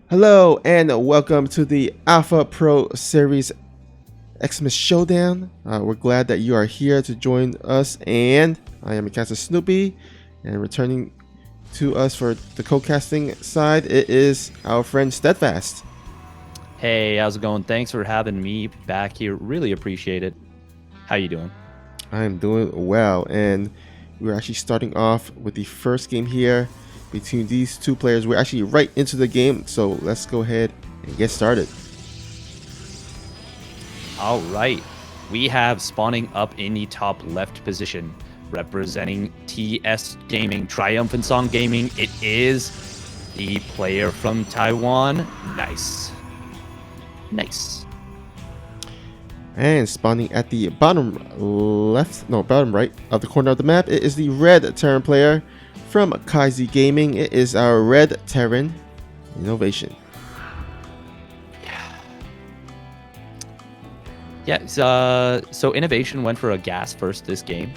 Hello and welcome to the Alpha Pro Series Xmas Showdown. We're glad that you are here to join us, and I am Mikasa Snoopy, and returning to us for the co-casting side, it is our friend Steadfast. Hey, how's it going? Thanks for having me back here. Really appreciate it. How you doing? I am doing well, and we're actually starting off with the first game here between these two players. We're actually right into the game, so let's go ahead and get started. All right. We have spawning up in the top left position, representing TS Gaming, Triumphant Song Gaming. It is the player from Taiwan. Nice. And spawning at the bottom right of the corner of the map, it is the red Terran player from Kaizi Gaming. It is our red Terran Innovation. Yeah, so Innovation went for a gas first this game,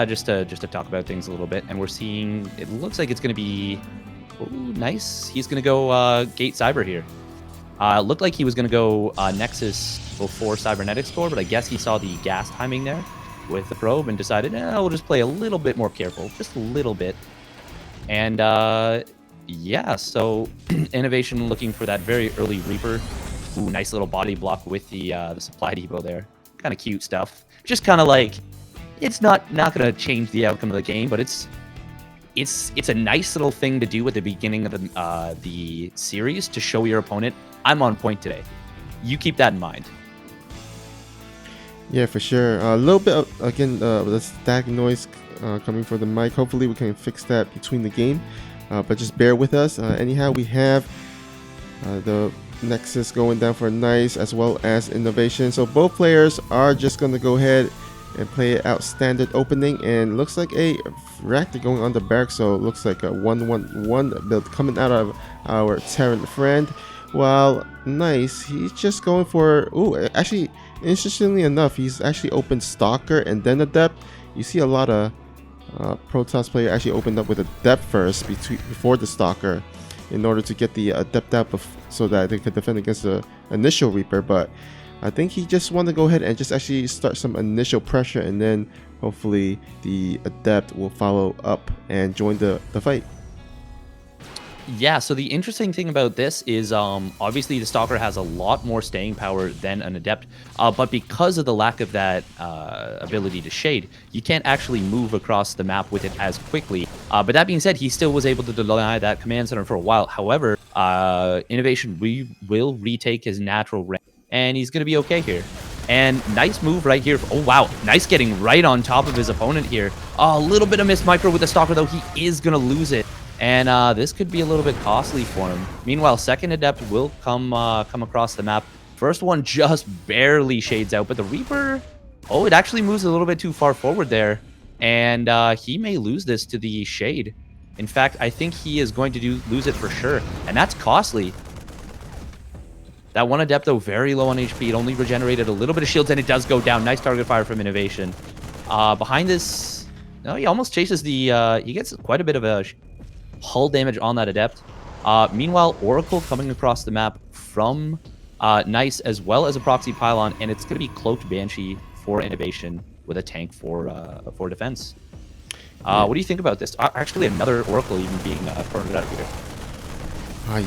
just to talk about things a little bit, and we're seeing it looks like it's going to be nice. He's going to go Gate Cyber here. Looked like he was going to go Nexus before Cybernetics Core, but I guess he saw the gas timing there with the probe and decided, we'll just play a little bit more careful, just a little bit. And yeah, so Innovation looking for that very early Reaper. Ooh, nice little body block with the supply depot there. Kind of cute stuff. Just kind of like, it's not going to change the outcome of the game, but it's a nice little thing to do at the beginning of the series to show your opponent, I'm on point today. You keep that in mind. Yeah, for sure. A little bit of, again, the static noise coming from the mic. Hopefully we can fix that between the game, but just bear with us. Anyhow, we have the Nexus going down for nice, as well as Innovation. So both players are just going to go ahead and play it out standard opening, and looks like a Raptor going on the back, so it looks like a 1-1-1 build coming out of our Terran friend. While nice, he's just going for, actually, interestingly enough, he's actually opened Stalker and then Adept. You see a lot of Protoss player actually opened up with Adept first before the Stalker, in order to get the Adept out so that they could defend against the initial Reaper. But I think he just wanted to go ahead and just actually start some initial pressure, and then hopefully the Adept will follow up and join the fight. Yeah, so the interesting thing about this is obviously the Stalker has a lot more staying power than an Adept, but because of the lack of that ability to shade, you can't actually move across the map with it as quickly. But that being said, he still was able to deny that command center for a while. However, Innovation will retake his natural range, and he's going to be okay here. And nice move right here. Oh, wow. Nice getting right on top of his opponent here. A little bit of missed micro with the Stalker, though. He is going to lose it. And this could be a little bit costly for him. Meanwhile, second Adept will come across the map. First one just barely shades out, but the Reaper, it actually moves a little bit too far forward there. And he may lose this to the shade. In fact, I think he is going to lose it for sure. And that's costly. That one Adept, though, very low on HP. It only regenerated a little bit of shields, and it does go down. Nice target fire from Innovation. Behind this, he almost chases the... he gets quite a bit of a hull damage on that Adept. Meanwhile, Oracle coming across the map from Nice, as well as a proxy pylon, and it's going to be Cloaked Banshee for Innovation with a tank for defense. What do you think about this? Actually, another Oracle even being cornered out here.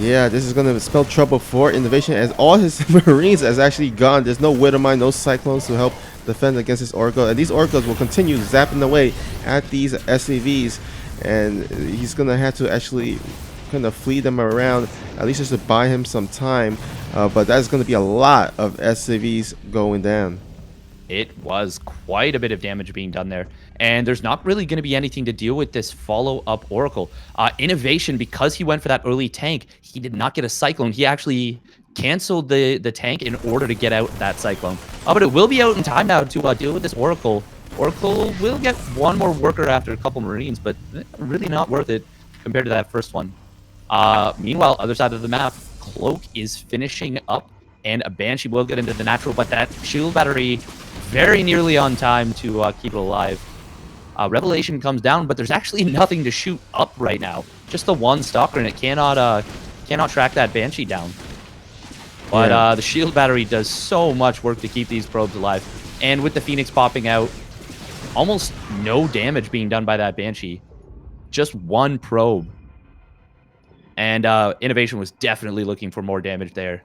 Yeah, this is going to spell trouble for Innovation, as all his Marines has actually gone. There's no Widowmine, no Cyclones to help defend against this Oracle, and these Oracles will continue zapping away at these SCVs, and he's going to have to actually kind of flee them around, at least just to buy him some time, but that's going to be a lot of SCVs going down. It was quite a bit of damage being done there. And there's not really going to be anything to deal with this follow-up Oracle. Innovation, because he went for that early tank, he did not get a Cyclone. He actually canceled the tank in order to get out that Cyclone. But it will be out in time now to deal with this Oracle. Oracle will get one more worker after a couple Marines, but really not worth it compared to that first one. Meanwhile, other side of the map, Cloak is finishing up, and a Banshee will get into the natural, but that shield battery very nearly on time to keep it alive. Revelation comes down, but there's actually nothing to shoot up right now. Just the one Stalker, and it cannot cannot track that Banshee down. But Yeah. the shield battery does so much work to keep these probes alive. And with the Phoenix popping out, almost no damage being done by that Banshee. Just one probe. And Innovation was definitely looking for more damage there.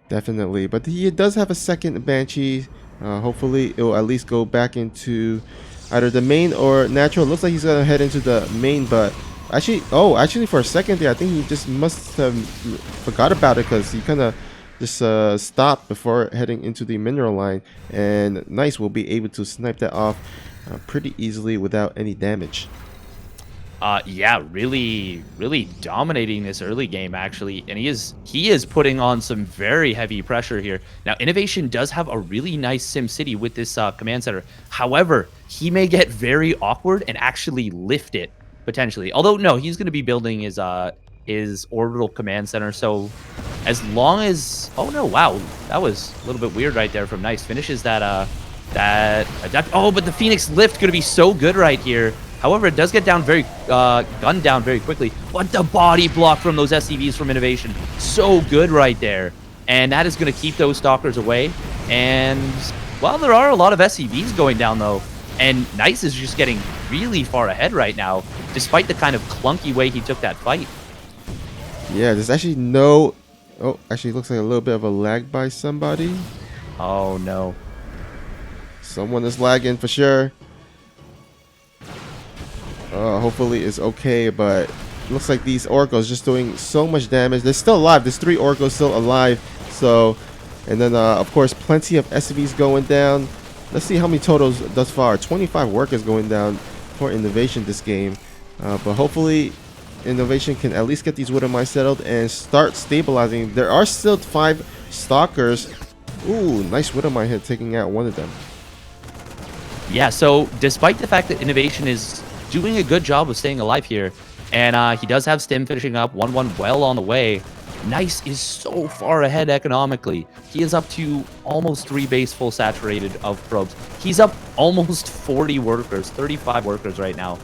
Definitely, but he does have a second Banshee. Hopefully, it will at least go back into either the main or natural. Looks like he's gonna head into the main, but actually, for a second there, I think he just must have forgot about it because he kind of just stopped before heading into the mineral line. And Nice will be able to snipe that off pretty easily without any damage. Yeah, really, really dominating this early game actually, and he is putting on some very heavy pressure here. Now, Innovation does have a really nice Sim City with this command center. However, he may get very awkward and actually lift it potentially. Although no, he's going to be building his orbital command center. So as long as oh no, wow, that was a little bit weird right there from Nice. Finishes that adapt. Oh, but the Phoenix lift going to be so good right here. However, it does get down gunned down very quickly. What the body block from those SCVs from Innovation. So good right there. And that is going to keep those Stalkers away. And, well, there are a lot of SCVs going down, though. And Nice is just getting really far ahead right now, despite the kind of clunky way he took that fight. Yeah, there's actually no... Oh, actually, it looks like a little bit of a lag by somebody. Oh, no. Someone is lagging for sure. Hopefully it's okay, but looks like these Oracles just doing so much damage. They're still alive. There's 3 Oracles still alive. So, and then of course plenty of SCVs going down. Let's see how many totals thus far. 25 workers going down for Innovation this game. But hopefully Innovation can at least get these Widow Mines settled and start stabilizing. There are still 5 Stalkers. Ooh, nice Widow Mine hit taking out one of them. Yeah, so despite the fact that Innovation is doing a good job of staying alive here, and he does have Stim finishing up 1-1 well on the way, Nice is so far ahead economically. He is up to almost 3 base full saturated of probes. He's up almost 40 workers, 35 workers right now.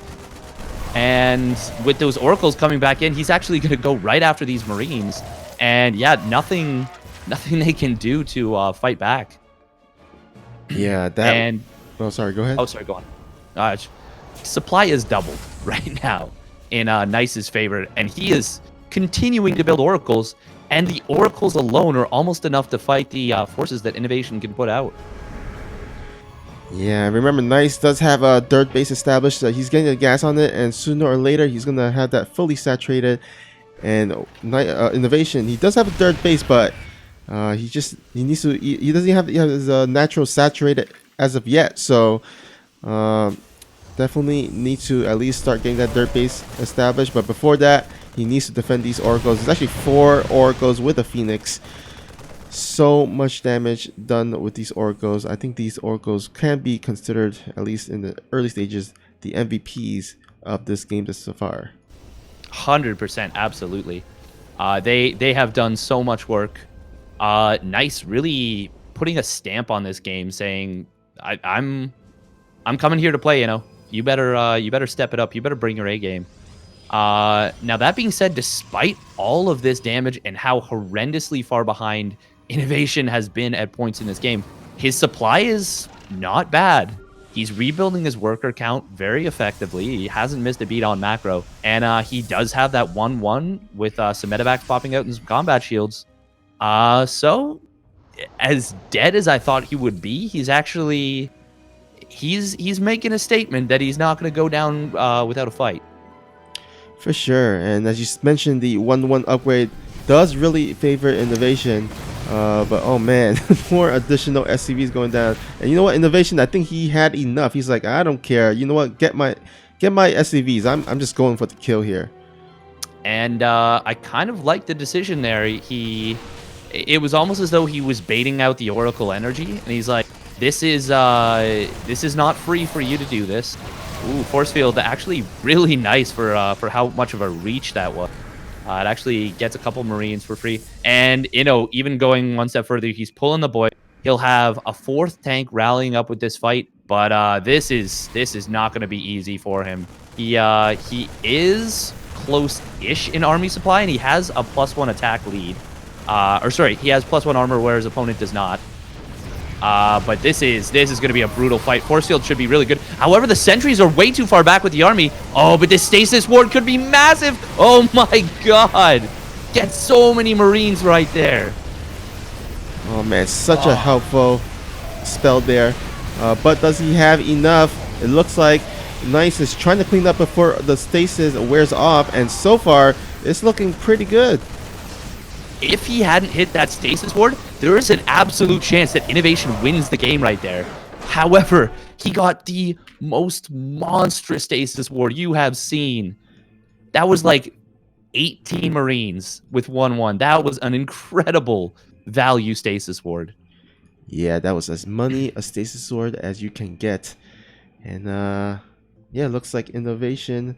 And with those Oracles coming back in, he's actually going to go right after these Marines. And yeah, nothing they can do to fight back. Yeah, that... And oh, sorry, go ahead. oh, sorry, go on. Supply is doubled right now in Nice's favor, and he is continuing to build Oracles, and the Oracles alone are almost enough to fight the forces that Innovation can put out. Yeah, remember Nice does have a dirt base established, so he's getting the gas on it, and sooner or later he's gonna have that fully saturated. And Innovation, he does have a dirt base, but he doesn't have his natural saturated as of yet. So definitely need to at least start getting that dirt base established. But before that, he needs to defend these Oracles. There's actually 4 Oracles with a Phoenix. So much damage done with these Oracles. I think these Oracles can be considered, at least in the early stages, the MVPs of this game thus far. 100%, absolutely. They have done so much work. Nice, really putting a stamp on this game, saying, I'm coming here to play. You know, you better step it up. You better bring your A game. Now that being said, despite all of this damage and how horrendously far behind Innovation has been at points in this game, his supply is not bad. He's rebuilding his worker count very effectively. He hasn't missed a beat on macro. And he does have that 1-1 with some medevacs popping out and some combat shields. So, as dead as I thought he would be, he's actually... He's making a statement that he's not going to go down without a fight. For sure. And as you mentioned, the 1-1 upgrade does really favor Innovation. But oh man, more additional SCVs going down. And you know what, Innovation, I think he had enough. He's like, I don't care. You know what, get my SCVs. I'm just going for the kill here. And I kind of like the decision there. It was almost as though he was baiting out the Oracle energy, and he's like, this is not free for you to do this. Ooh, force field actually really nice for how much of a reach that was. It actually gets a couple Marines for free. And, you know, even going one step further, he's pulling the boy. He'll have a 4th tank rallying up with this fight, but this is not going to be easy for him. He is close-ish in army supply, and he has a +1 attack lead. Or sorry, he has +1 armor, whereas opponent does not. But this is going to be a brutal fight. Force field should be really good. However, the sentries are way too far back with the army. Oh, but this stasis ward could be massive. Oh my god. Get so many Marines right there. Oh man, such a helpful spell there. But does he have enough? It looks like Nice is trying to clean up before the stasis wears off, and so far it's looking pretty good. If he hadn't hit that stasis ward, there is an absolute chance that Innovation wins the game right there. However, he got the most monstrous stasis ward you have seen. That was like 18 Marines with 1-1. That was an incredible value stasis ward. Yeah, that was as money a stasis sword as you can get. And yeah, looks like Innovation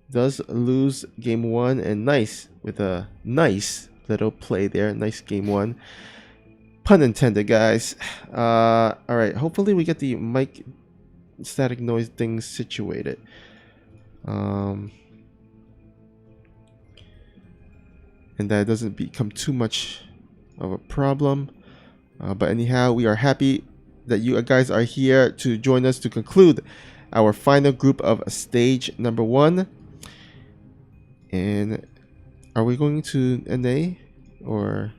does lose game 1, and Nice with a nice little play there. Nice game 1. Pun intended, guys. Alright, hopefully we get the mic static noise things situated. And that doesn't become too much of a problem. But anyhow, we are happy that you guys are here to join us to conclude our final group of stage number 1. And are we going to NA or?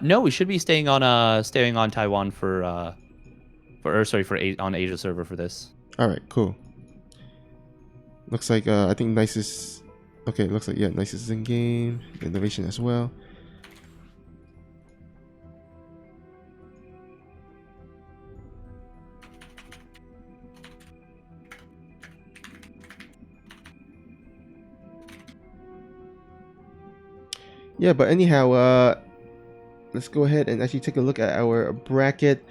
No, we should be staying on Taiwan on Asia server for this. All right, cool. Looks like I think Nice is okay. Looks like yeah, Nice is in game. Innovation as well. Yeah, but anyhow, let's go ahead and actually take a look at our bracket.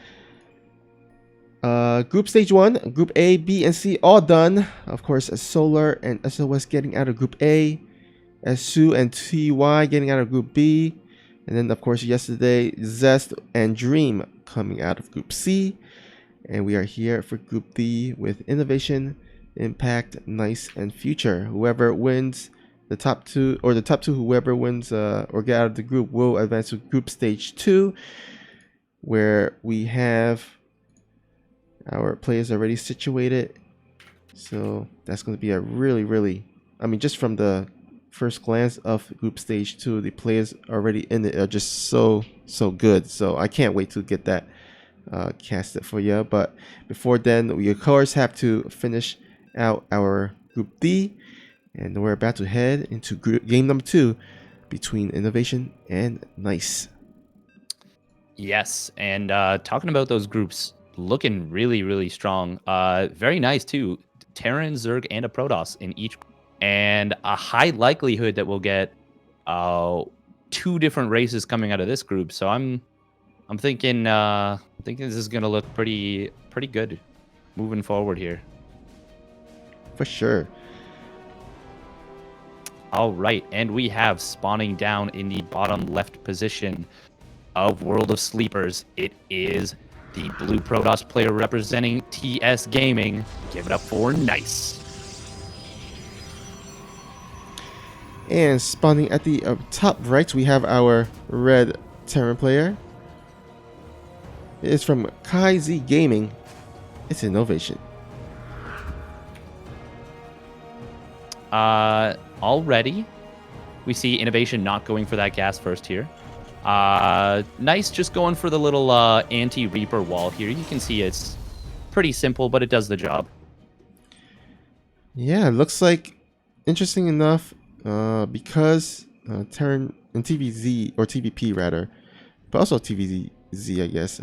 Group stage 1, Group A, B, and C all done. Of course, Solar and SOS getting out of Group A. SU and TY getting out of Group B. And then, of course, yesterday, Zest and Dream coming out of Group C. And we are here for Group D with Innovation, Impact, Nice, and Future. Whoever wins the top two, whoever wins or get out of the group will advance to Group Stage 2, where we have our players already situated. So that's going to be a really, I mean, just from the first glance of Group Stage 2, the players already in it are just so good. So I can't wait to get that casted for you. But before then, we of course have to finish out our Group D. And we're about to head into game number 2 between Innovation and Nice. Yes, and talking about those groups, looking really strong. Very nice too. Terran, Zerg, and a Protoss in each, and a high likelihood that we'll get 2 different races coming out of this group. So I'm thinking this is gonna look pretty good moving forward here. For sure. All right, and we have spawning down in the bottom left position of World of Sleepers. It is the blue Protoss player representing TS Gaming. Give it up for Nice. And spawning at the top right, we have our red Terran player. It is from Kai Z Gaming. It's Innovation. Already, we see Innovation not going for that gas first here. Nice just going for the little anti-Reaper wall here. You can see it's pretty simple, but it does the job. Yeah, it looks like, interesting enough, because Terran and TVZ, or TVP rather, but also TVZ, I guess,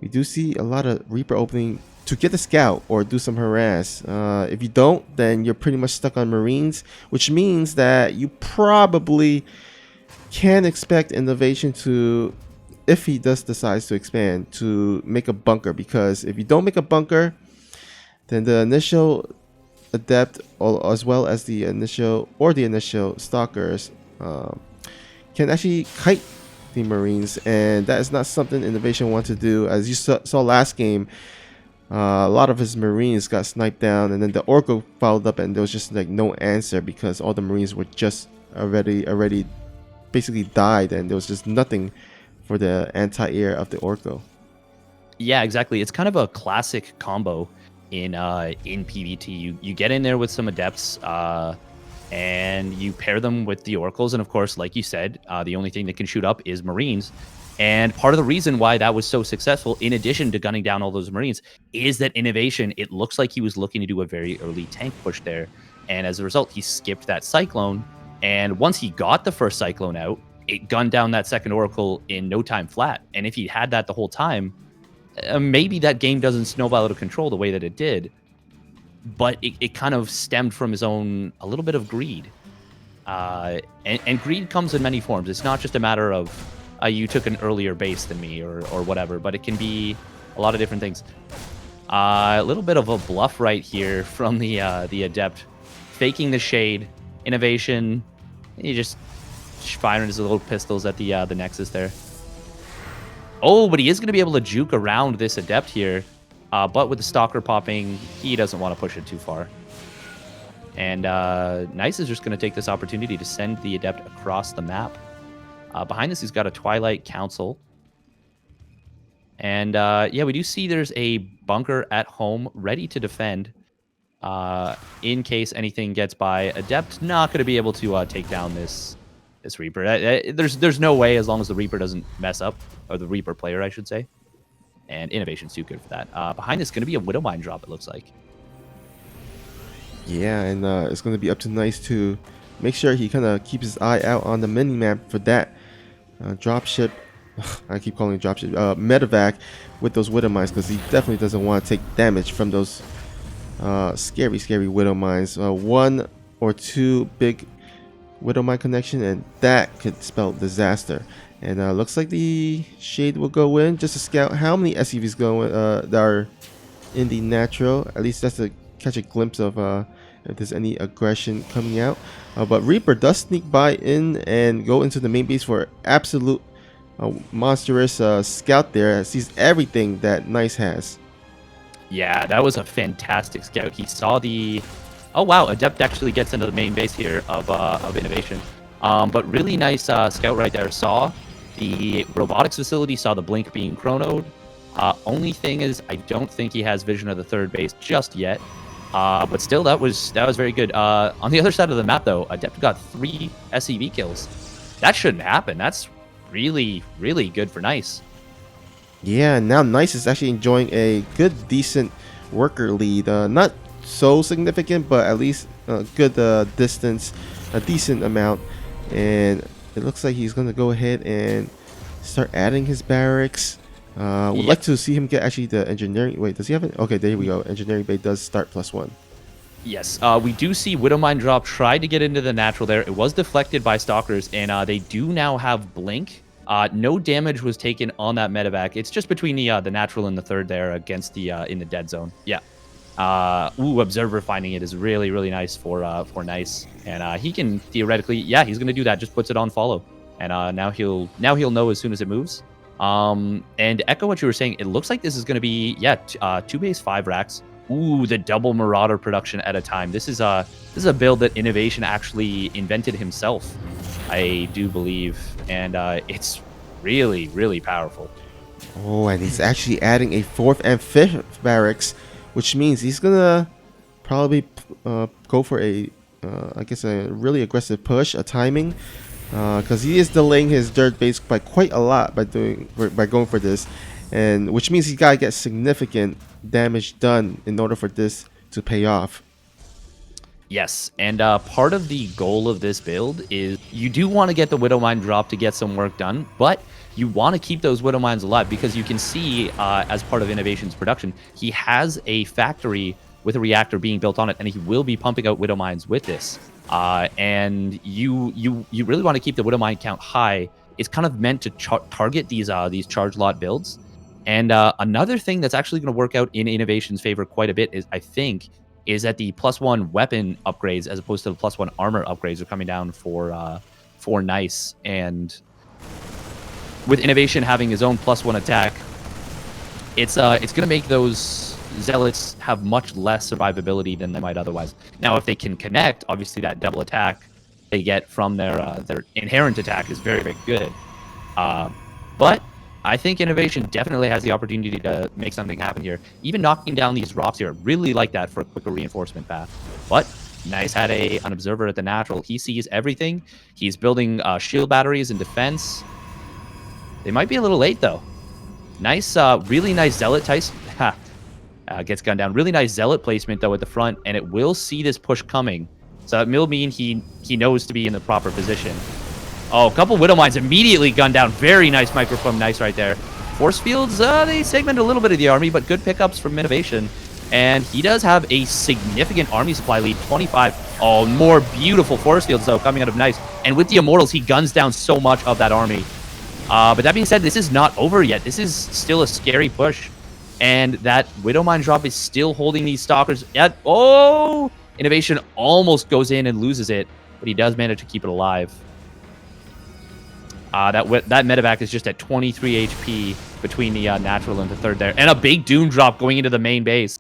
we do see a lot of Reaper opening to get the scout or do some harass. If you don't, then you're pretty much stuck on Marines, which means that you probably can expect Innovation to, if he does decide to expand, to make a bunker. Because if you don't make a bunker, then the initial adept, as well as the initial stalkers, can actually kite the Marines, and that is not something Innovation wants to do. As you saw last game, A lot of his Marines got sniped down, and then the Orko followed up, and there was just like no answer because all the Marines were just already basically died, and there was just nothing for the anti-air of the Orko. Yeah, exactly. It's kind of a classic combo in PvT. You get in there with some adepts, and you pair them with the oracles, and of course, like you said, the only thing that can shoot up is Marines. And part of the reason why that was so successful, in addition to gunning down all those Marines, is that innovation. It looks like he was looking to do a very early tank push there, and as a result, he skipped that cyclone. And once he got the first cyclone out, it gunned down that second oracle in no time flat. And if he had that the whole time, maybe that game doesn't snowball out of control the way that it did, but it kind of stemmed from his own a little bit of greed. And greed comes in many forms. It's not just a matter of you took an earlier base than me or whatever, but it can be a lot of different things. A little bit of a bluff right here from the adept, faking the shade, innovation. He just firing his little pistols at the nexus there. Oh, but he is going to be able to juke around this adept here. But with the stalker popping, he doesn't want to push it too far. And Nice is just going to take this opportunity to send the adept across the map. Behind this, he's got a Twilight Council. And yeah, we do see there's a bunker at home ready to defend in case anything gets by. Adept not going to be able to take down this Reaper. There's no way, as long as the Reaper doesn't mess up, or the Reaper player, I should say. And innovation's too good for that. Behind this, going to be a Widowmine drop, it looks like. Yeah, and it's going to be up to Nice to make sure he kind of keeps his eye out on the mini-map for that dropship. I keep calling it dropship. Medevac with those Widowmines, because he definitely doesn't want to take damage from those scary Widowmines. One or two big Widowmine connection, and that could spell disaster. And looks like the Shade will go in just to scout how many SCVs go that are in the natural. At least that's to catch a glimpse of if there's any aggression coming out. But Reaper does sneak by in and go into the main base for absolute monstrous scout there. Sees everything that Nice has. Yeah, that was a fantastic scout. He saw the... Oh, wow. Adept actually gets into the main base here of Innovation. But really nice scout right there. Saw the robotics facility, saw the blink being chronoed. Only thing is, I don't think he has vision of the third base just yet. But still, that was very good. On the other side of the map, though, Adept got 3 SCV kills. That shouldn't happen. That's really, really good for Nice. Yeah, now Nice is actually enjoying a good, decent worker lead. Not so significant, but at least a good distance, a decent amount. And it looks like he's going to go ahead and start adding his barracks. Would like to see him get actually the engineering. Wait, does he have it? Okay, there we go. Engineering bay does start +1. Yes, we do see Widowmine drop tried to get into the natural there. It was deflected by Stalkers, and they do now have Blink. No damage was taken on that medevac. It's just between the natural and the third there against the in the dead zone. Yeah. Observer finding it is really, really nice for Nice, and he can theoretically, yeah, he's gonna do that. Just puts it on follow, and now he'll know as soon as it moves. And echo what you were saying. It looks like this is gonna be 2 base 5 racks. Ooh, the double Marauder production at a time. This is a build that Innovation actually invented himself, I do believe, and it's really, really powerful. Oh, and he's actually adding a 4th and 5th barracks, which means he's gonna probably go for a I guess a really aggressive push, a timing, because he is delaying his dirt base by quite a lot by going for this, and which means he gotta get significant damage done in order for this to pay off. Yes, and part of the goal of this build is you do want to get the Widowmine drop to get some work done, but you want to keep those Widowmines alive, because you can see as part of Innovation's production, he has a factory with a reactor being built on it, and he will be pumping out Widowmines with this. And you really want to keep the Widowmine count high. It's kind of meant to target these charge lot builds. And another thing that's actually going to work out in Innovation's favor quite a bit is, I think, is that the +1 weapon upgrades as opposed to the +1 armor upgrades are coming down for Nice. And with Innovation having his own +1 attack, it's going to make those Zealots have much less survivability than they might otherwise. Now, if they can connect, obviously that double attack they get from their inherent attack is very, very good. But I think Innovation definitely has the opportunity to make something happen here. Even knocking down these rocks here, really like that for a quicker reinforcement path. But Nice had an observer at the natural. He sees everything. He's building shield batteries and defense. They might be a little late, though. Nice, really nice Zealot Tyson. Gets gunned down. Really nice Zealot placement, though, at the front, and it will see this push coming. So that will mean he knows to be in the proper position. Oh, a couple Widow Mines immediately gunned down. Very nice microphone. Nice right there. Force Fields, they segment a little bit of the army, but good pickups from Innovation. And he does have a significant army supply lead, 25. Oh, more beautiful Force Fields, though, coming out of Nice. And with the Immortals, he guns down so much of that army. But that being said, this is not over yet. This is still a scary push. And that Widow Mine drop is still holding these Stalkers. Oh! Innovation almost goes in and loses it, but he does manage to keep it alive. That medevac is just at 23 HP between the natural and the third there. And a big Doom drop going into the main base.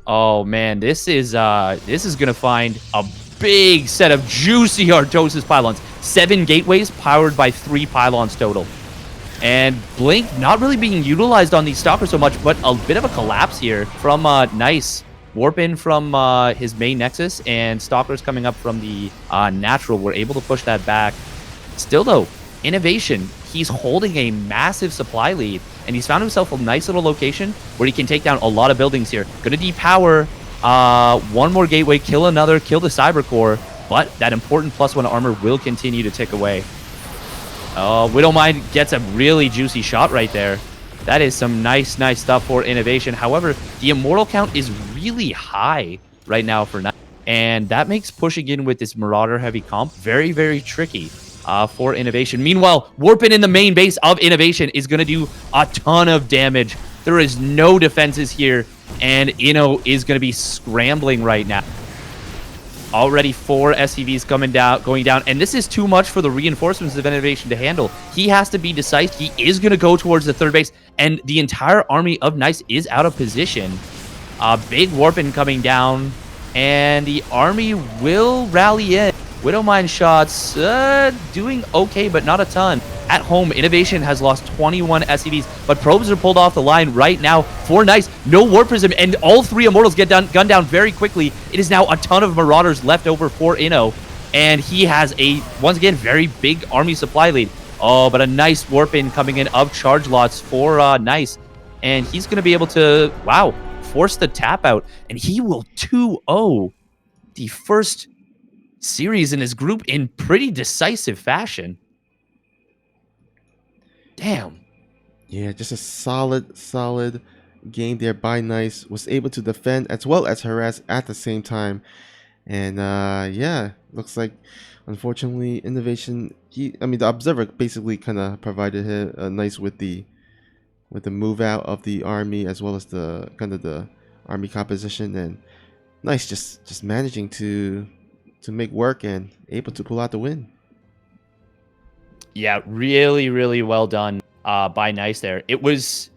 Oh, man. This is going to find a big set of juicy Artosis pylons. 7 gateways powered by 3 pylons total. And Blink not really being utilized on these Stalkers so much, but a bit of a collapse here from Nice. Warp in from his main Nexus, and Stalkers coming up from the natural were able to push that back. Still, though, Innovation, he's holding a massive supply lead, and he's found himself a nice little location where he can take down a lot of buildings here. Gonna depower one more gateway, kill another, kill the Cyber Core, but that important +1 armor will continue to tick away. Widow Mine gets a really juicy shot right there. That is some nice stuff for Innovation. However, the Immortal count is really high right now for Nice, and that makes pushing in with this Marauder heavy comp very, very tricky for Innovation. Meanwhile, Warpin in the main base of Innovation is going to do a ton of damage. There is no defenses here, and Inno is going to be scrambling right now. Already 4 SCVs going down, and this is too much for the reinforcements of Innovation to handle. He has to be decisive. He is going to go towards the third base, and the entire army of Nice is out of position. Big Warpin coming down, and the army will rally in. Widow Mine shots doing okay, but not a ton. At home, Innovation has lost 21 SCVs, but probes are pulled off the line right now for Nice. No Warp Prism, and all 3 Immortals get gunned down very quickly. It is now a ton of Marauders left over for Inno, and he has a, once again, very big army supply lead. Oh, but a nice Warp in coming in of charge lots for Nice, and he's going to be able to, wow, force the tap out, and he will 2-0 the first series in his group in pretty decisive fashion. Damn. Yeah, just a solid game there by Nice. Was able to defend as well as harass at the same time. And yeah, looks like unfortunately Innovation, the Observer basically kind of provided him Nice with the move out of the army as well as the kind of the army composition, and Nice just managing to make work and able to pull out the win. Yeah, really well done by Nice there. It was,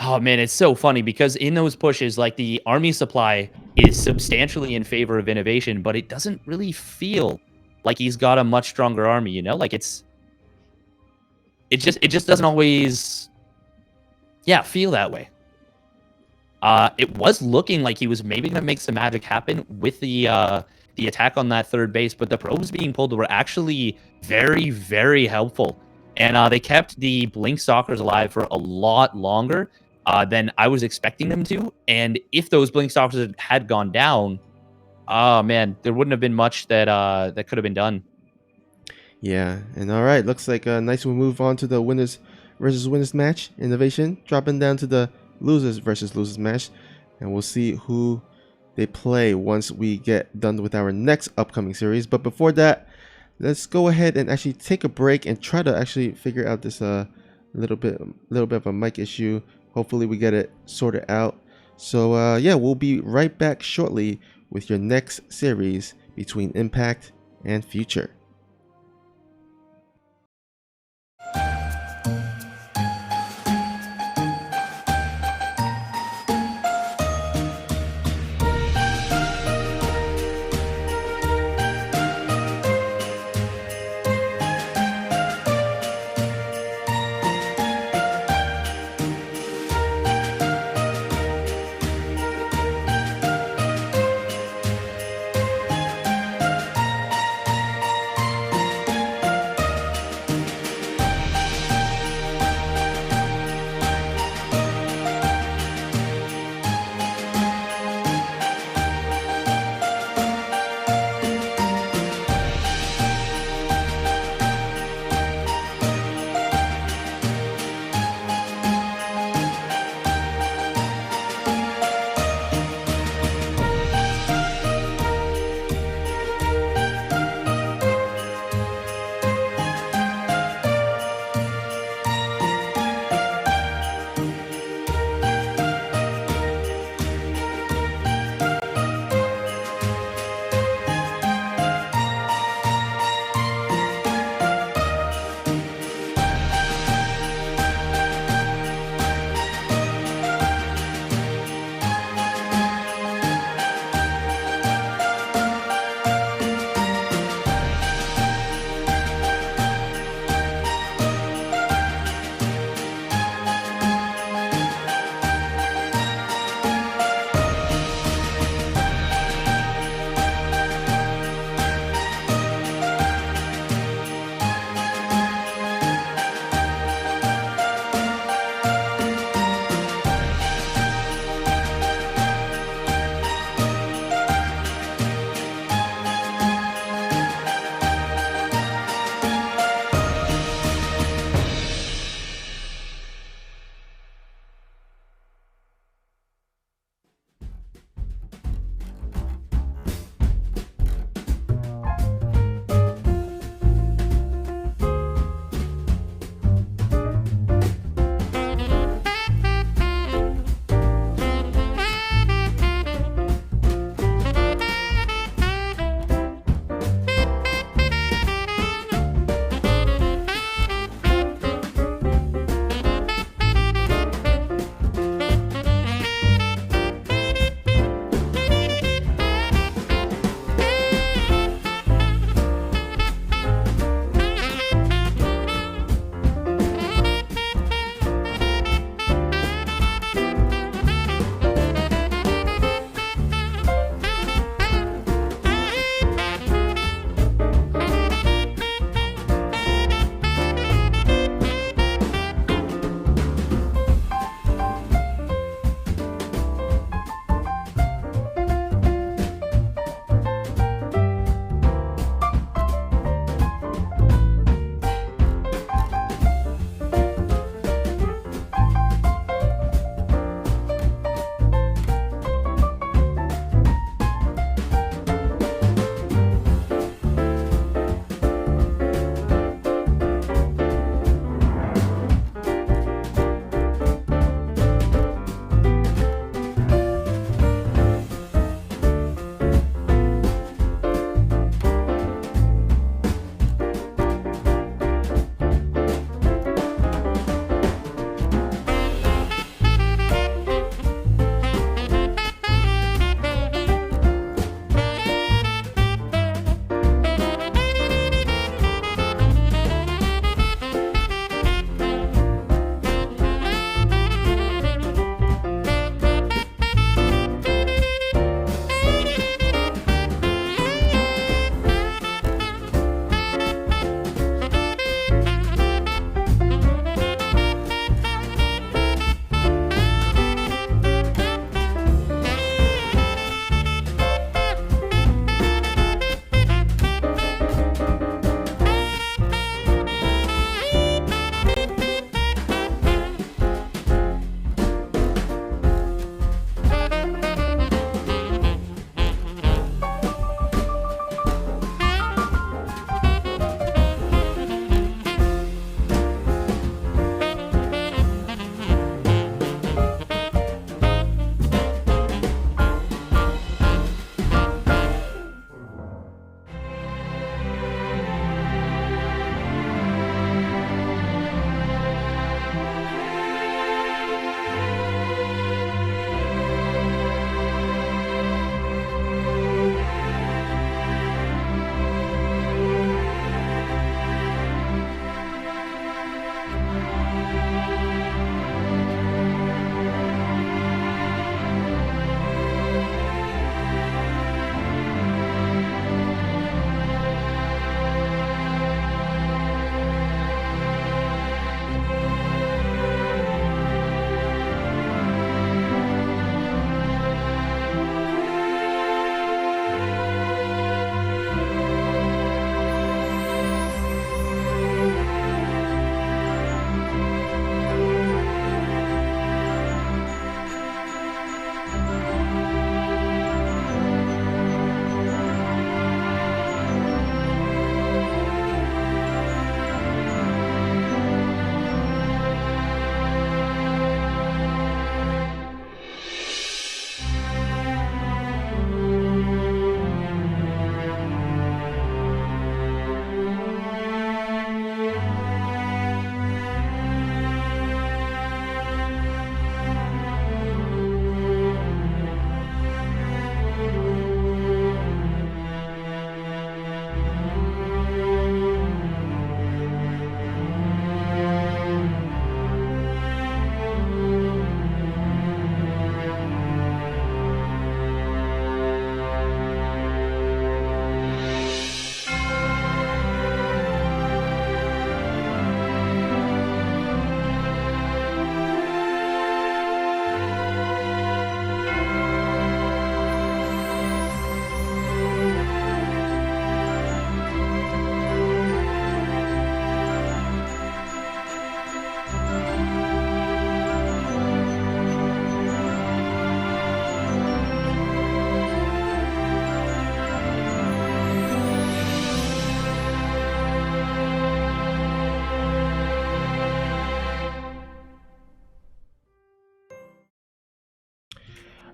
oh man, it's so funny because in those pushes, like the army supply is substantially in favor of Innovation, but it doesn't really feel like he's got a much stronger army, you know? Like it just doesn't always, yeah, feel that way. It was looking like he was maybe going to make some magic happen with the attack on that third base, but the probes being pulled were actually very helpful. And they kept the Blink Stalkers alive for a lot longer than I was expecting them to. And if those Blink Stalkers had gone down, oh man, there wouldn't have been much that that could have been done. Yeah, and all right, looks like Nice will move on to the winners versus winners match. Innovation dropping down to the losers versus losers match, and we'll see who they play once we get done with our next upcoming series. But before that, let's go ahead and actually take a break and try to actually figure out this little bit of a mic issue. Hopefully we get it sorted out. So yeah, we'll be right back shortly with your next series between Impact and Future.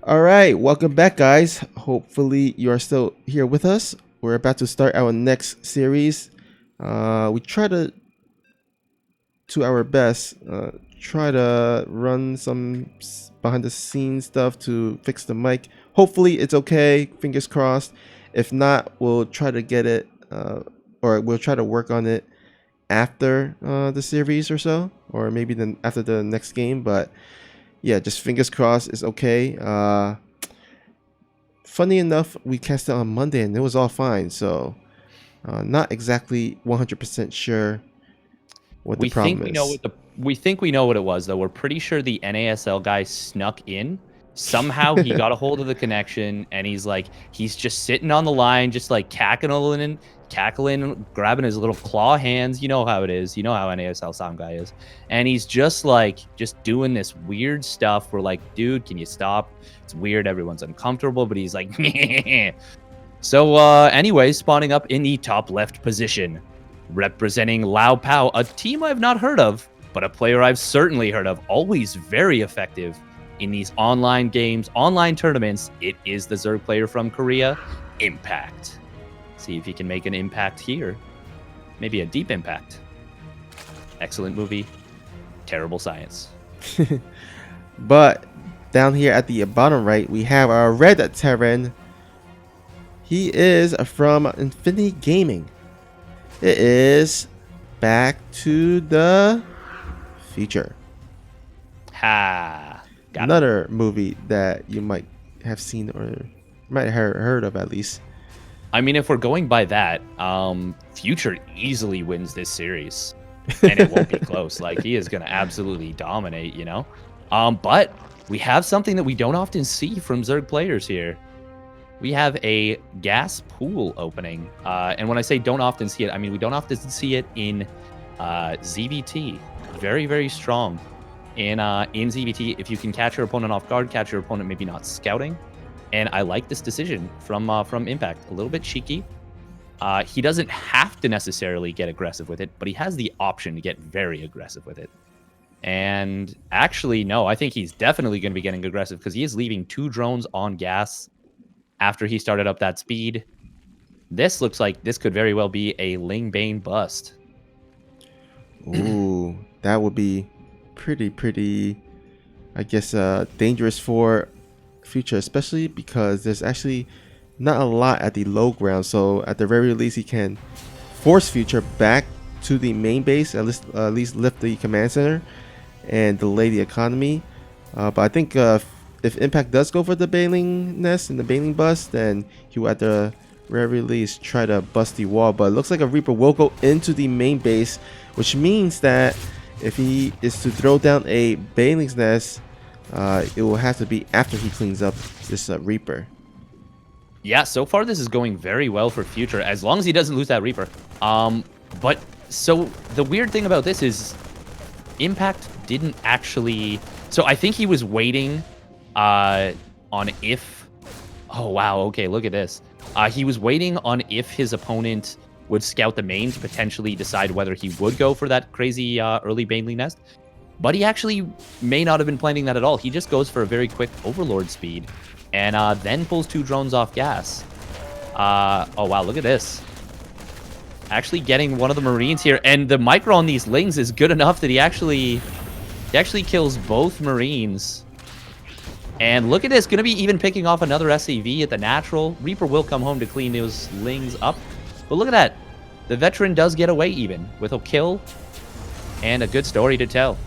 All right, welcome back, guys. Hopefully, you are still here with us. We're about to start our next series. We try to our best, try to run some behind the scenes stuff to fix the mic. Hopefully, it's okay. Fingers crossed. If not, we'll try to get it, or we'll try to work on it after the series or so, or maybe then after the next game. But yeah, just fingers crossed it's okay. Funny enough, we cast it on Monday and it was all fine. So not exactly 100% sure what the We think problem we know is. what the we think we know what it was though. We're pretty sure the NASL guy snuck in. Somehow he got a hold of the connection and he's just sitting on the line, just like cackling, grabbing his little claw hands. You know how it is. You know how NASL sound guy is. And he's just doing this weird stuff. We're like, dude, can you stop? It's weird. Everyone's uncomfortable, but he's like, So, anyway, spawning up in the top left position, representing Lao Pao, a team I've not heard of, but a player I've certainly heard of. Always very effective in these online games, online tournaments. It is the Zerg player from Korea, Impact. See if he can make an impact here. Maybe a deep impact. Excellent movie. Terrible science. But down here at the bottom right, we have our red Terran. He is from Infinity Gaming. It is Back to the Future. Ha! Got him. Another movie that you might have seen or might have heard of at least. I mean, if we're going by that, Future easily wins this series, and it won't be close. Like, he is going to absolutely dominate, you know? But we have something that we don't often see from Zerg players here. We have a gas pool opening. And when I say don't often see it, I mean we don't often see it in ZVT. Very, very strong in ZVT. If you can catch your opponent off guard, catch your opponent maybe not scouting. And I like this decision from Impact. A little bit cheeky. He doesn't have to necessarily get aggressive with it, but he has the option to get very aggressive with it. And actually, no, I think he's definitely going to be getting aggressive because he is leaving 2 drones on gas after he started up that speed. This looks like this could very well be a Ling Bane bust. Ooh, that would be pretty, I guess, dangerous for Future, especially because there's actually not a lot at the low ground. So at the very least, he can force Future back to the main base, at least lift the command center and delay the economy. But I think if Impact does go for the Bailing Nest and the Bailing Bust, then he will at the very least try to bust the wall. But it looks like a Reaper will go into the main base, which means that if he is to throw down a Bailing's Nest, it will have to be after he cleans up this Reaper. Yeah, so far this is going very well for Future, as long as he doesn't lose that Reaper. But so the weird thing about this is Impact didn't actually... So I think he was waiting on if... Oh, wow, okay, look at this. He was waiting on if his opponent would scout the main to potentially decide whether he would go for that crazy early Baneley Nest. But he actually may not have been planning that at all. He just goes for a very quick Overlord speed and then pulls 2 drones off gas. Oh, wow, look at this. Actually getting one of the Marines here. And the micro on these Lings is good enough that he actually kills both Marines. And look at this, going to be even picking off another SAV at the natural. Reaper will come home to clean those Lings up. But look at that. The veteran does get away even with a kill and a good story to tell.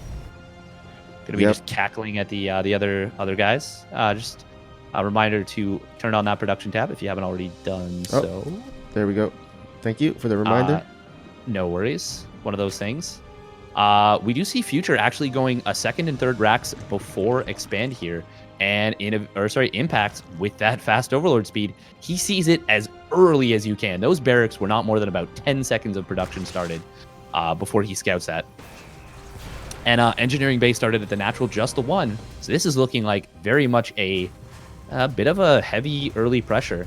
Going to be just cackling at the other guys. Just a reminder to turn on that production tab if you haven't already done so. There we go. Thank you for the reminder. No worries. One of those things. We do see Future actually going a 2nd and 3rd racks before expand here. And Impact with that fast Overlord speed, he sees it as early as you can. Those barracks were not more than about 10 seconds of production started before he scouts that. And engineering base started at the natural, just the 1. So this is looking like very much a bit of a heavy early pressure.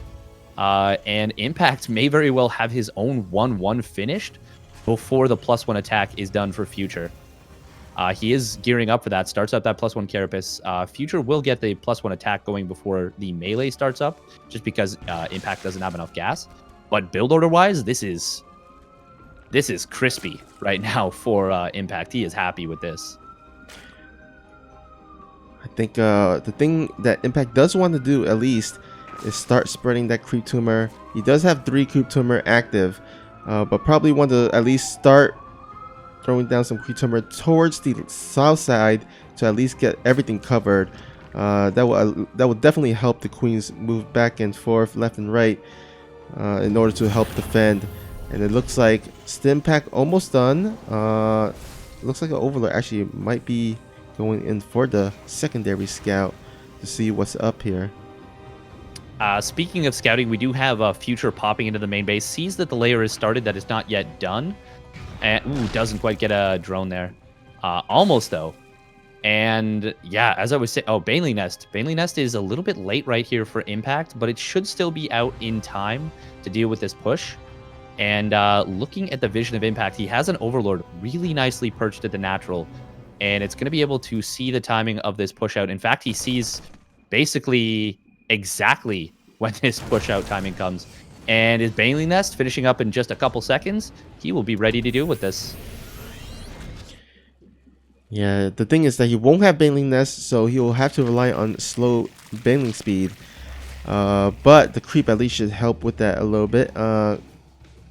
And Impact may very well have his own 1-1 finished before the +1 attack is done for Future. He is gearing up for that. Starts up that +1 Carapace. Future will get the +1 attack going before the melee starts up, just because Impact doesn't have enough gas. But build order wise, this is crispy right now for Impact. He is happy with this. I think the thing that Impact does want to do at least is start spreading that creep tumor. He does have 3 creep tumor active, but probably want to at least start throwing down some creep tumor towards the south side to at least get everything covered. That will definitely help the queens move back and forth, left and right, in order to help defend. And it looks like Stim Pack almost done. Looks like an Overlord actually might be going in for the secondary scout to see what's up here. Speaking of scouting, we do have Future popping into the main base. Sees that the layer is started, that is not yet done. And doesn't quite get a drone there. Almost though. And yeah, as I was saying, Baneling Nest. Baneling Nest is a little bit late right here for Impact, but it should still be out in time to deal with this push. And looking at the vision of Impact, he has an Overlord really nicely perched at the natural. And it's going to be able to see the timing of this push out. In fact, he sees basically exactly when this push out timing comes. And his Baneling Nest finishing up in just a couple seconds, he will be ready to deal with this. Yeah, the thing is that he won't have Baneling Nest, so he will have to rely on slow Baneling speed. But the creep at least should help with that a little bit.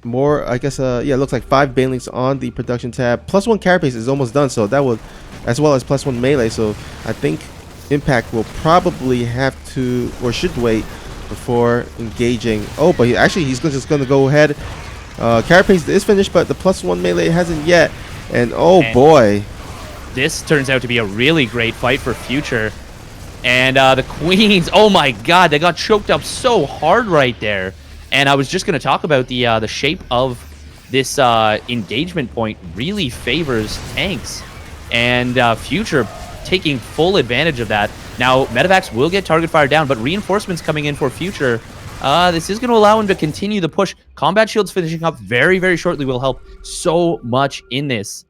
More, I guess, yeah, it looks like 5 Banelings on the production tab. +1 Carapace is almost done, so that would, as well as +1 melee. So I think Impact will probably have to, or should wait before engaging. Oh, but he's just going to go ahead. Carapace is finished, but the +1 melee hasn't yet. And boy. This turns out to be a really great fight for Future. And the Queens, oh my god, they got choked up so hard right there. And I was just going to talk about the shape of this engagement point really favors tanks. And Future taking full advantage of that. Now, Medivacs will get target fire down, but reinforcements coming in for Future. This is going to allow him to continue the push. Combat shields finishing up very, very shortly will help so much in this.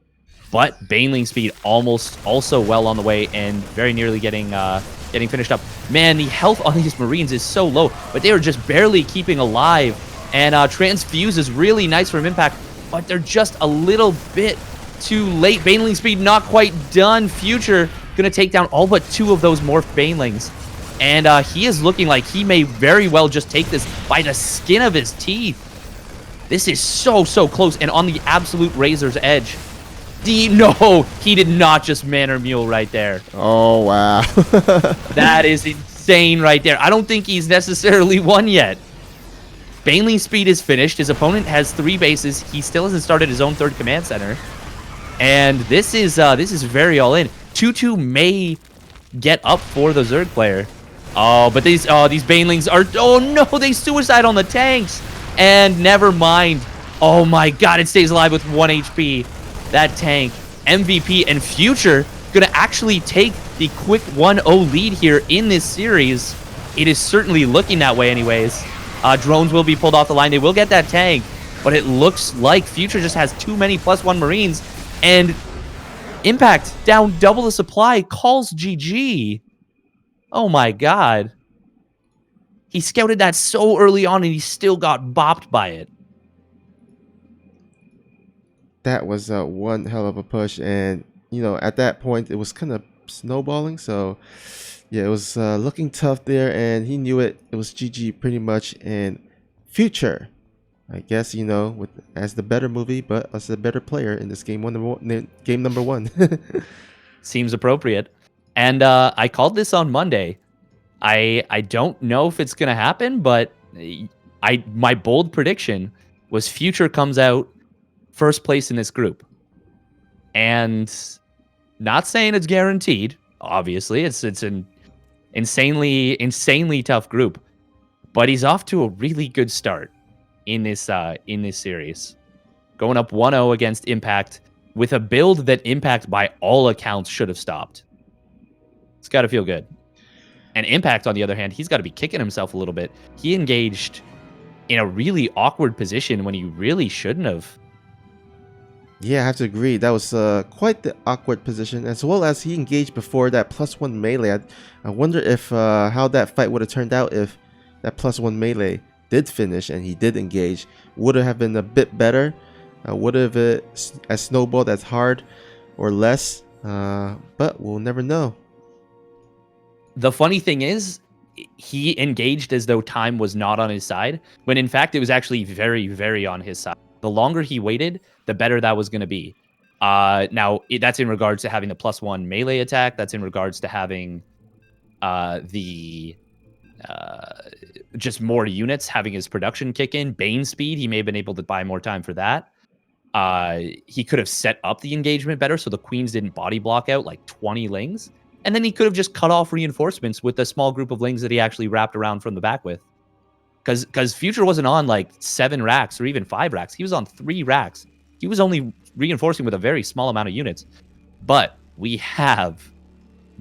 But Baneling speed almost also well on the way and very nearly getting finished up. Man, the health on these Marines is so low, but they are just barely keeping alive. And Transfuse is really nice from Impact, but they're just a little bit too late. Baneling speed not quite done. Future gonna take down all but 2 of those morphed Banelings. And he is looking like he may very well just take this by the skin of his teeth. This is so, so close and on the absolute razor's edge. No, he did not just Manor Mule right there. Oh, wow. That is insane right there. I don't think he's necessarily won yet. Baneling speed is finished. His opponent has 3 bases. He still hasn't started his own 3rd command center. And this is very all in. 2-2 may get up for the Zerg player. Oh, but these Banelings are... Oh, no, they suicide on the tanks. And never mind. Oh, my God, it stays alive with 1 HP. That tank, MVP, and Future gonna actually take the quick 1-0 lead here in this series. It is certainly looking that way anyways. Drones will be pulled off the line. They will get that tank, but it looks like Future just has too many +1 Marines, and Impact down double the supply calls GG. Oh my god. He scouted that so early on and he still got bopped by it. That was one hell of a push, and you know, at that point it was kind of snowballing, so yeah, it was looking tough there, and he knew it. It was GG pretty much. And Future, I guess, you know, as the better movie, but as the better player in this game number one. Seems appropriate. And I called this on Monday. I don't know if it's gonna happen, but my bold prediction was Future comes out first place in this group. And not saying it's guaranteed, obviously. It's an insanely tough group. But he's off to a really good start in this series. Going up 1-0 against Impact with a build that Impact by all accounts should have stopped. It's got to feel good. And Impact, on the other hand, he's got to be kicking himself a little bit. He engaged in a really awkward position when he really shouldn't have. Yeah, I have to agree. That was quite the awkward position, as well as he engaged before that +1 melee. I wonder if how that fight would have turned out if that +1 melee did finish and he did engage. Would it have been a bit better? Would have it snowballed as hard or less? But we'll never know. The funny thing is, he engaged as though time was not on his side, when in fact it was actually very, very on his side. The longer he waited, the better that was going to be. Now, that's in regards to having the +1 melee attack. That's in regards to having the just more units, having his production kick in. Bane speed, he may have been able to buy more time for that. He could have set up the engagement better so the queens didn't body block out like 20 lings. And then he could have just cut off reinforcements with a small group of lings that he actually wrapped around from the back with. Because Future wasn't on like 7 racks or even 5 racks. He was on 3 racks. He was only reinforcing with a very small amount of units. But we have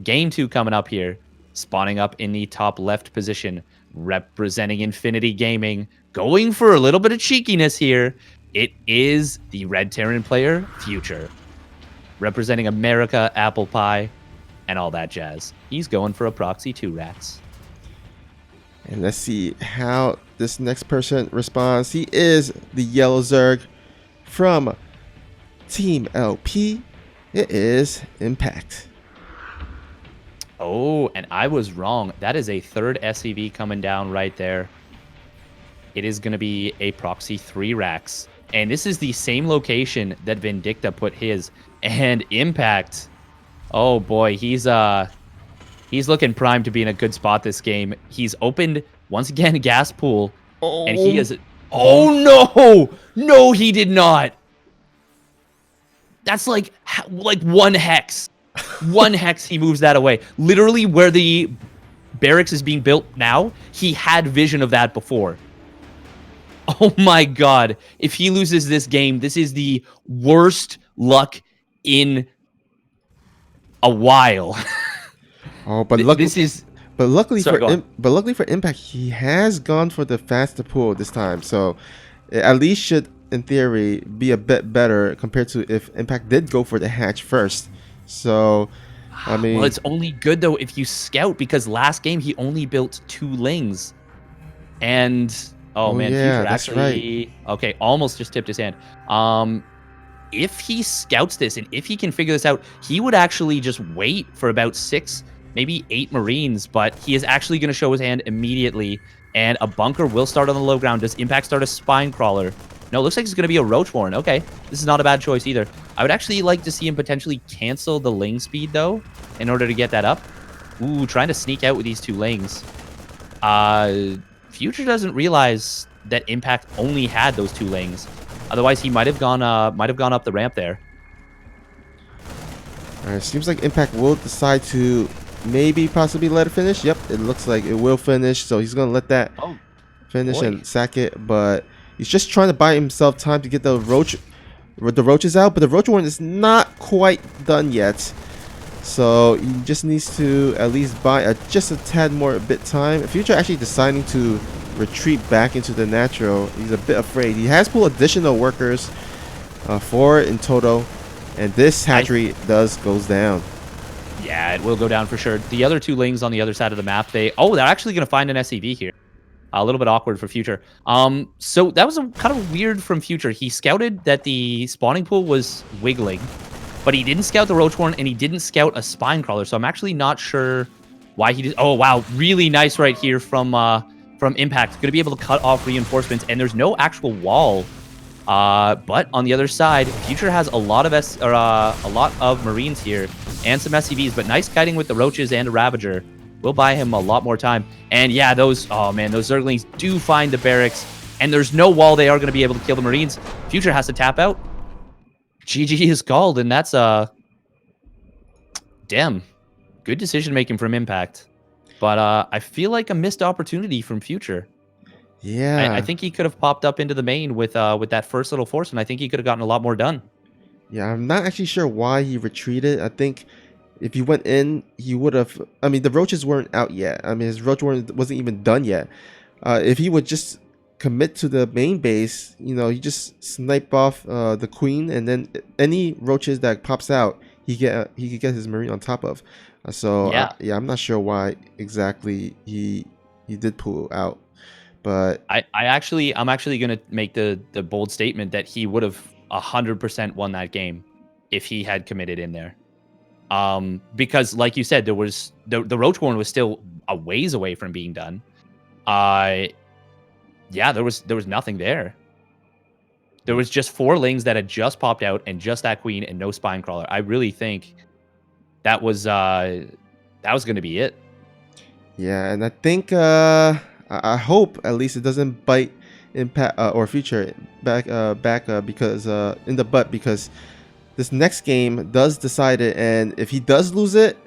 Game 2 coming up here, spawning up in the top left position, representing Infinity Gaming, going for a little bit of cheekiness here. It is the Red Terran player, Future, representing America, Apple Pie, and all that jazz. He's going for a proxy 2 racks. And let's see how this next person responds. He is the Yellow Zerg from Team LP. It is Impact. Oh, and I was wrong. That is a 3rd SCV coming down right there. It is going to be a proxy 3 racks. And this is the same location that Vindicta put his. And Impact, oh boy, he's looking primed to be in a good spot this game. He's opened, once again, gas pool. Oh. And he is... Oh, no! No, he did not! That's like 1 hex. 1 hex, he moves that away. Literally, where the barracks is being built now, he had vision of that before. Oh my god. If he loses this game, this is the worst luck in a while. Oh, but luckily for Impact, he has gone for the faster pool this time. So it at least should, in theory, be a bit better compared to if Impact did go for the hatch first. So, I mean... Well, it's only good, though, if you scout, because last game he only built 2 lings. And... Oh man, yeah, Future that's actually... right. Okay, almost just tipped his hand. If he scouts this, and if he can figure this out, he would actually just wait for about 6, maybe 8 Marines, but he is actually going to show his hand immediately, and a bunker will start on the low ground. Does Impact start a Spine Crawler? No, it looks like it's going to be a Roach Warren. Okay, this is not a bad choice either. I would actually like to see him potentially cancel the Ling speed, though, in order to get that up. Ooh, trying to sneak out with these 2 Lings. Future doesn't realize that Impact only had those 2 Lings. Otherwise, he might have gone up the ramp there. Alright, seems like Impact will decide to maybe possibly let it finish. Yep, it looks like it will finish. So he's gonna let that finish and sack it. But he's just trying to buy himself time to get the roaches out. But the Roach one is not quite done yet. So he just needs to at least buy just a tad more bit time. Future actually deciding to retreat back into the natural. He's a bit afraid. He has pulled additional workers, 4 in total, and this hatchery goes down. Yeah, it will go down for sure. The other 2 Lings on the other side of the map, they're actually going to find an SCV here. A little bit awkward for Future. So that was kind of weird from Future. He scouted that the spawning pool was wiggling, but he didn't scout the Roach Warren, and he didn't scout a Spine Crawler. So I'm actually not sure why he did. Oh wow, really nice right here from Impact. Going to be able to cut off reinforcements, and there's no actual wall. But on the other side, Future has a lot of Marines here and some SCVs. But nice kiting with the Roaches and a Ravager will buy him a lot more time. And yeah, those Zerglings do find the barracks, and there's no wall. They are going to be able to kill the Marines. Future has to tap out. GG is called, and that's damn good decision making from Impact. But I feel like a missed opportunity from Future. Yeah, I think he could have popped up into the main with that first little force, and I think he could have gotten a lot more done. Yeah, I'm not actually sure why he retreated. I think if he went in, he would have... I mean, the Roaches weren't out yet. I mean, his Roach wasn't even done yet. If he would just commit to the main base, you just snipe off the queen, and then any roaches that pops out, he could get his marine on top of. Yeah. Yeah, I'm not sure why exactly he did pull out, but I'm actually gonna make the bold statement that he would have 100% won that game if he had committed in there. Because like you said, there was the roach one was still a ways away from being done. Yeah, there was nothing there. There was just 4 lings that had just popped out and just that queen and no spine crawler. I really think that was gonna be it. yeah, and I think I hope at least it doesn't bite Impact or Future back because in the butt, because this next game does decide it, and if he does lose it,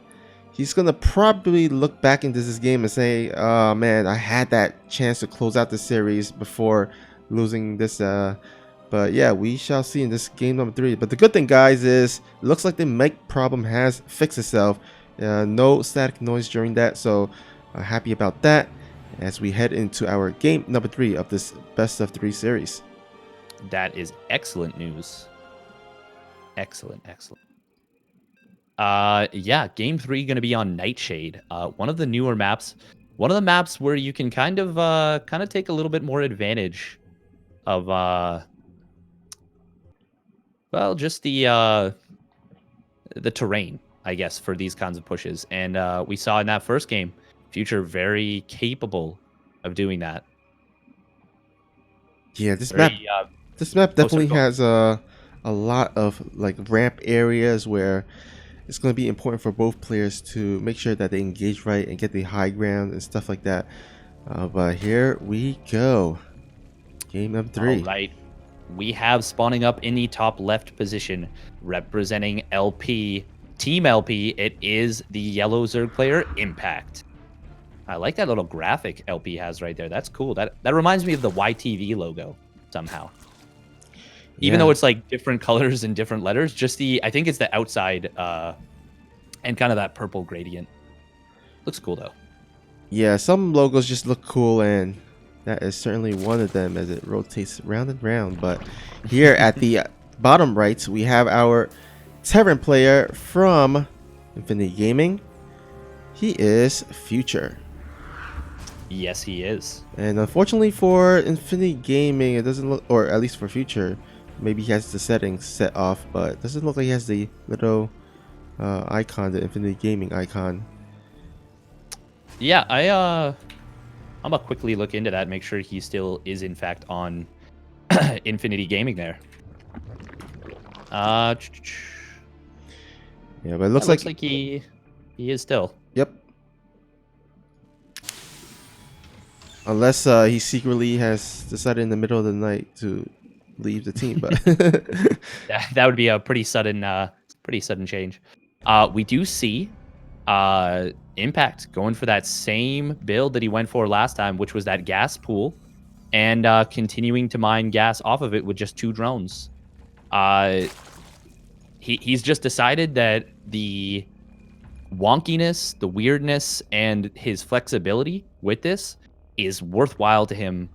he's gonna probably look back into this game and say, "Oh man, I had that chance to close out the series before losing this." But yeah, we shall see in this game number 3. But the good thing, guys, is it looks like the mic problem has fixed itself. No static noise during that, so happy about that as we head into our game number 3 of this best of 3 series. That is excellent news. Excellent. Yeah, game 3 going to be on Nightshade. One of the newer maps. One of the maps where you can kind of take a little bit more advantage of well, just the terrain, I guess, for these kinds of pushes. And we saw in that first game, Future very capable of doing that. Yeah, this map definitely has a lot of like ramp areas where it's going to be important for both players to make sure that they engage right and get the high ground and stuff like that. But here we go. Game number 3. All right. We have spawning up in the top left position, representing LP, Team LP. It is the yellow Zerg player, Impact. I like that little graphic LP has right there. That's cool. That reminds me of the YTV logo somehow. Even though it's like different colors and different letters, just I think it's the outside and kind of that purple gradient. Looks cool though. Yeah, some logos just look cool, and that is certainly one of them as it rotates round and round. But here at the bottom right, we have our Terran player from Infinity Gaming. He is Future. Yes, he is. And unfortunately for Infinity Gaming, it doesn't look, or at least for Future, maybe he has the settings set off, but it doesn't look like he has the little icon, the Infinity Gaming icon. Yeah, I'm gonna quickly look into that, make sure he still is in fact on Infinity Gaming there. Yeah, but it looks like he is still. Yep. Unless he secretly has decided in the middle of the night to leave the team, but that would be a pretty sudden change. We do see Impact going for that same build that he went for last time, which was that gas pool, and continuing to mine gas off of it with just 2 drones. He's just decided that the wonkiness, the weirdness, and his flexibility with this is worthwhile to him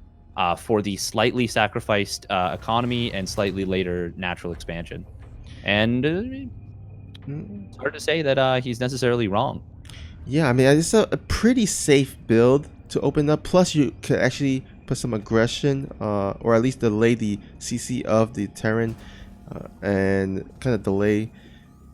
for the slightly sacrificed economy and slightly later natural expansion. And it's hard to say that he's necessarily wrong. Yeah, I mean, it's a pretty safe build to open up. Plus, you could actually put some aggression, or at least delay the CC of the Terran, and kind of delay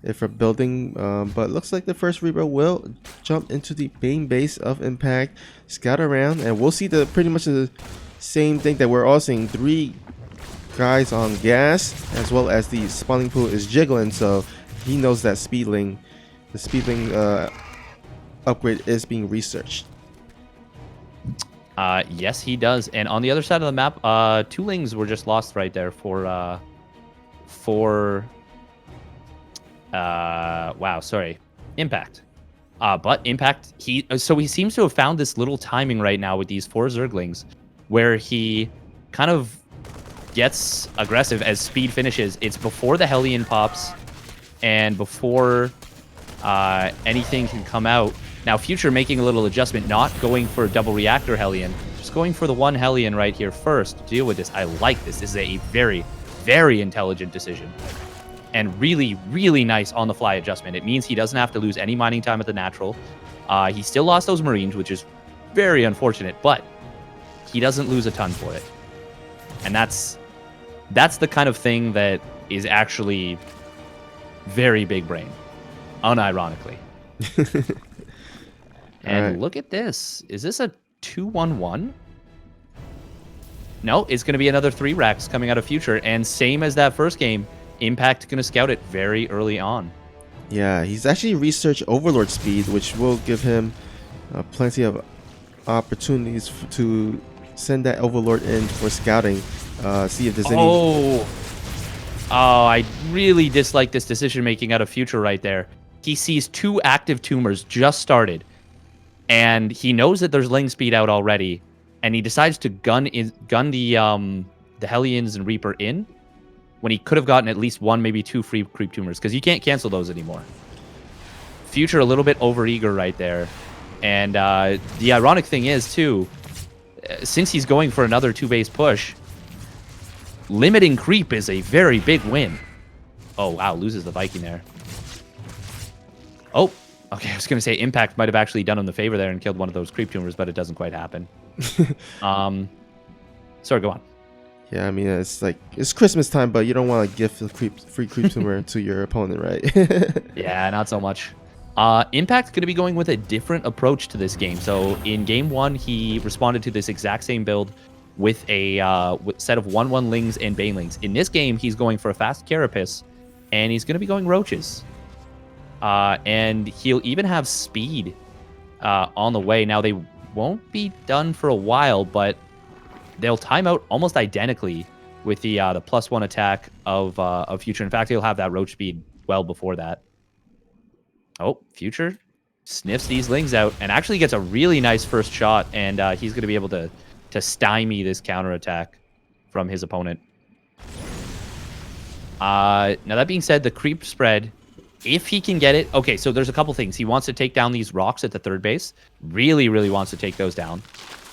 it from building. But looks like the first Reaper will jump into the main base of Impact, scout around, and we'll see pretty much the same thing that we're all seeing. 3 guys on gas, as well as the spawning pool is jiggling, so he knows that the speedling upgrade is being researched. Yes, he does. And on the other side of the map, 2 lings were just lost right there for Impact. But Impact, he seems to have found this little timing right now with these 4 Zerglings, where he kind of gets aggressive as speed finishes. It's before the Hellion pops and before anything can come out. Now, Future making a little adjustment, not going for double reactor Hellion, Impact's going for the one Hellion right here first to deal with this. I like this. This is a very, very intelligent decision. And really, really nice on-the-fly adjustment. It means he doesn't have to lose any mining time at the natural. He still lost those Marines, which is very unfortunate, but he doesn't lose a ton for it. And that's the kind of thing that is actually very big brain, unironically. And look at this. Is this a 2-1-1? No, it's going to be another 3 racks coming out of Future. And same as that first game, Impact going to scout it very early on. Yeah, he's actually researched Overlord speed, which will give him plenty of opportunities to send that Overlord in for scouting. See if there's any... Oh, I really dislike this decision making out of Future right there. He sees 2 active tumors just started, and he knows that there's Ling speed out already, and he decides to gun the Hellions and Reaper in when he could have gotten at least 1, maybe 2 free creep tumors, because you can't cancel those anymore. Future a little bit overeager right there. And the ironic thing is, too, since he's going for another 2-base push, limiting creep is a very big win. Oh, wow, loses the Viking there. Oh, okay, I was going to say Impact might have actually done him the favor there and killed one of those creep tumors, but it doesn't quite happen. Sorry, go on. Yeah, I mean, it's like, it's Christmas time, but you don't want to gift the free creep tumor to your opponent, right? Yeah, not so much. Impact's going to be going with a different approach to this game. So in game 1, he responded to this exact same build with a set of 1/1 Lings and Banelings. In this game, he's going for a fast Carapace, and he's going to be going Roaches. And he'll even have speed on the way. Now, they won't be done for a while, but they'll time out almost identically with the +1 attack of Future. In fact, he'll have that Roach speed well before that. Oh, Future sniffs these Lings out and actually gets a really nice first shot, and he's going to be able to stymie this counterattack from his opponent. Now, that being said, the creep spread, if he can get it... Okay, so there's a couple things. He wants to take down these rocks at the 3rd base. Really, really wants to take those down.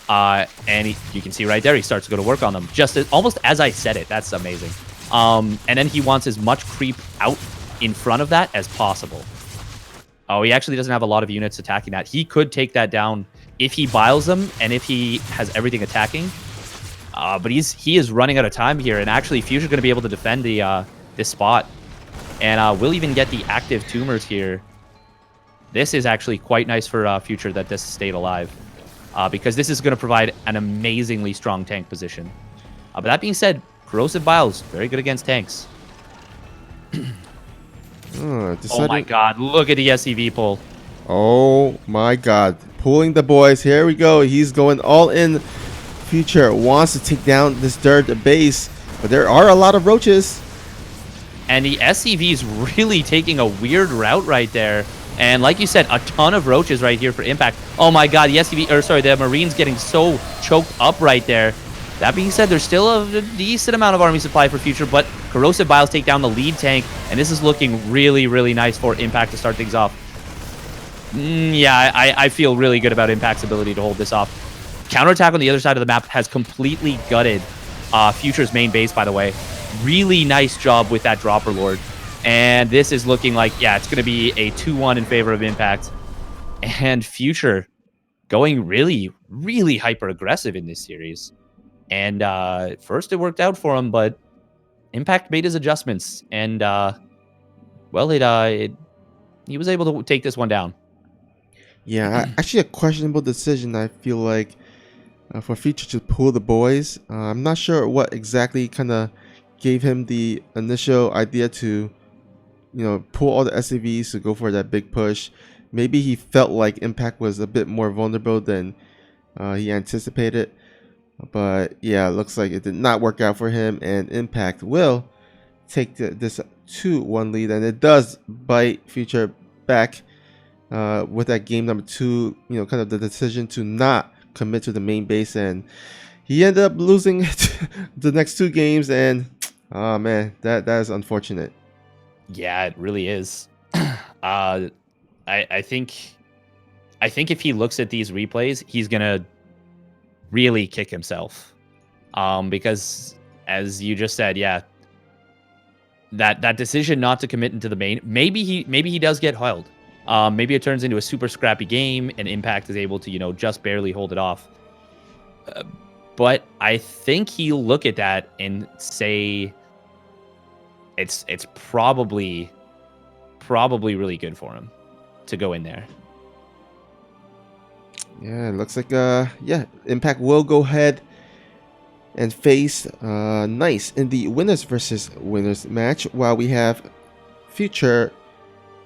And you can see right there, he starts to go to work on them. Almost as I said it. That's amazing. And then he wants as much creep out in front of that as possible. Oh, he actually doesn't have a lot of units attacking that. He could take that down if he biles them and if he has everything attacking. But he is running out of time here, and actually Future's going to be able to defend this spot. And we'll even get the active tumors here. This is actually quite nice for Future that this stayed alive. Because this is going to provide an amazingly strong tank position. But that being said, Corrosive Biles, very good against tanks. Oh my god, look at the SCV pull. Oh my god. Pulling the boys. Here we go. He's going all in. Future wants to take down this third base, but there are a lot of Roaches. And the SCV is really taking a weird route right there. And like you said, a ton of Roaches right here for Impact. Oh my god, the Marine's getting so choked up right there. That being said, there's still a decent amount of army supply for Future, but Corrosive Biles take down the lead tank, and this is looking really, really nice for Impact to start things off. Yeah, I feel really good about Impact's ability to hold this off. Counterattack on the other side of the map has completely gutted Future's main base, by the way. Really nice job with that Dropper Lord. And this is looking like, yeah, it's going to be a 2-1 in favor of Impact. And Future going really, really hyper-aggressive in this series. And first it worked out for him, but Impact made his adjustments. And, well, he was able to take this one down. Yeah, actually a questionable decision, I feel like, for Future to pull the boys. I'm not sure what exactly kind of gave him the initial idea to, pull all the SCVs to go for that big push. Maybe he felt like Impact was a bit more vulnerable than he anticipated. But yeah, it looks like it did not work out for him, and Impact will take this 2-1 lead, and it does bite Future back with that game number 2, kind of the decision to not commit to the main base, and he ended up losing the next 2 games, and oh man, that is unfortunate. Yeah, it really is. I think if he looks at these replays, he's gonna really kick himself. Because as you just said, yeah, that decision not to commit into the main, maybe he does get held. Maybe it turns into a super scrappy game and Impact is able to, just barely hold it off. But I think he'll look at that and say it's probably really good for him to go in there. Yeah, it looks like Impact will go ahead and face Nice in the winners versus winners match, while we have Future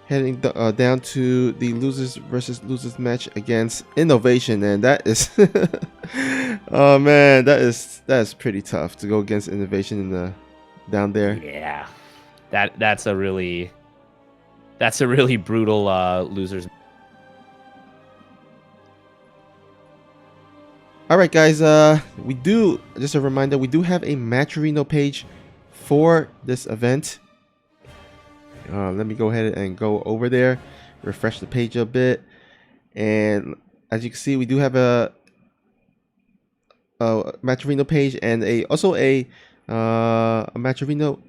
heading down to the losers versus losers match against Innovation, and that is oh man, that is pretty tough to go against Innovation in the down there. Yeah, that's a really brutal losers. All right, guys. We do, just a reminder, we do have a Matcherino page for this event. Let me go ahead and go over there, refresh the page a bit, and as you can see, we do have a Matcherino page and also a Matcherino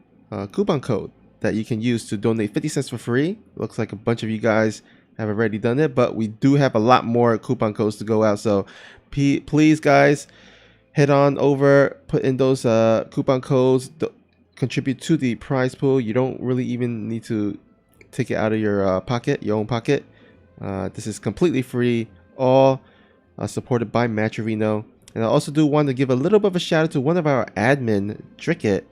coupon code that you can use to donate 50 cents for free. Looks like a bunch of you guys have already done it, but we do have a lot more coupon codes to go out. So please, guys, head on over, put in those coupon codes, contribute to the prize pool. You don't really even need to take it out of your pocket, your own pocket. This is completely free, all supported by Matcherino. And I also do want to give a little bit of a shout out to one of our admin, Dricket,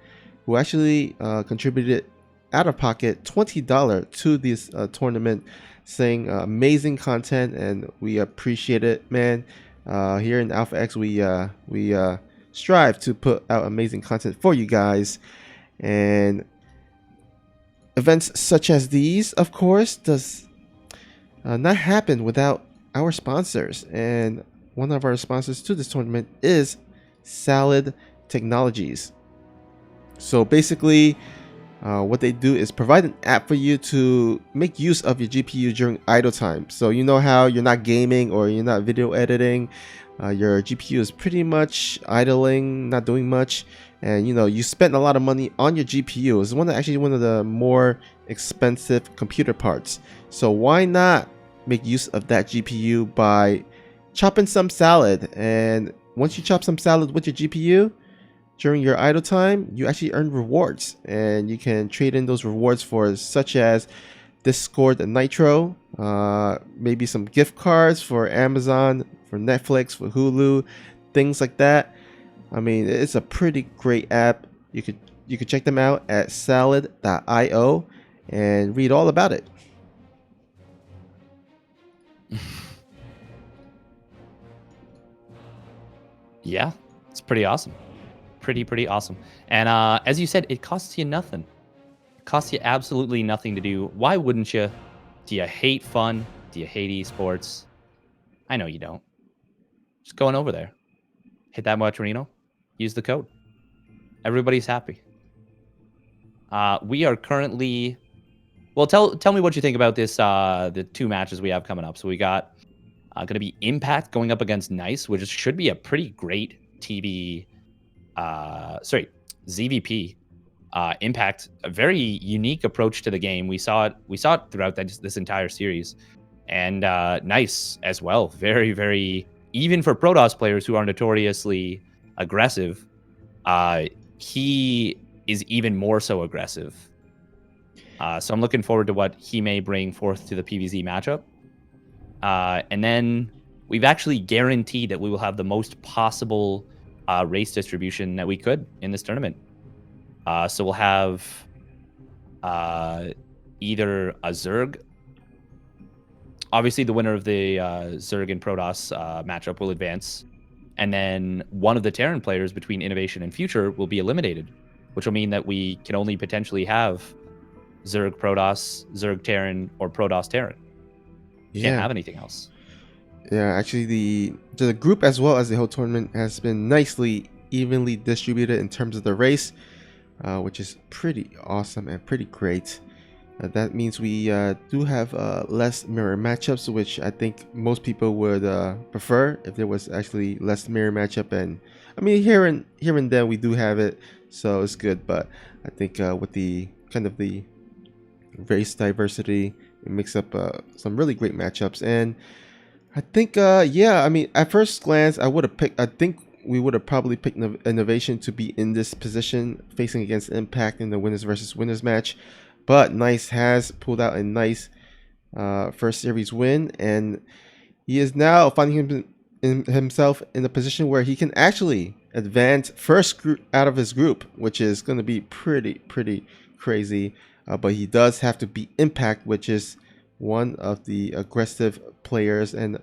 who actually contributed out of pocket $20 to this tournament, saying amazing content, and we appreciate it, man. Here in Alpha X, we strive to put out amazing content for you guys, and events such as these, of course, does not happen without our sponsors. And one of our sponsors to this tournament is Salad Technologies. So basically, what they do is provide an app for you to make use of your GPU during idle time. So you know how you're not gaming or you're not video editing, your GPU is pretty much idling, not doing much, and you spent a lot of money on your GPU. It's actually one of the more expensive computer parts. So why not make use of that GPU by chopping some salad? And once you chop some salad with your GPU during your idle time, you actually earn rewards, and you can trade in those rewards for such as Discord and Nitro, maybe some gift cards for Amazon, for Netflix, for Hulu, things like that. I mean, it's a pretty great app. You could check them out at salad.io and read all about it. Yeah, it's pretty awesome. Pretty awesome. And as you said, it costs you nothing. It costs you absolutely nothing to do. Why wouldn't you? Do you hate fun? Do you hate esports? I know you don't. Just going over there. Hit that Matcherino. Use the code. Everybody's happy. We are currently... Well, tell me what you think about this, the two matches we have coming up. So we got going to be Impact going up against Nice, which should be a pretty great ZVP. Impact, a very unique approach to the game. We saw it throughout this entire series, and Nice as well. Very, very, even for Protoss players who are notoriously aggressive, he is even more so aggressive. So I'm looking forward to what he may bring forth to the PvZ matchup. And then we've actually guaranteed that we will have the most possible race distribution that we could in this tournament. So we'll have either a Zerg. Obviously, the winner of the Zerg and Protoss matchup will advance. And then one of the Terran players between Innovation and Future will be eliminated, which will mean that we can only potentially have Zerg Protoss, Zerg Terran, or Protoss Terran. Can't have anything else. Yeah, actually, the group as well as the whole tournament has been nicely evenly distributed in terms of the race, which is pretty awesome and pretty great. That means we do have less mirror matchups, which I think most people would prefer if there was actually less mirror matchup. And I mean, here and then we do have it, so it's good. But I think with the kind of the race diversity, it makes up some really great matchups. And I think, yeah, I mean, at first glance, I would have picked. I think we would have probably picked Innovation to be in this position, facing against Impact in the winners versus winners match. But Nice has pulled out a nice first series win, and he is now finding himself in a position where he can actually advance first group out of his group, which is going to be pretty crazy. But he does have to beat Impact, which is one of the aggressive players. And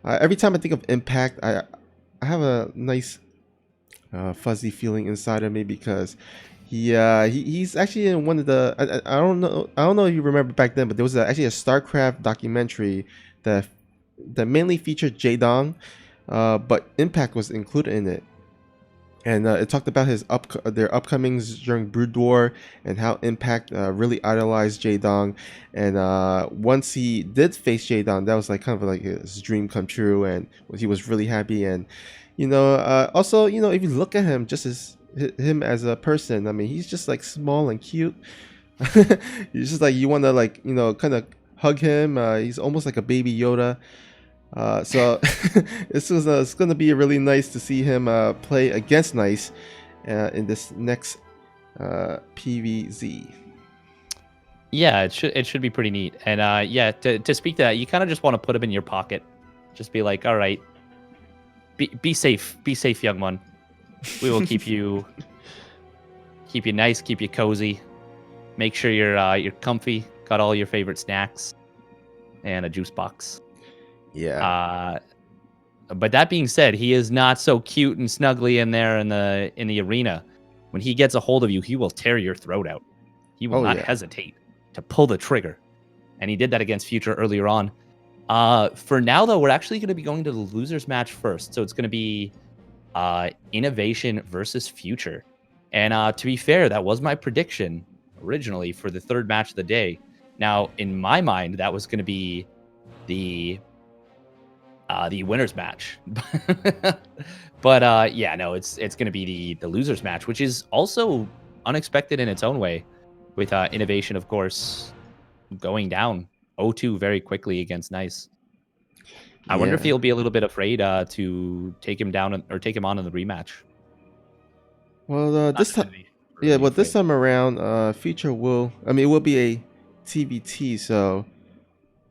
every time I think of Impact, I have a nice fuzzy feeling inside of me because he's actually in one of the I don't know if you remember back then, but there was actually a StarCraft documentary that mainly featured Jaedong, but Impact was included in it, and it talked about their upcomings during Brood War and how Impact really idolized Jaedong, and once he did face Jaedong, that was like kind of like his dream come true, and he was really happy. And also, if you look at him just as him as a person, I mean, he's just like small and cute. He's just like, you want to like, kind of hug him. He's almost like a baby Yoda. So it's going to be really nice to see him play against Nice in this next PVZ. Yeah, it should be pretty neat. And yeah, to speak to that, you kind of just want to put him in your pocket. Just be like, all right, be safe, young one. We will keep you nice, keep you cozy. Make sure you're comfy. Got all your favorite snacks and a juice box. Yeah. But that being said, he is not so cute and snuggly in there in the arena. When he gets a hold of you, he will tear your throat out. He will not hesitate to pull the trigger. And he did that against Future earlier on. For now, though, we're actually going to be going to the losers match first. So it's going to be Innovation versus Future. And to be fair, that was my prediction originally for the third match of the day. Now, in my mind, that was going to be the winners match. But yeah, no, it's going to be the losers match, which is also unexpected in its own way, with Innovation, of course, going down 0-2 very quickly against Nice. I wonder if he'll be a little bit afraid to take him down or take him on in the rematch. Well, this time, this time around, Future it will be a TBT, so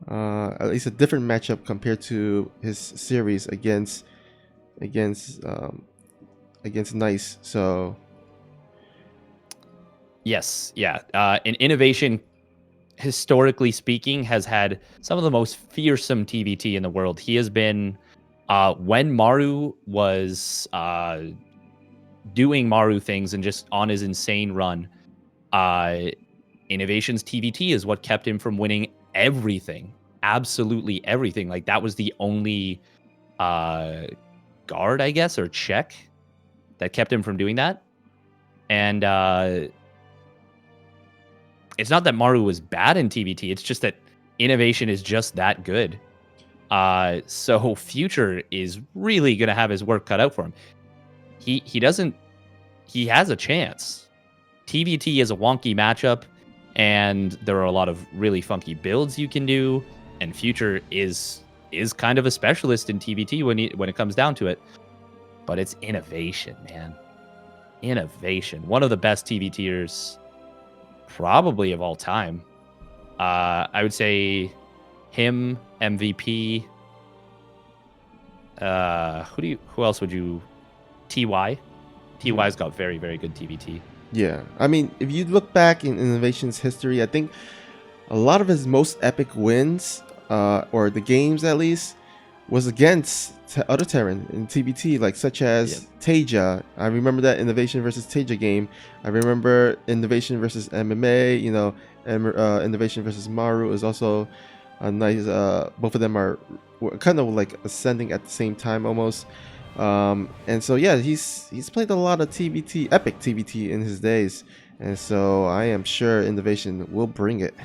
at least a different matchup compared to his series against Nice. So yes, yeah, an Innovation, historically speaking, has had some of the most fearsome TBT in the world. He has been, when Maru was doing Maru things and just on his insane run, Innovation's TBT is what kept him from winning everything, absolutely everything. Like, that was the only guard, I guess, or check that kept him from doing that. And it's not that Maru was bad in TBT, it's just that Innovation is just that good. So Future is really going to have his work cut out for him. He has a chance. TBT is a wonky matchup, and there are a lot of really funky builds you can do, and Future is kind of a specialist in TBT when it comes down to it. But it's Innovation, man. Innovation. One of the best TBTers probably of all time. I would say him, MVP. Who else would you? TY. TY's got very, very good TBT. Yeah, I mean, if you look back in Innovation's history, I think a lot of his most epic wins, or the games at least, was against other Terran in TBT, like such as Teja. I remember that Innovation versus Teja game. I remember Innovation versus MMA. Innovation versus Maru is also a nice. Both of them were kind of like ascending at the same time almost. And so yeah, he's played a lot of epic TBT in his days, and so I am sure Innovation will bring it.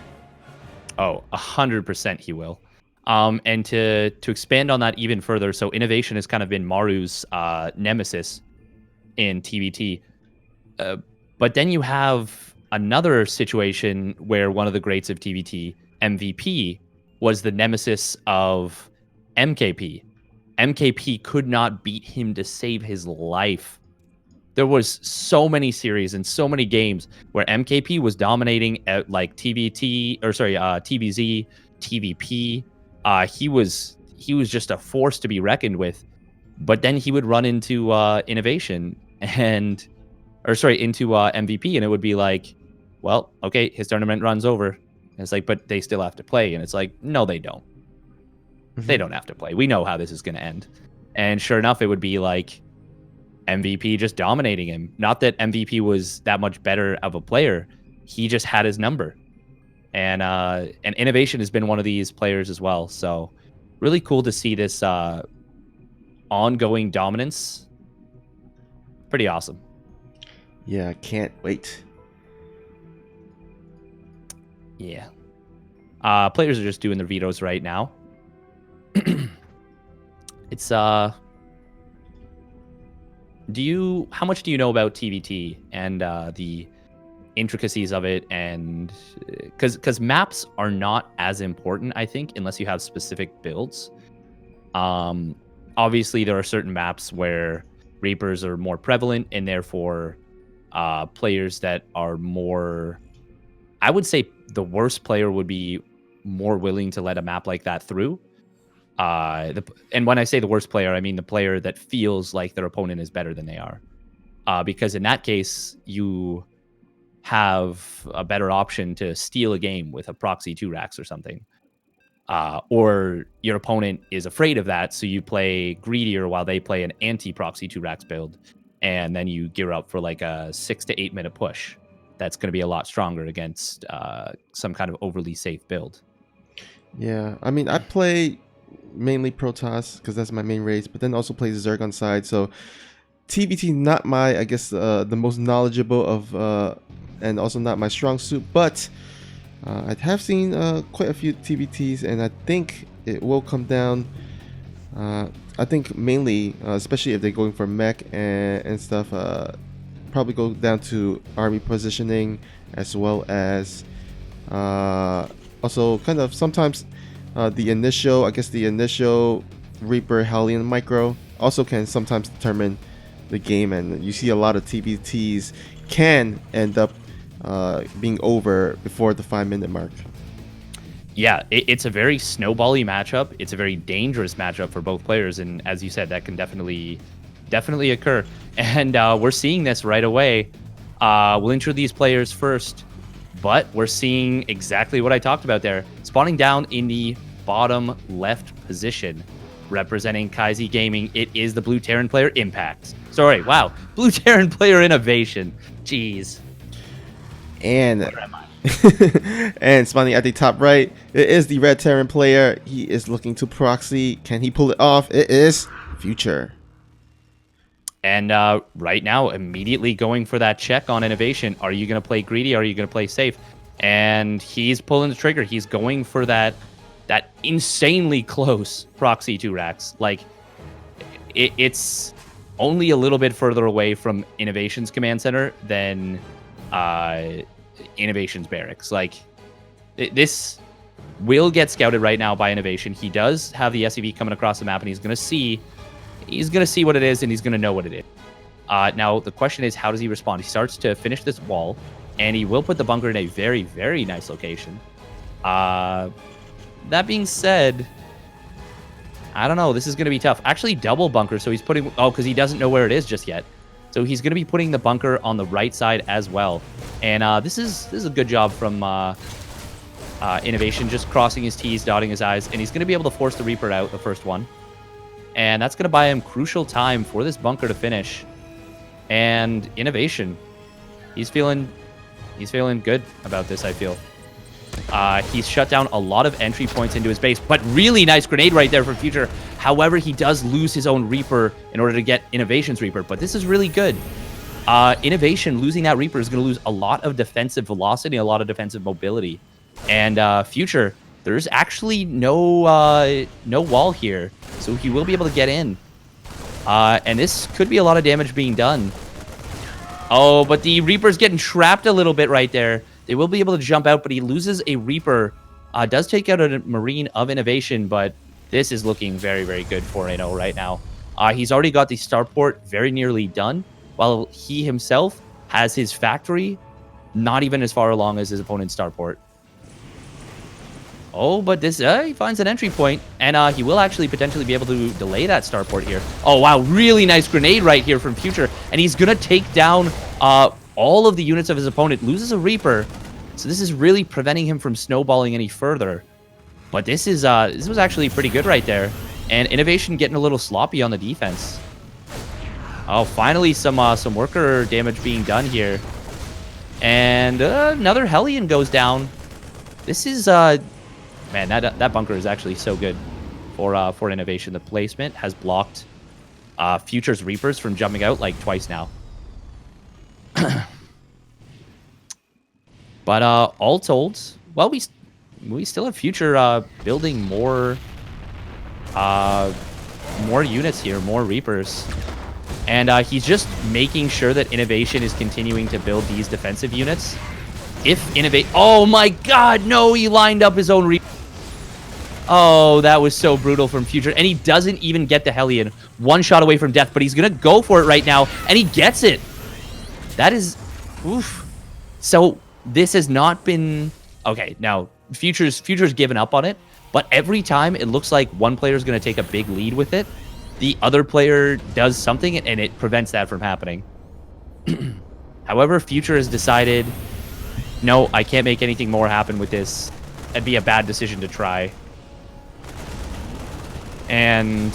Oh, 100% he will. And to expand on that even further, so innovation has kind of been Maru's nemesis in TBT. Uh, but then you have another situation where one of the greats of TBT, MVP, was the nemesis of MKP. MKP could not beat him to save his life. There was so many series and so many games where MKP was dominating at like TBZ, TVP. He was just a force to be reckoned with. But then he would run into innovation into MVP, and it would be like, well, okay, his tournament runs over. And it's like, but they still have to play, and it's like, no, they don't. They don't have to play. We know how this is going to end. And sure enough, it would be like MVP just dominating him. Not that MVP was that much better of a player. He just had his number. And Innovation has been one of these players as well. So really cool to see this ongoing dominance. Pretty awesome. Yeah, I can't wait. Yeah. Players are just doing their vetoes right now. It's how much do you know about TVT and the intricacies of it? And because maps are not as important, I think, unless you have specific builds. Obviously there are certain maps where Reapers are more prevalent, and therefore players that are more, I would say the worst player would be more willing to let a map like that through. And when I say the worst player, I mean the player that feels like their opponent is better than they are. Because in that case, you have a better option to steal a game with a proxy 2-racks or something. Or your opponent is afraid of that, so you play greedier while they play an anti-proxy 2-racks build. And then you gear up for like a 6 to 8 minute push. That's going to be a lot stronger against some kind of overly safe build. Yeah, I mean, I play mainly Protoss because that's my main race, but then also play Zerg on side. So TBT not my, I guess, the most knowledgeable of, and also not my strong suit. But I have seen quite a few TBTs, and I think it will come down. I think mainly, especially if they're going for mech and stuff, probably go down to army positioning, as well as also kind of sometimes the initial Reaper Hellion micro also can sometimes determine the game, and you see a lot of TBTs can end up being over before the 5-minute mark. Yeah, it's a very snowbally matchup. It's a very dangerous matchup for both players, and as you said, that can definitely occur. And we're seeing this right away. We'll intro these players first, but we're seeing exactly what I talked about there. Spawning down in the bottom left position, representing Kaizi Gaming, it is the Blue Terran player Impact. Sorry, wow. Blue Terran player Innovation. Jeez. And and spawning at the top right, it is the Red Terran player. He is looking to proxy. Can he pull it off? It is Future. And right now, immediately going for that check on Innovation. Are you going to play greedy? Or are you going to play safe? And he's pulling the trigger. He's going for that insanely close proxy 2-racks. Like, it's only a little bit further away from Innovation's command center than Innovation's barracks. Like, this will get scouted right now by Innovation. He does have the SCV coming across the map, and he's going to see what it is, and he's going to know what it is. Now, the question is, how does he respond? He starts to finish this wall, and he will put the bunker in a very, very nice location. That being said, I don't know. This is going to be tough. Actually, double bunker, so he's putting... Oh, because he doesn't know where it is just yet. So he's going to be putting the bunker on the right side as well. And this is a good job from Innovation, just crossing his T's, dotting his I's, and he's going to be able to force the Reaper out, the first one. And that's going to buy him crucial time for this bunker to finish. And Innovation, he's feeling good about this, I feel. He's shut down a lot of entry points into his base, but really nice grenade right there for Future. However, he does lose his own Reaper in order to get Innovation's Reaper, but this is really good. Innovation losing that Reaper is going to lose a lot of defensive velocity, a lot of defensive mobility. And Future, there's actually no wall here, so he will be able to get in. And this could be a lot of damage being done. Oh, but the Reaper's getting trapped a little bit right there. They will be able to jump out, but he loses a Reaper. Does take out a Marine of Innovation, but this is looking very, very good for Inno right now. He's already got the starport very nearly done, while he himself has his factory not even as far along as his opponent's starport. Oh, but this he finds an entry point, and he will actually potentially be able to delay that starport here. Oh, wow, really nice grenade right here from Future, and he's going to take down all of the units of his opponent, loses a Reaper, so this is really preventing him from snowballing any further. But this was actually pretty good right there, and Innovation getting a little sloppy on the defense. Oh, finally some worker damage being done here, and another Hellion goes down. This is man, that bunker is actually so good for Innovation. The placement has blocked Future's Reapers from jumping out like twice now. But all told, well, we still have Future building more units here, more Reapers. And he's just making sure that Innovation is continuing to build these defensive units. If Innovate... Oh my god, no, he lined up his own Reaper. Oh, that was so brutal from Future. And he doesn't even get the Hellion. One shot away from death, but he's going to go for it right now. And he gets it. That is... Oof. So, this has not been... Okay, now, Future's given up on it. But every time it looks like one player is going to take a big lead with it, the other player does something, and it prevents that from happening. However, Future has decided, no, I can't make anything more happen with this. It'd be a bad decision to try. And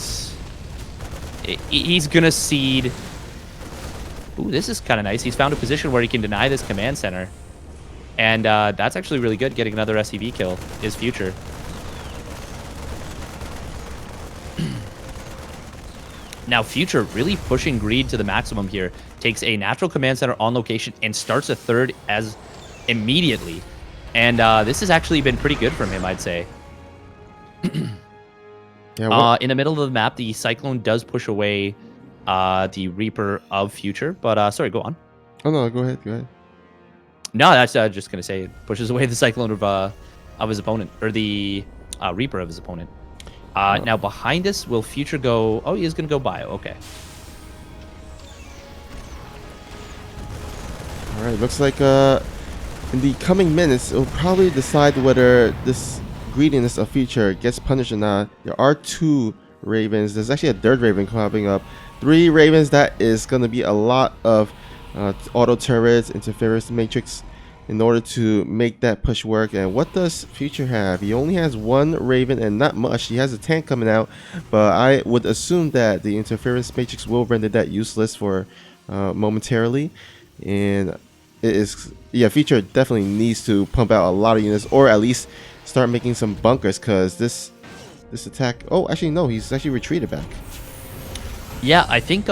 he's going to cede. Ooh, this is kind of nice. He's found a position where he can deny this command center. And that's actually really good, getting another SCV kill, is Future. Now, Future really pushing greed to the maximum here. Takes a natural command center on location and starts a third as immediately. And this has actually been pretty good from him, I'd say. Yeah, in the middle of the map, the Cyclone does push away the Reaper of Future. But, sorry, go on. Oh, no, go ahead, go ahead. No, that's just going to say it pushes away the Cyclone of his opponent, or the Reaper of his opponent. Now, behind us, will Future go... Oh, he is going to go bio. Okay. All right, looks like in the coming minutes, it will probably decide whether this greediness of Future gets punished or not. There are 2 Ravens. There's actually a 3rd Raven popping up. 3 Ravens, that is going to be a lot of auto turrets, interference matrix, in order to make that push work. And what does Future have? He only has 1 Raven and not much. He has a tank coming out, but I would assume that the interference matrix will render that useless for momentarily. And it is, yeah, Future definitely needs to pump out a lot of units, or at least start making some bunkers, because this attack... Oh, actually no, he's actually retreated back. Yeah, I think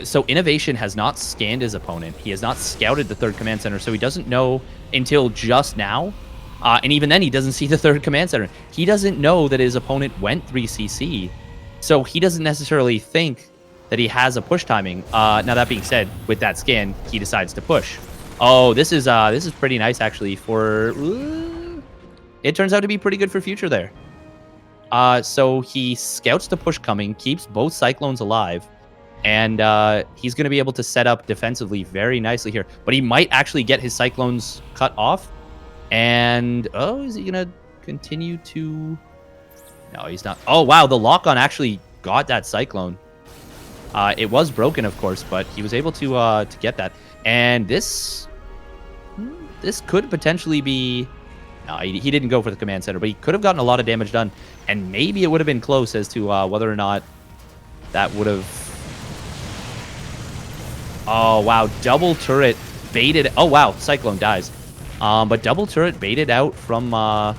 so Innovation has not scanned his opponent. He has not scouted the 3rd command center, so he doesn't know until just now. And even then, he doesn't see the 3rd command center. He doesn't know that his opponent went 3cc. So he doesn't necessarily think that he has a push timing. Now, that being said, with that scan, he decides to push. Oh, this is pretty nice, actually, for... It turns out to be pretty good for Future there. So he scouts the push coming, keeps both Cyclones alive, and he's going to be able to set up defensively very nicely here. But he might actually get his Cyclones cut off. And, oh, is he going to continue to... No, he's not. Oh, wow, the lock-on actually got that Cyclone. It was broken, of course, but he was able to get that. And this could potentially be... No, he didn't go for the command center, but he could have gotten a lot of damage done. And maybe it would have been close as to whether or not that would have... Oh, wow. Double turret baited... Oh, wow. Cyclone dies. But double turret baited out from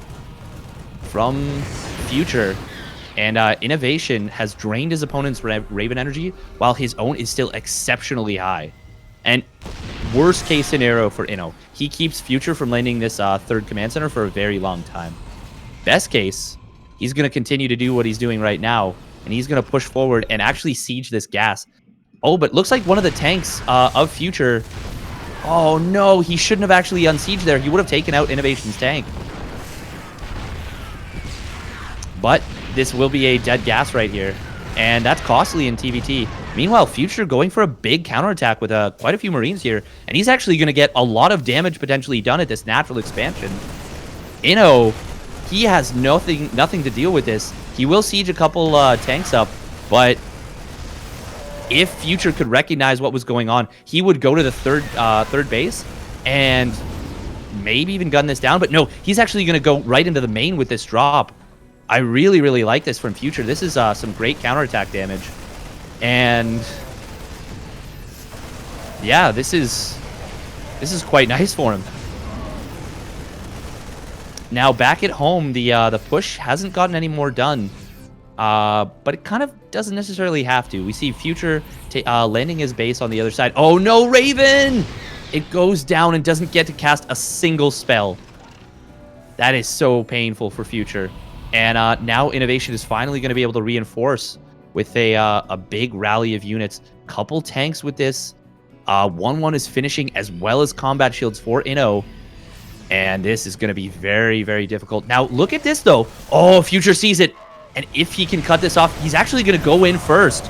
Future. And Innovation has drained his opponent's Raven energy, while his own is still exceptionally high. And worst case scenario for Inno. He keeps Future from landing this third command center for a very long time. Best case, he's going to continue to do what he's doing right now, and he's going to push forward and actually siege this gas. Oh, but looks like one of the tanks of Future... Oh, no, he shouldn't have actually unsieged there. He would have taken out Innovation's tank. But this will be a dead gas right here, and that's costly in TVT. Meanwhile, Future going for a big counterattack with quite a few Marines here, and he's actually going to get a lot of damage potentially done at this natural expansion. Inno, he has nothing to deal with this. He will siege a couple tanks up, but if Future could recognize what was going on, he would go to the third base and maybe even gun this down. But no, he's actually going to go right into the main with this drop. I really, really like this from Future. This is some great counterattack damage. And yeah, this is quite nice for him. Now back at home, the push hasn't gotten any more done. But it kind of doesn't necessarily have to. We see Future landing his base on the other side. Oh no, Raven! It goes down and doesn't get to cast a single spell. That is so painful for Future. And now Innovation is finally going to be able to reinforce with a big rally of units. Couple tanks with this. 1-1 is finishing as well as combat shields for Inno. And this is going to be very, very difficult. Now look at this though. Oh, Future sees it. And if he can cut this off, he's actually going to go in first.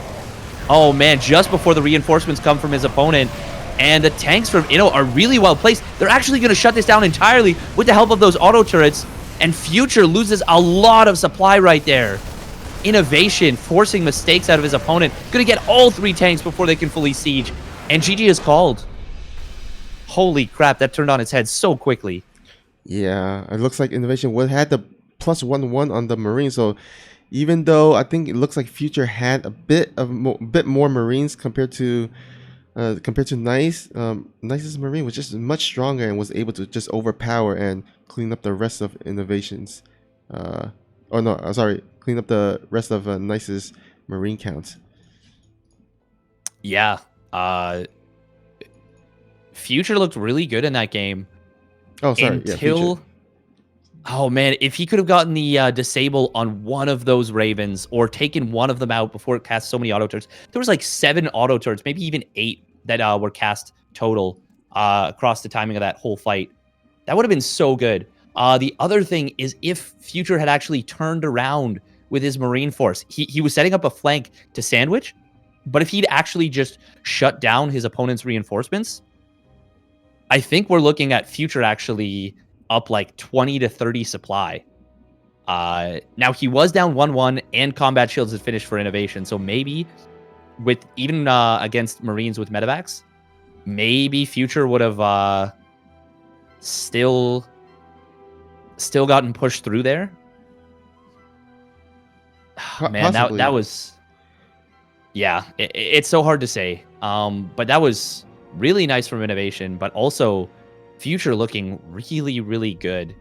Oh, man, just before the reinforcements come from his opponent. And the tanks from Inno are really well placed. They're actually going to shut this down entirely with the help of those auto turrets. And Future loses a lot of supply right there. Innovation forcing mistakes out of his opponent. Going to get all 3 tanks before they can fully siege. And GG is called. Holy crap, that turned on its head so quickly. Yeah, it looks like Innovation would have the +1/1 on the Marine, so even though I think it looks like Future had a bit more Marines compared to Nice, Nice's Marine was just much stronger and was able to just overpower and clean up the rest of Innovation's. Clean up the rest of Nice's Marine count. Yeah, Future looked really good in that game. Oh, sorry, until. Yeah, Oh, man, if he could have gotten the disable on one of those Ravens or taken one of them out before it cast so many auto turrets. There was like 7 auto turrets, maybe even 8 that were cast total across the timing of that whole fight. That would have been so good. The other thing is if Future had actually turned around with his Marine force. He was setting up a flank to sandwich, but if he'd actually just shut down his opponent's reinforcements, I think we're looking at Future actually up like 20 to 30 supply. Now he was down 1-1 and combat shields had finished for Innovation. So maybe with even against Marines with medevacs, maybe Future would have still gotten pushed through there. Man, that was, yeah, it's so hard to say. But that was really nice from Innovation, but also Future looking really, really good.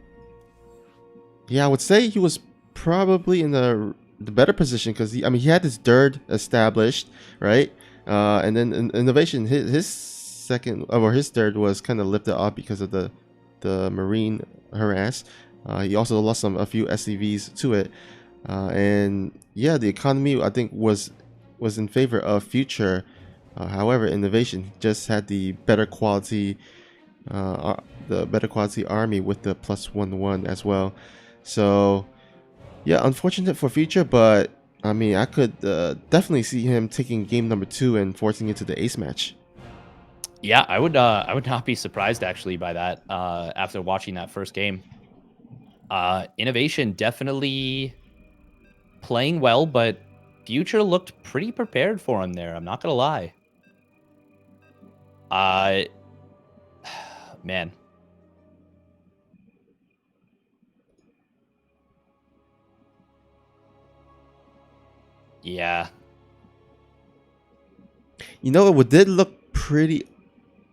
Yeah, I would say he was probably in the better position because he had his third established, right? And then Innovation, his second or his third was kind of lifted off because of the Marine harass. He also lost a few SCVs to it, and yeah, the economy I think was in favor of Future. However, Innovation just had the better quality. The better quality army with the +1/1 as well. So yeah, unfortunate for Future, but I mean I could definitely see him taking game number 2 and forcing it to the ace match. Yeah, I would not be surprised actually by that after watching that first game. Innovation definitely playing well, but Future looked pretty prepared for him there, I'm not gonna lie. Man. Yeah. You know, it did look pretty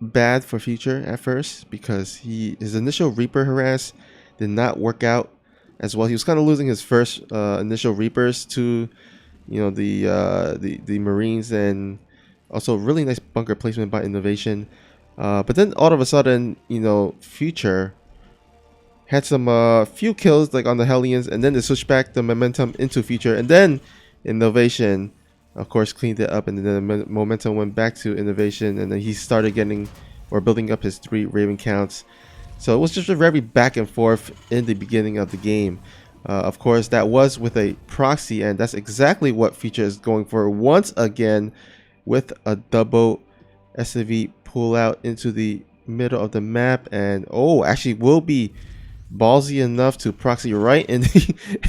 bad for Future at first because his initial Reaper harass did not work out as well. He was kind of losing his first initial Reapers to, the Marines, and also really nice bunker placement by Innovation. But then all of a sudden, Future had some few kills like on the Hellions, and then they switched back the momentum into Future, and then Innovation, of course, cleaned it up, and then the momentum went back to Innovation, and then he started getting or building up his 3 Raven counts. So it was just a very back and forth in the beginning of the game. Of course, that was with a proxy, and that's exactly what Future is going for once again with a double SCV pull out into the middle of the map, and actually will be ballsy enough to proxy right in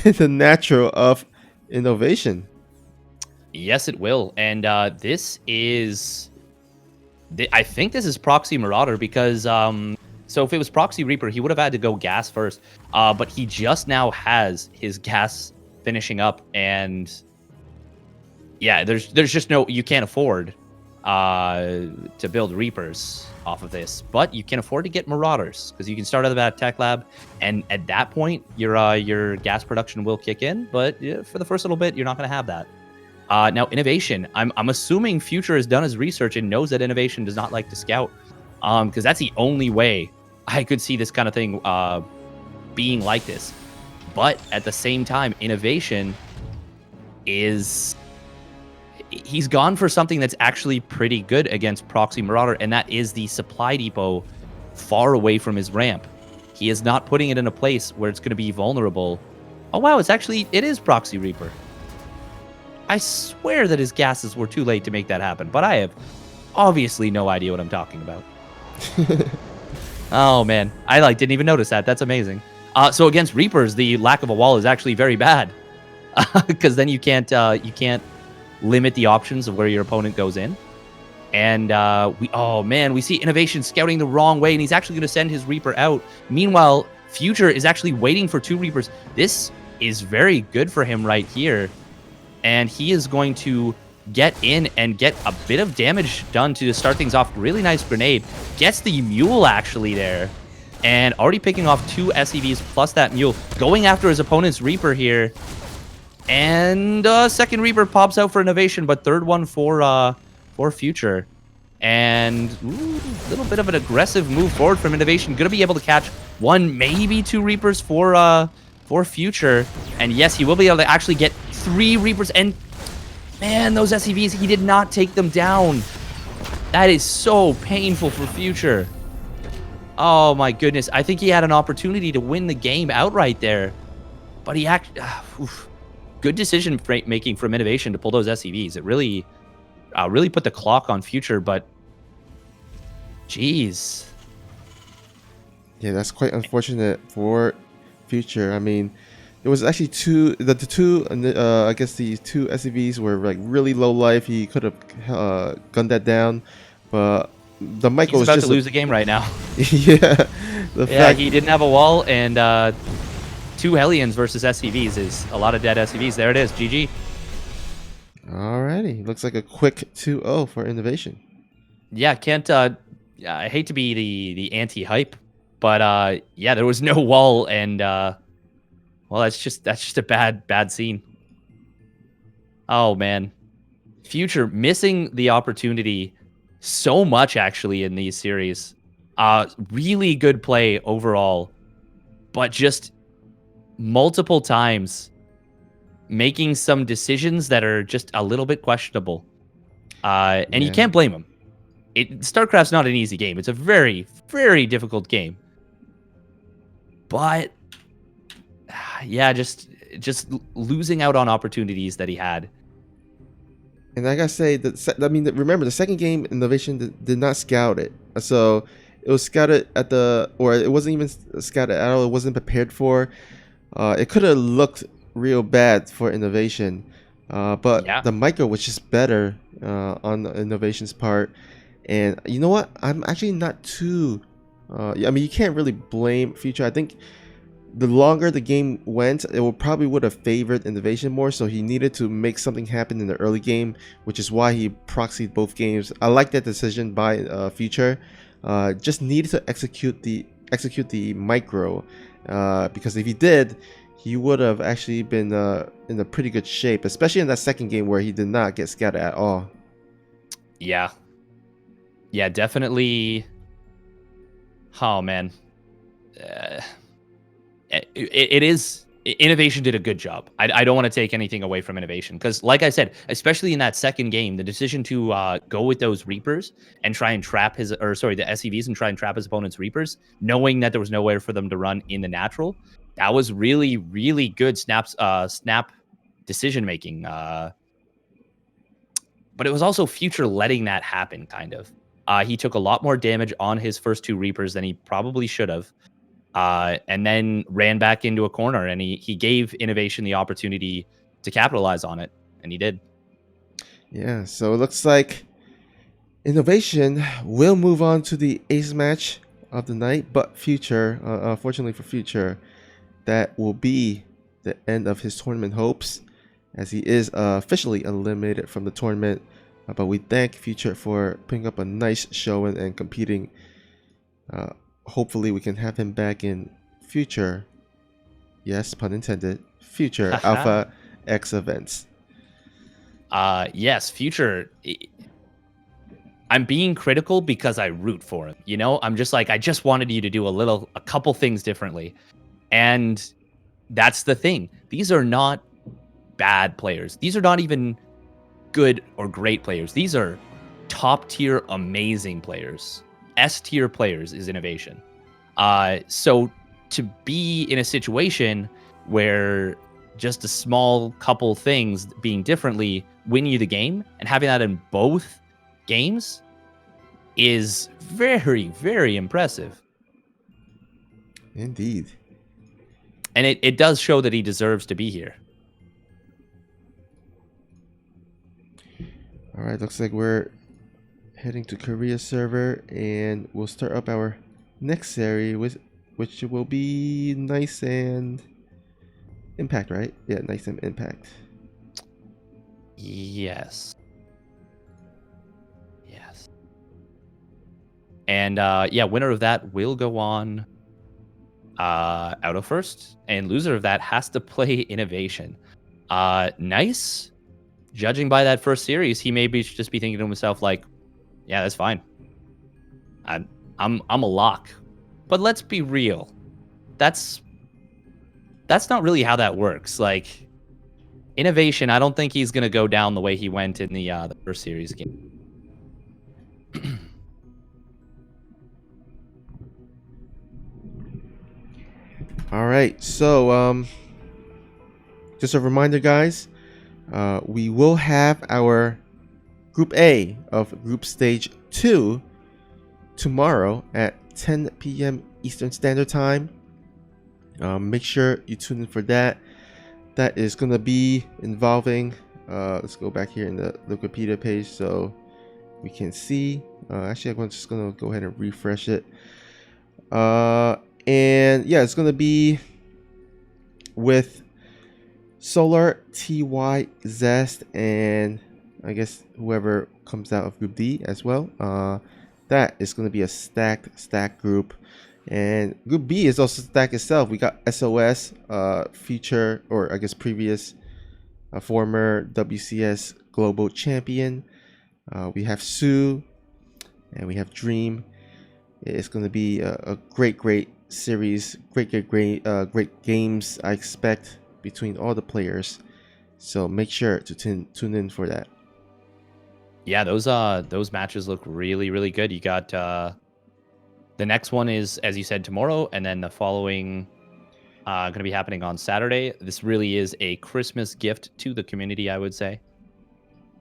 in the natural of Innovation. Yes, it will. And this is... I think this is Proxy Marauder because... So if it was Proxy Reaper, he would have had to go gas first. But he just now has his gas finishing up. And yeah, there's just no... You can't afford to build Reapers off of this. But you can afford to get Marauders because you can start out of that Tech Lab. And at that point, your gas production will kick in. But for the first little bit, you're not going to have that. Now, Innovation. I'm assuming Future has done his research and knows that Innovation does not like to scout. Because that's the only way I could see this kind of thing being like this. But at the same time, Innovation is... He's gone for something that's actually pretty good against Proxy Marauder, and that is the supply depot far away from his ramp. He is not putting it in a place where it's going to be vulnerable. Oh, wow, it is Proxy Reaper. I swear that his gases were too late to make that happen, but I have obviously no idea what I'm talking about. Oh, man. I didn't even notice that. That's amazing. So against Reapers, the lack of a wall is actually very bad. Because then you can't limit the options of where your opponent goes in. And we see Innovation scouting the wrong way, and he's actually going to send his Reaper out. Meanwhile, Future is actually waiting for 2 Reapers. This is very good for him right here. And he is going to get in and get a bit of damage done to start things off. Really nice grenade. Gets the Mule actually there. And already picking off 2 SCVs plus that Mule. Going after his opponent's Reaper here. And second Reaper pops out for Innovation, but third one for Future. And a little bit of an aggressive move forward from Innovation. Going to be able to catch 1, maybe 2 Reapers for Future. And yes, he will be able to actually get 3 Reapers. And man, those SCVs, he did not take them down. That is so painful for Future. Oh my goodness. I think he had an opportunity to win the game outright there. But he actually... good decision making from Innovation to pull those SCVs. It really put the clock on Future, but... Jeez. Yeah, that's quite unfortunate for Future. I mean, there was actually I guess the 2 SCVs were like really low life. He could have gunned that down, but the Michael was about to lose the game right now. Yeah, he didn't have a wall, and 2 Hellions versus SCVs is a lot of dead SCVs. There it is, GG. Alrighty, looks like a quick 2-0 for Innovation. Yeah, can't. I hate to be the anti-hype, but yeah, there was no wall, and well, that's just a bad scene. Oh man, Future missing the opportunity so much actually in these series. Really good play overall, but just multiple times making some decisions that are just a little bit questionable. And you can't blame him. StarCraft's not an easy game. It's a very, very difficult game. But yeah, just losing out on opportunities that he had. And I gotta say remember the second game, Innovation did not scout it. So it was scouted it wasn't even scouted at all. It wasn't prepared for. It could have looked real bad for Innovation, but the micro was just better on the Innovation's part. And you know what? I'm actually not too... I mean, you can't really blame Future. I think the longer the game went, it would have favored Innovation more, so he needed to make something happen in the early game, which is why he proxied both games. I like that decision by Future. Just needed to execute the micro, because if he did, he would have actually been in a pretty good shape, especially in that second game where he did not get scattered at all. Yeah, definitely Oh man, uh, it is. Innovation did a good job. I don't want to take anything away from Innovation because, like I said, especially in that second game, the decision to go with those Reapers and try and trap the SCVs and try and trap his opponent's Reapers, knowing that there was nowhere for them to run in the natural, that was really, really good snap decision making. But it was also Future letting that happen, kind of. He took a lot more damage on his first two Reapers than he probably should have. And then ran back into a corner, and he gave Innovation the opportunity to capitalize on it, and he did. Yeah, so it looks like Innovation will move on to the ace match of the night, but Future, unfortunately for Future, that will be the end of his tournament hopes, as he is officially eliminated from the tournament. But we thank Future for putting up a nice showing and competing. Hopefully we can have him back in future, yes, pun intended, future Alpha X events. Yes, Future. I'm being critical because I root for him. You know, I'm just like, I just wanted you to do a couple things differently. And that's the thing. These are not bad players. These are not even good or great players. These are top tier, amazing players. S tier players is Innovation. So to be in a situation where just a small couple things being differently win you the game, and having that in both games is very, very impressive. Indeed. And it does show that he deserves to be here. All right, looks like we're heading to Korea server, and we'll start up our next series, which will be Nice and Impact, right? Yeah, Nice and Impact. Yes. And yeah, winner of that will go on out of first, and loser of that has to play Innovation. Nice. Judging by that first series, he may just be thinking to himself like, yeah, that's fine. I'm a lock. But let's be real. That's not really how that works. Like, Innovation, I don't think he's going to go down the way he went in the first series game. All right, so just a reminder, guys, we will have our Group A of Group Stage 2 tomorrow at 10 p.m. Eastern Standard Time. Make sure you tune in for that. That is going to be involving, let's go back here in the Wikipedia page so we can see. Actually, I'm just going to go ahead and refresh it. And yeah, it's going to be with Solar, TY, Zest, and I guess whoever comes out of Group D as well. That is going to be a stacked group. And Group B is also stacked itself. We got SOS, future, or I guess previous former WCS Global Champion. We have Sue, and we have Dream. It's going to be a great series, great games I expect between all the players. So make sure to tune in for that. Yeah, those matches look really good. You got the next one is, as you said, tomorrow, and then the following going to be happening on Saturday. This really is a Christmas gift to the community, I would say,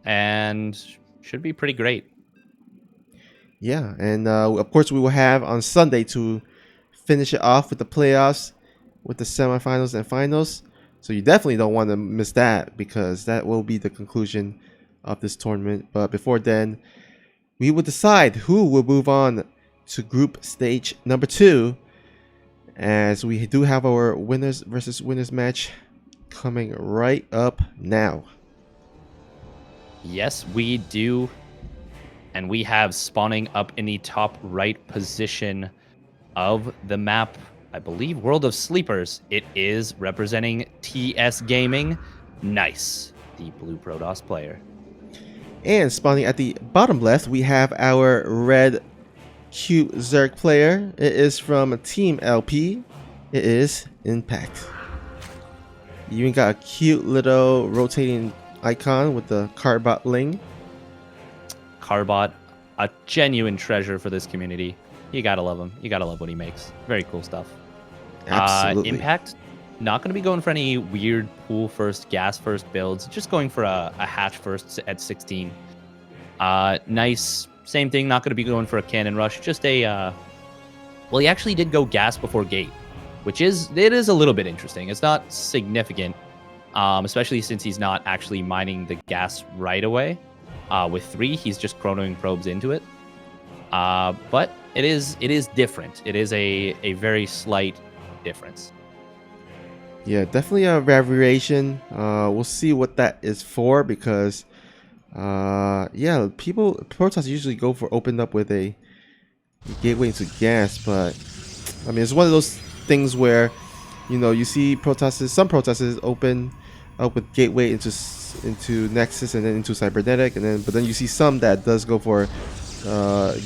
and should be pretty great. Yeah, and of course we will have on Sunday to finish it off with the playoffs, with the semifinals and finals. So you definitely don't want to miss that, because that will be the conclusion of this tournament. But before then, we will decide who will move on to group stage number 2, as we do have our winners versus winners match coming right up now. Yes, we do. And we have spawning up in the top right position of the map, I believe, World of Sleepers. It is representing TS Gaming. Nice, the blue Protoss player. And spawning at the bottom left, we have our red cute Zerg player. It is from Team LP. It is Impact. You even got a cute little rotating icon with the Carbot Ling. Carbot, a genuine treasure for this community. You gotta love him. You gotta love what he makes. Very cool stuff. Absolutely. Impact, not going to be going for any weird pool first, gas first builds. Just going for a hatch first at 16. Nice. Same thing. Not going to be going for a cannon rush. Just a. Well, he actually did go gas before gate, which is a little bit interesting. It's not significant, especially since he's not actually mining the gas right away. With 3, he's just chronoing probes into it. But it is different. It is a very slight difference. Yeah, definitely a variation. We'll see what that is for because, yeah, Protoss usually go for opened up with a gateway into gas, but I mean it's one of those things where, you know, you see some Protosses open up with gateway into Nexus and then into Cybernetic, but then you see some that does go for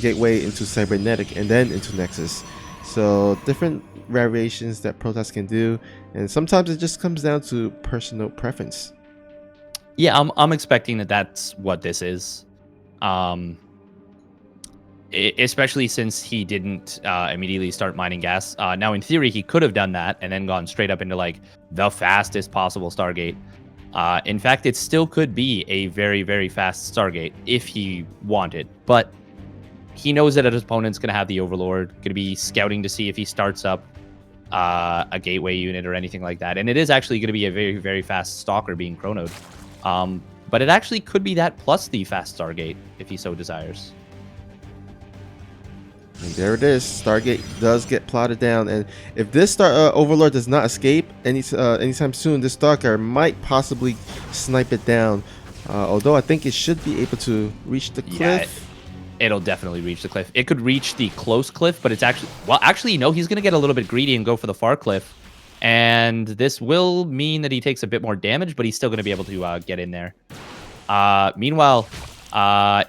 gateway into Cybernetic and then into Nexus. So different variations that Protoss can do, and sometimes it just comes down to personal preference. Yeah, I'm expecting that's what this is. Especially since he didn't immediately start mining gas. Now, in theory, he could have done that and then gone straight up into like the fastest possible Stargate. In fact, it still could be a very, very fast Stargate if he wanted, but he knows that his opponent's going to have the Overlord, going to be scouting to see if he starts up a gateway unit or anything like that. And it is actually going to be a very, very fast Stalker being chronoed. But it actually could be that plus the fast Stargate if he so desires. And there it is. Stargate does get plotted down, and if this Overlord does not escape anytime soon, this Stalker might possibly snipe it down. Although I think it should be able to reach the cliff. Yeah, it'll definitely reach the cliff. It could reach the close cliff, but it's actually no. He's gonna get a little bit greedy and go for the far cliff, and this will mean that he takes a bit more damage, but he's still gonna be able to get in there. Meanwhile,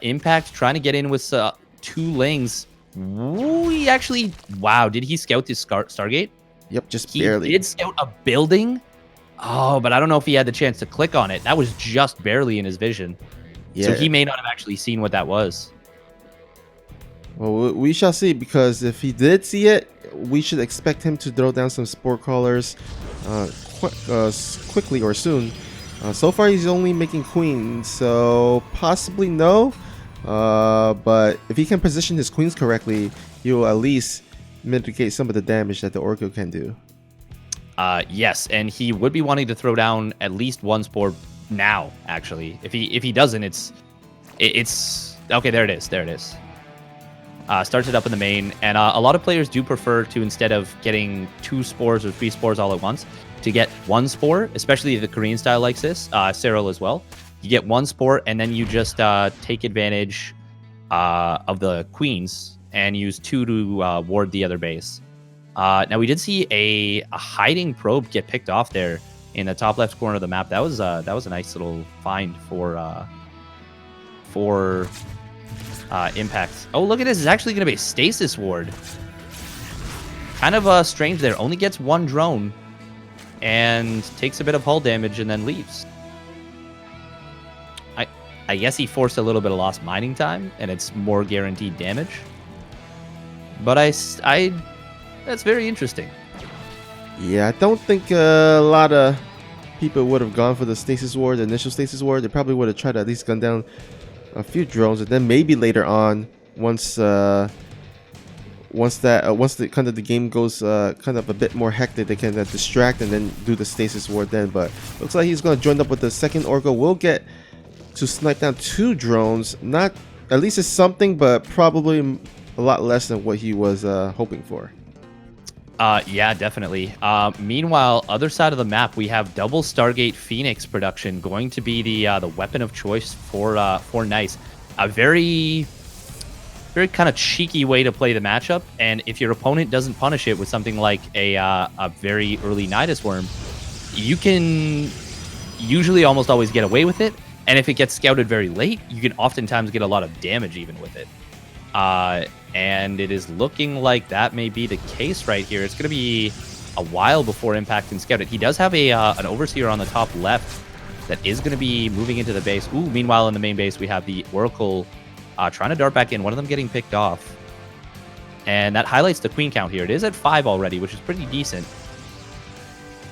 Impact trying to get in with 2 Lings. He actually, wow, did he scout this Stargate? Yep, just barely. He did scout a building. Oh, but I don't know if he had the chance to click on it. That was just barely in his vision. Yeah. So he may not have actually seen what that was. Well, we shall see, because if he did see it, we should expect him to throw down some Spore Crawlers quickly or soon. So far, he's only making queens, so possibly no. But if he can position his queens correctly, he will at least mitigate some of the damage that the Orko can do. Yes, and he would be wanting to throw down at least 1 Spore now. Actually, if he doesn't, it's okay. There it is. Starts it up in the main, and a lot of players do prefer to, instead of getting 2 spores or 3 spores all at once, to get 1 spore, especially the Korean style likes this, Cyril as well. You get 1 spore, and then you just take advantage of the queens and use 2 to ward the other base. Now, we did see a hiding probe get picked off there in the top left corner of the map. That was a nice little find for Impact. Oh, look at this. It's actually going to be a stasis ward. Kind of strange there. Only gets 1 drone and takes a bit of hull damage and then leaves. I guess he forced a little bit of lost mining time, and it's more guaranteed damage. But that's very interesting. Yeah, I don't think a lot of people would have gone for the stasis ward, the initial stasis ward. They probably would have tried to at least gun down a few drones, and then maybe later on, once the kind of the game goes kind of a bit more hectic, they can distract and then do the stasis ward then. But looks like he's going to join up with the second Orko. We'll get to snipe down 2 drones. Not, at least it's something, but probably a lot less than what he was hoping for. Yeah, definitely. Meanwhile, other side of the map, we have double Stargate Phoenix production going to be the weapon of choice for Nice. A very, very kind of cheeky way to play the matchup, and if your opponent doesn't punish it with something like a very early Nidus Worm, you can usually almost always get away with it. And if it gets scouted very late, you can oftentimes get a lot of damage even with it. And it is looking like that may be the case right here. It's going to be a while before Impact can scout it. He does have a an Overseer on the top left that is going to be moving into the base. Ooh, meanwhile, in the main base, we have the Oracle trying to dart back in. One of them getting picked off. And that highlights the queen count here. It is at 5 already, which is pretty decent.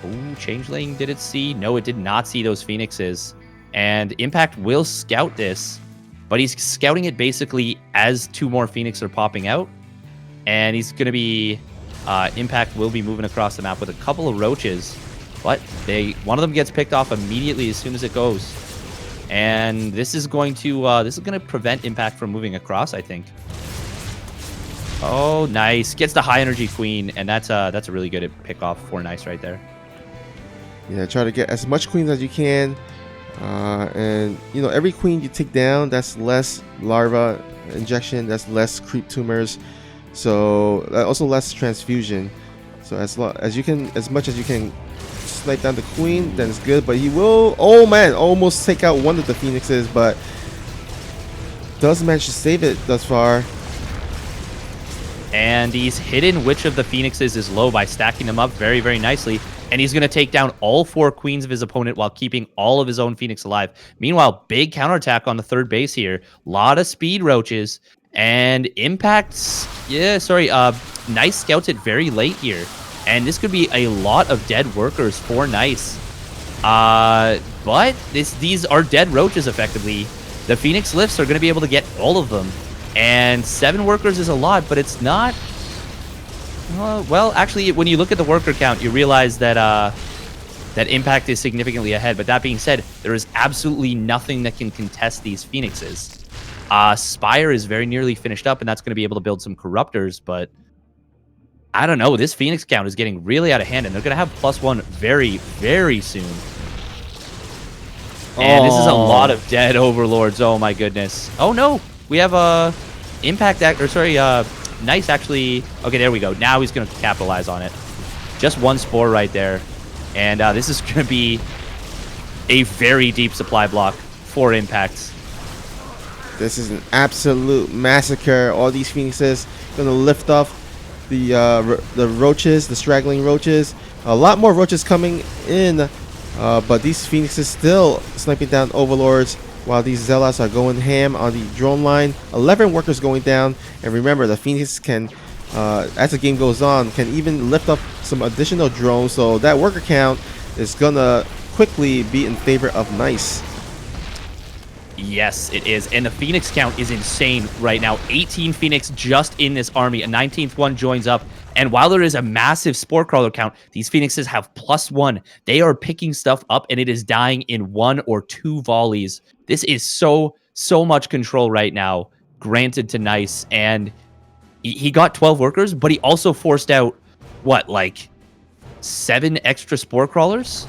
Ooh, Changeling, did it see? No, it did not see those Phoenixes. And Impact will scout this, but he's scouting it basically as 2 more Phoenix are popping out. And he's going to be... Impact will be moving across the map with a couple of roaches. But one of them gets picked off immediately as soon as it goes. And this is going to prevent Impact from moving across, I think. Oh, nice. Gets the high energy queen, and that's a really good pick off for Nice right there. Yeah, try to get as much queens as you can. And, you know, every queen you take down, that's less larva injection, that's less creep tumors. So, also less transfusion. So, as much as you can snipe down the queen, then it's good. But he will, oh man, almost take out one of the Phoenixes, but does manage to save it thus far. And he's hidden which of the Phoenixes is low by stacking them up very, very nicely. And he's going to take down all 4 queens of his opponent while keeping all of his own Phoenix alive. Meanwhile, big counterattack on the third base here. Lot of speed roaches. And Impact's... Nice scouts it very late here. And this could be a lot of dead workers for Nice. But these are dead roaches, effectively. The Phoenix lifts are going to be able to get all of them. And 7 workers is a lot, but it's not... well, actually, when you look at the worker count, you realize that that Impact is significantly ahead. But that being said, there is absolutely nothing that can contest these Phoenixes. Spire is very nearly finished up, and that's going to be able to build some Corruptors, but I don't know. This Phoenix count is getting really out of hand, and they're going to have +1 very, very soon. And this is a lot of dead Overlords. Oh, my goodness. Oh, no. We have Nice actually... Okay, there we go. Now he's going to capitalize on it. Just 1 Spore right there. And this is going to be a very deep supply block for Impact. This is an absolute massacre. All these Phoenixes going to lift off the roaches, the straggling roaches. A lot more roaches coming in. But these Phoenixes still sniping down Overlords, while these Zealots are going ham on the drone line. 11 workers going down. And remember, the Phoenix can, as the game goes on, can even lift up some additional drones. So that worker count is going to quickly be in favor of Nice. Yes, it is. And the Phoenix count is insane right now. 18 Phoenix just in this army. A 19th one joins up. And while there is a massive Spore Crawler count, these Phoenixes have +1. They are picking stuff up, and it is dying in 1 or 2 volleys. This is so much control right now, granted to Nice. And he got 12 workers, but he also forced out, what, like 7 extra Spore Crawlers?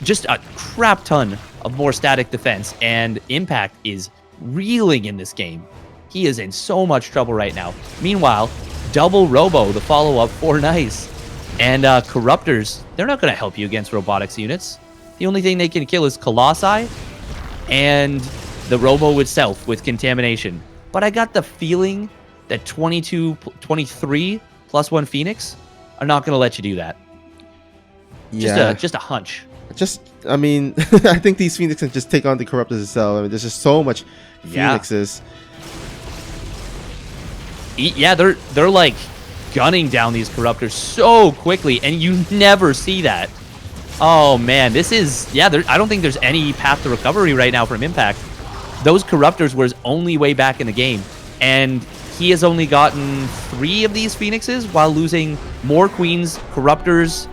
Just a crap ton of more static defense. And Impact is reeling in this game. He is in so much trouble right now. Meanwhile, double Robo, the follow-up for Nice. And Corruptors, they're not going to help you against robotics units. The only thing they can kill is Colossi and the Robo itself with Contamination. But I got the feeling that 23 +1 Phoenix are not going to let you do that. Yeah. Just a hunch. I mean, I think these Phoenixes can just take on the Corruptors itself. I mean, there's just so much Phoenixes. Yeah, they're like gunning down these Corruptors so quickly, and you never see that. Oh man, this is I don't think there's any path to recovery right now from Impact. Those Corruptors were his only way back in the game, and he has only gotten 3 of these Phoenixes while losing more Queens, Corruptors,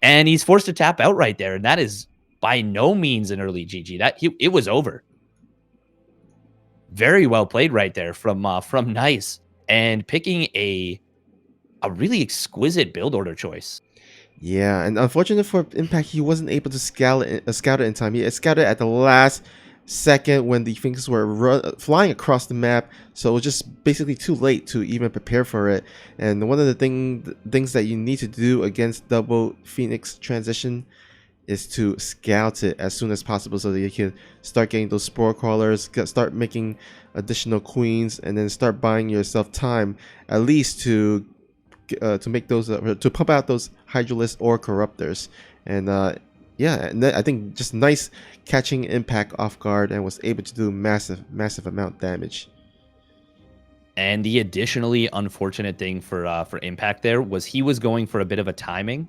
and he's forced to tap out right there, and that is by no means an early GG. It was over. Very well played right there from Nice, and picking a really exquisite build order choice. Yeah, and unfortunately for Impact, he wasn't able to scout it in time. He scouted at the last second when the Phoenixes were flying across the map, so it was just basically too late to even prepare for it. And one of the things that you need to do against double Phoenix transition is to scout it as soon as possible so that you can start getting those spore crawlers, start making additional queens, and then start buying yourself time at least to make those to pump out those hydralisks or corruptors. And yeah, and I think just nice catching impact off guard and was able to do massive amount damage. And the additionally unfortunate thing for Impact there was he was going for a bit of a timing.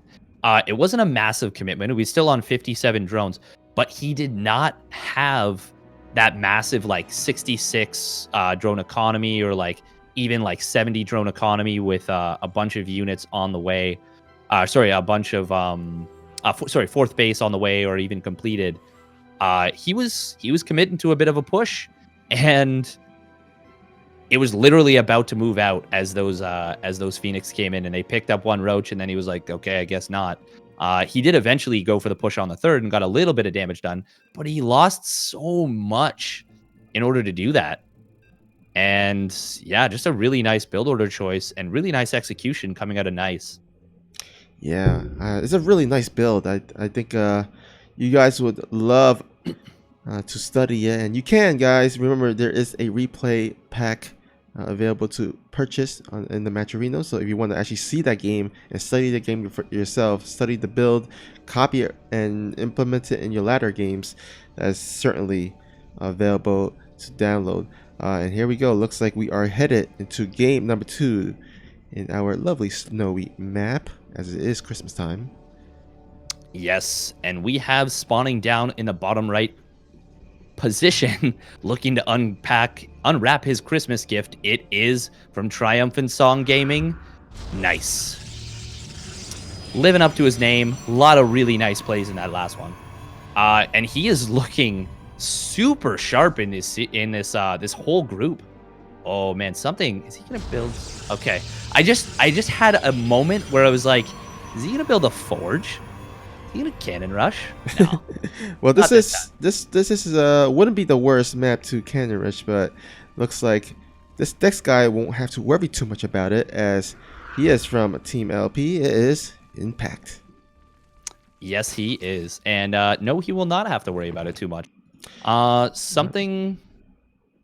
It wasn't a massive commitment. He was still on 57 drones, but he did not have that massive like 66 drone economy, or like even like 70 drone economy with a bunch of units on the way. A bunch of fourth base on the way, or even completed. He was committing to a bit of a push, and it was literally about to move out as those Phoenix came in, and they picked up one Roach, and then he was like, okay, I guess not. He did eventually go for the push on the third and got a little bit of damage done, but he lost so much in order to do that. And yeah, just a really nice build order choice and really nice execution coming out of Nice. Yeah, it's a really nice build. I think you guys would love to study it, and you can, guys. Remember, there is a replay pack available to purchase in the Match Arena. So if you want to actually see that game and study the game for yourself, study the build, copy it, and implement it in your latter games, that's certainly available to download. And here we go. Looks like we are headed into game number 2 in our lovely snowy map, as it is Christmas time. Yes, and we have spawning down in the bottom right position, looking to unwrap his Christmas gift. It is from Triumphant Song Gaming. Nice. Living up to his name. A lot of really nice plays in that last one. And he is looking super sharp in this whole group. Oh man, something is he gonna build? Okay, I just had a moment where I was like, is he gonna build a forge? You gonna cannon rush? No. Well, this wouldn't be the worst map to cannon rush, but looks like this next guy won't have to worry too much about it, as he is from Team LP. It is Impact. Yes, he is, and no, he will not have to worry about it too much. Something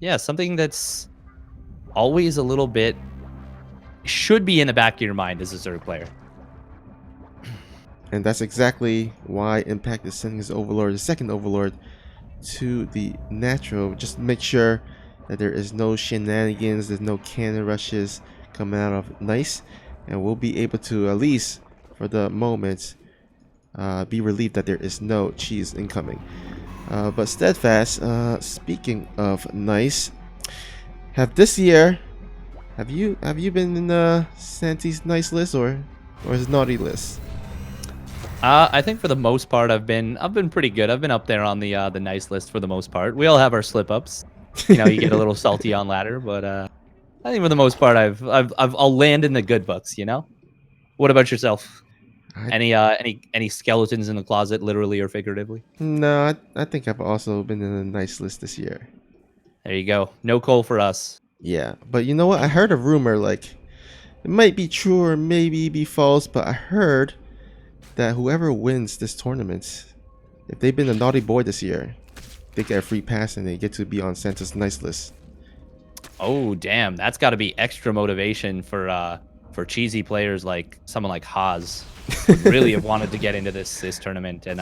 that's always a little bit should be in the back of your mind as a Zerg player. And that's exactly why Impact is sending his Overlord, the second Overlord, to the natural. Just make sure that there is no shenanigans, there's no cannon rushes coming out of Nice, and we'll be able to, at least for the moment, be relieved that there is no cheese incoming. But Steadfast, speaking of Nice, this year, have you been in Santi's Nice list or his naughty list? I think for the most part, I've been pretty good. I've been up there on the nice list for the most part. We all have our slip ups. You know, you get a little salty on ladder, but I think for the most part, I'll land in the good books. You know. What about yourself? Any skeletons in the closet, literally or figuratively? No, I think I've also been in a nice list this year. There you go. No coal for us. Yeah, but you know what? I heard a rumor, like it might be true or maybe be false, but I heard that whoever wins this tournament, if they've been a naughty boy this year, they get a free pass and they get to be on Santa's nice list. Oh damn, that's got to be extra motivation for cheesy players like someone like Haas, who really have wanted to get into this tournament and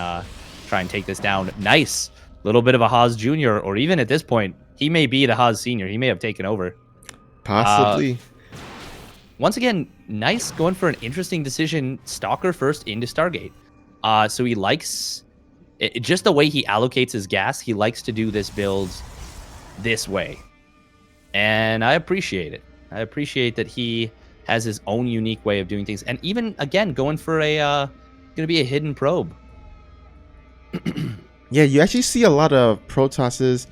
try and take this down. Nice, little bit of a Haas Junior, or even at this point, he may be the Haas Senior. He may have taken over. Possibly. Once again, Nice going for an interesting decision. Stalker first into Stargate. So he likes just the way he allocates his gas. He likes to do this build this way, and I appreciate it. I appreciate that he has his own unique way of doing things, and even again going for gonna be a hidden probe. Yeah, you actually see a lot of Protosses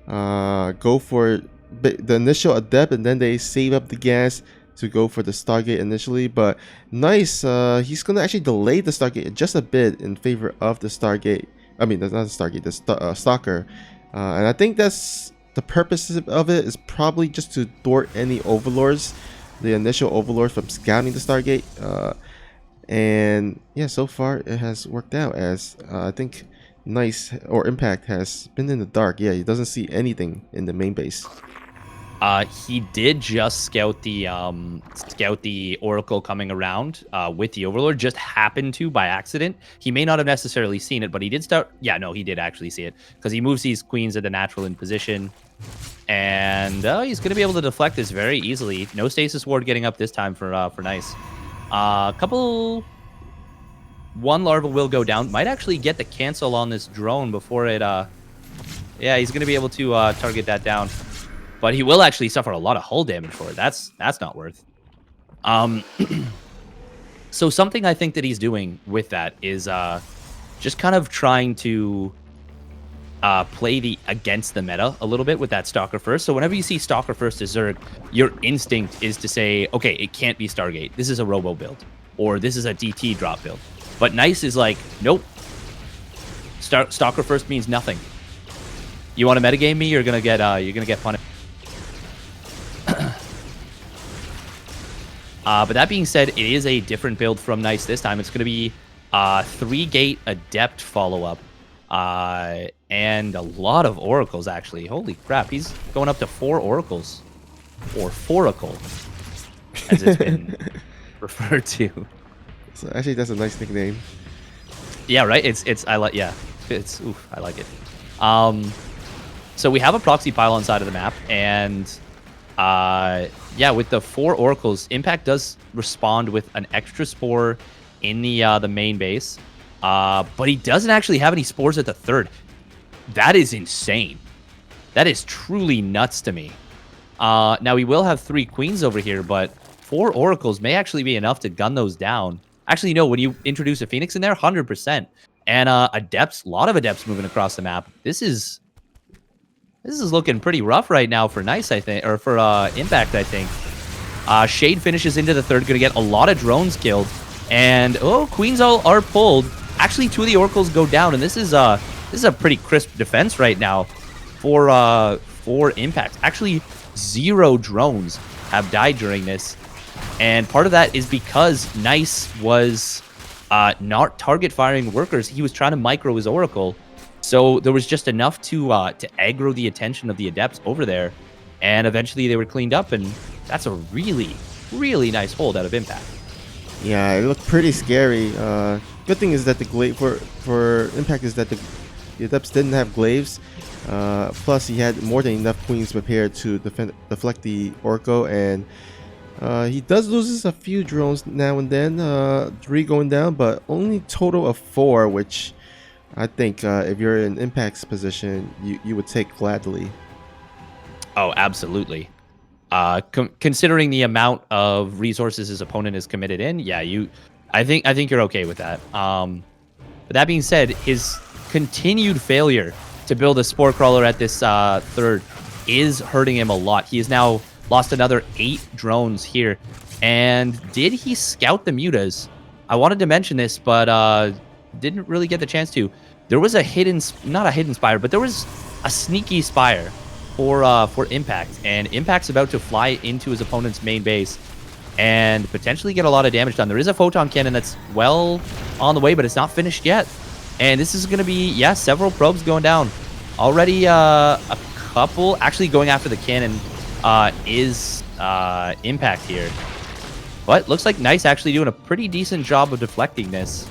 go for the initial adept, and then they save up the gas to go for the Stargate initially. But Nice, he's gonna actually delay the Stargate just a bit in favor of the Stargate. I mean, that's not the Stargate, the Stalker. And I think that's the purpose of it, is probably just to thwart any overlords, the initial overlords, from scouting the Stargate. And yeah, so far it has worked out, as I think Nice or Impact has been in the dark. Yeah, he doesn't see anything in the main base. He did just scout the Oracle coming around with the Overlord. Just happened to by accident. He may not have necessarily seen it, but he did start. Yeah, no, he did actually see it because he moves these queens at the natural in position, and he's going to be able to deflect this very easily. No stasis ward getting up this time for Nice. One larva will go down. Might actually get the cancel on this drone before it. Yeah, he's going to be able to target that down. But he will actually suffer a lot of hull damage for it. That's not worth. So something I think that he's doing with that is just kind of trying to play against the meta a little bit with that Stalker First. So whenever you see Stalker First as Zerg, your instinct is to say, okay, it can't be Stargate. This is a Robo build, or this is a DT drop build. But Nice is like, nope. Stalker First means nothing. You want to metagame me? You're gonna get punished. But that being said, it is a different build from Nice this time. It's going to be 3-gate Adept follow-up. And a lot of Oracles, actually. Holy crap, he's going up to 4 Oracles. Or Foracle, as it's been referred to. So actually, that's a nice nickname. Yeah, right? I like it. So we have a proxy pylon side of the map, and yeah, with the 4 Oracles, Impact does respond with an extra spore in the main base, but he doesn't actually have any spores at the 3rd. That is insane. That is truly nuts to me. Now, we will have 3 Queens over here, but 4 Oracles may actually be enough to gun those down. Actually, no, when you introduce a Phoenix in there, 100%. And Adepts, a lot of Adepts moving across the map. This is looking pretty rough right now for Nice, I think, or for Impact, I think. Shade finishes into the 3rd, gonna get a lot of drones killed, and Queens all are pulled. Actually, 2 of the Oracles go down, and this is a pretty crisp defense right now for Impact. Actually, 0 drones have died during this, and part of that is because Nice was not target firing workers. He was trying to micro his Oracle. So there was just enough to aggro the attention of the Adepts over there, and eventually they were cleaned up, and that's a really, really nice hold out of Impact. Yeah, it looked pretty scary. Good thing is that the glaive for Impact is that the Adepts didn't have glaives. Plus, he had more than enough queens prepared to deflect the Orco, and he does lose a few drones now and then. 3 going down, but only total of 4, which I think if you're in Impact's position, you would take gladly. Oh, absolutely. Considering the amount of resources his opponent is committed in, yeah, I think you're okay with that. But that being said, his continued failure to build a Spore Crawler at this 3rd is hurting him a lot. He has now lost another 8 drones here. And did he scout the mutas? I wanted to mention this, but didn't really get the chance to. There was not a hidden spire, but there was a sneaky spire for Impact, and Impact's about to fly into his opponent's main base and potentially get a lot of damage done. There is a photon cannon that's well on the way, but it's not finished yet. And this is going to be, yeah, several probes going down. Already a couple actually going after the cannon is Impact here. But looks like Nice actually doing a pretty decent job of deflecting this.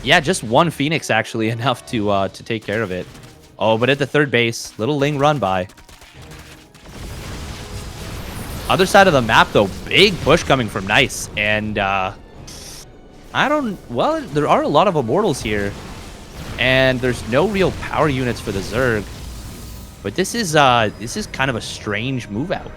Yeah, just 1 Phoenix actually enough to take care of it. Oh, but at the 3rd base, little Ling run by. Other side of the map though, big push coming from Nice, and well, there are a lot of Immortals here, and there's no real power units for the Zerg. But this is kind of a strange move out.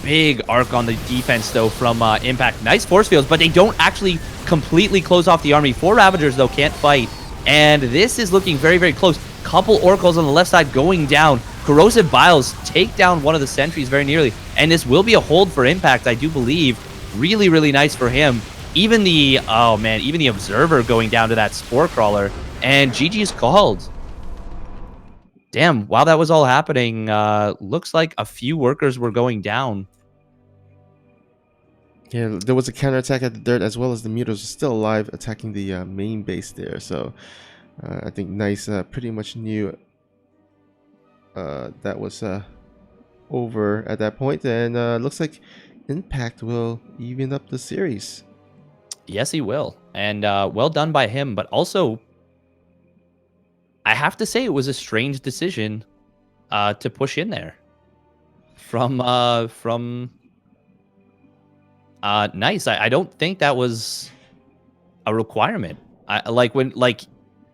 Big arc on the defense, though, from Impact. Nice force fields, but they don't actually completely close off the army. 4 Ravagers, though, can't fight. And this is looking very, very close. Couple Oracles on the left side going down. Corrosive Biles take down one of the sentries very nearly. And this will be a hold for Impact, I do believe. Really, really nice for him. Even the Observer going down to that Spore Crawler. And GG's called. Damn, while that was all happening, looks like a few workers were going down. Yeah, there was a counterattack at the dirt as well as the mutas are still alive, attacking the main base there. So I think Nice pretty much knew that was over at that point, and looks like Impact will even up the series. Yes, he will. And well done by him. But also, I have to say it was a strange decision to push in there from Nice. I don't think that was a requirement.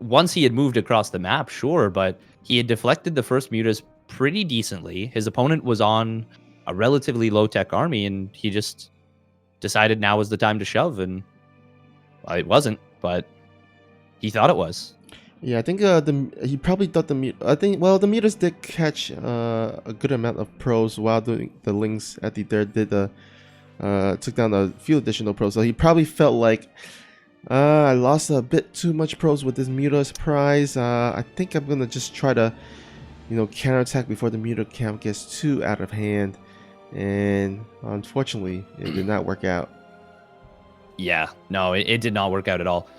Once he had moved across the map, sure, but he had deflected the first mutas pretty decently. His opponent was on a relatively low tech army, and he just decided now was the time to shove, and well, it wasn't, but he thought it was. Yeah, I think he probably thought the the mutas did catch a good amount of pros while doing the links at the third did took down a few additional pros, so he probably felt like I lost a bit too much pros with this mutas prize. I think I'm gonna just try to counterattack before the muta count gets too out of hand, and unfortunately it did not work out. Yeah, no, it did not work out at all.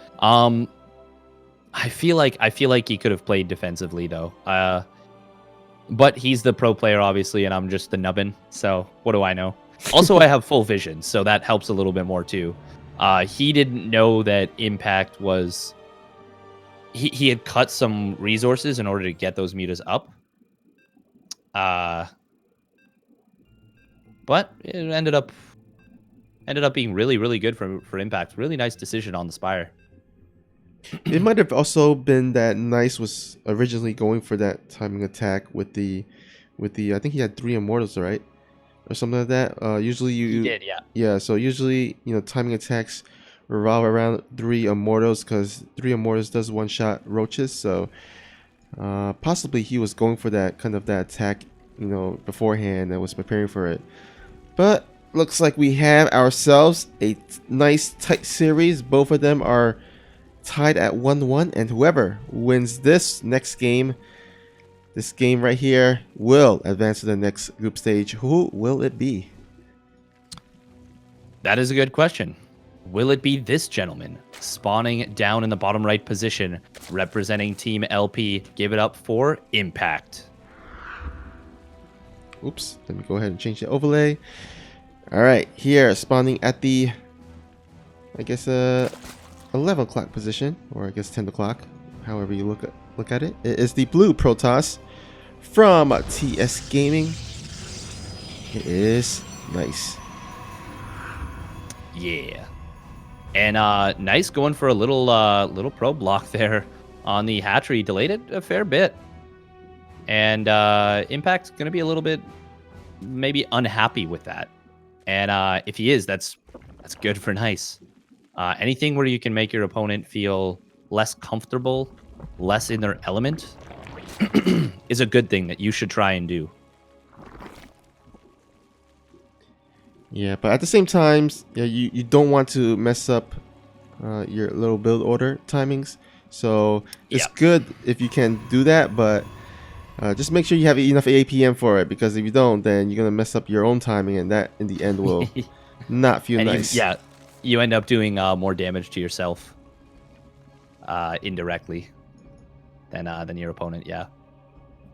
I feel like he could have played defensively though. But he's the pro player obviously, and I'm just the nubbin. So what do I know? Also, I have full vision, so that helps a little bit more too. He didn't know that Impact was. He had cut some resources in order to get those mutas up. But it ended up being really, really good for Impact. Really nice decision on the Spire. It might have also been that Nice was originally going for that timing attack with the I think he had 3 immortals, right? Or something like that. Usually He did, yeah. Yeah, so usually, timing attacks revolve around 3 immortals because 3 immortals does one-shot roaches, so possibly he was going for that kind of that attack, beforehand and was preparing for it. But looks like we have ourselves a nice tight series. Both of them are tied at 1-1, and whoever wins this game right here will advance to the next group stage. Who will it be? That is a good question. Will it be this gentleman spawning down in the bottom right position, representing Team LP? Give it up for Impact. Oops, let me go ahead and change the overlay. All right, here spawning at the, I guess 11 o'clock position, or I guess 10 o'clock, however you look at it. It is the blue Protoss from TS Gaming. It is Nice. Yeah. And Nice going for a little pro block there on the hatchery. Delayed it a fair bit. And Impact's going to be a little bit maybe unhappy with that. And if he is, that's good for Nice. Anything where you can make your opponent feel less comfortable, less in their element, is a good thing that you should try and do. Yeah, but at the same time, yeah, you don't want to mess up your little build order timings. So it's good if you can do that, but just make sure you have enough APM for it, because if you don't, then you're gonna mess up your own timing, and that in the end will not feel nice. You end up doing more damage to yourself indirectly than your opponent. Yeah.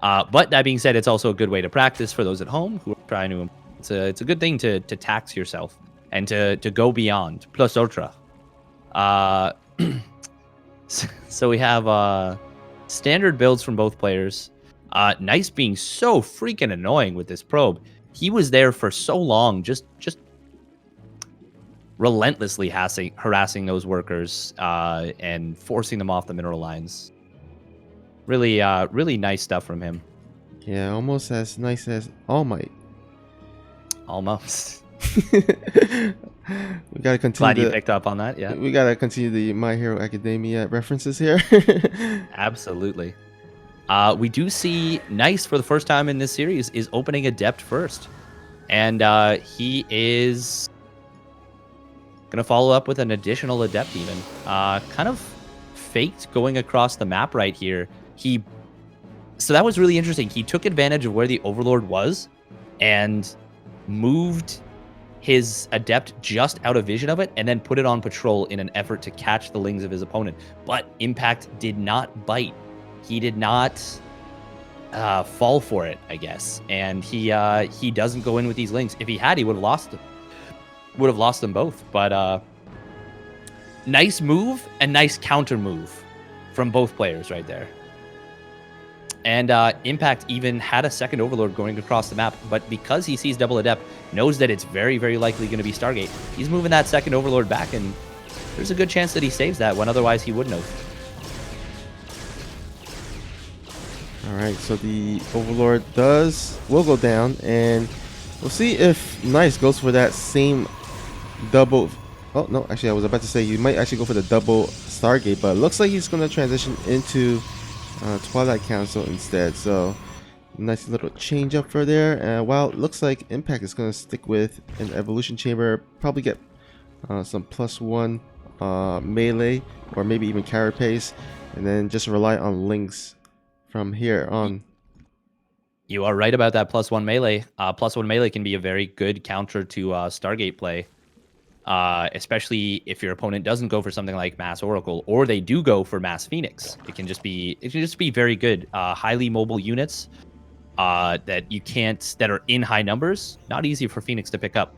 But that being said, it's also a good way to practice for those at home who are trying to. It's a good thing to tax yourself and to go beyond. Plus ultra. So we have standard builds from both players. Nice being so freaking annoying with this probe. He was there for so long, just relentlessly harassing those workers and forcing them off the mineral lines. Really, really nice stuff from him. Yeah, almost as nice as All Might. Almost. We gotta continue. Glad you picked up on that. Yeah, we gotta continue the My Hero Academia references here. Absolutely. We do see Nice for the first time in this series is opening Adept first, and he is gonna follow up with an additional Adept even. Kind of faked going across the map right here. So that was really interesting. He took advantage of where the Overlord was and moved his Adept just out of vision of it and then put it on patrol in an effort to catch the Lings of his opponent. But Impact did not bite. He did not fall for it, I guess. And he doesn't go in with these Lings. If he had, he would have lost them. Would have lost them both. But nice move and nice counter move from both players right there. And Impact even had a second Overlord going across the map, but because he sees double Adept, knows that it's very, very likely going to be Stargate. He's moving that second Overlord back, and there's a good chance that he saves that when otherwise he wouldn't have. All right, so the Overlord will go down, and we'll see if Nice goes for that same double. Oh, no, actually, I was about to say you might actually go for the double Stargate, but it looks like he's going to transition into Twilight Council instead. So nice little change up for there. And while it looks like Impact is going to stick with an Evolution Chamber, probably get some +1 melee or maybe even carapace, and then just rely on Lings from here on. You are right about that +1 melee. +1 melee can be a very good counter to Stargate play. Especially if your opponent doesn't go for something like Mass Oracle, or they do go for Mass Phoenix. It can just be very good. Highly mobile units that are in high numbers. Not easy for Phoenix to pick up.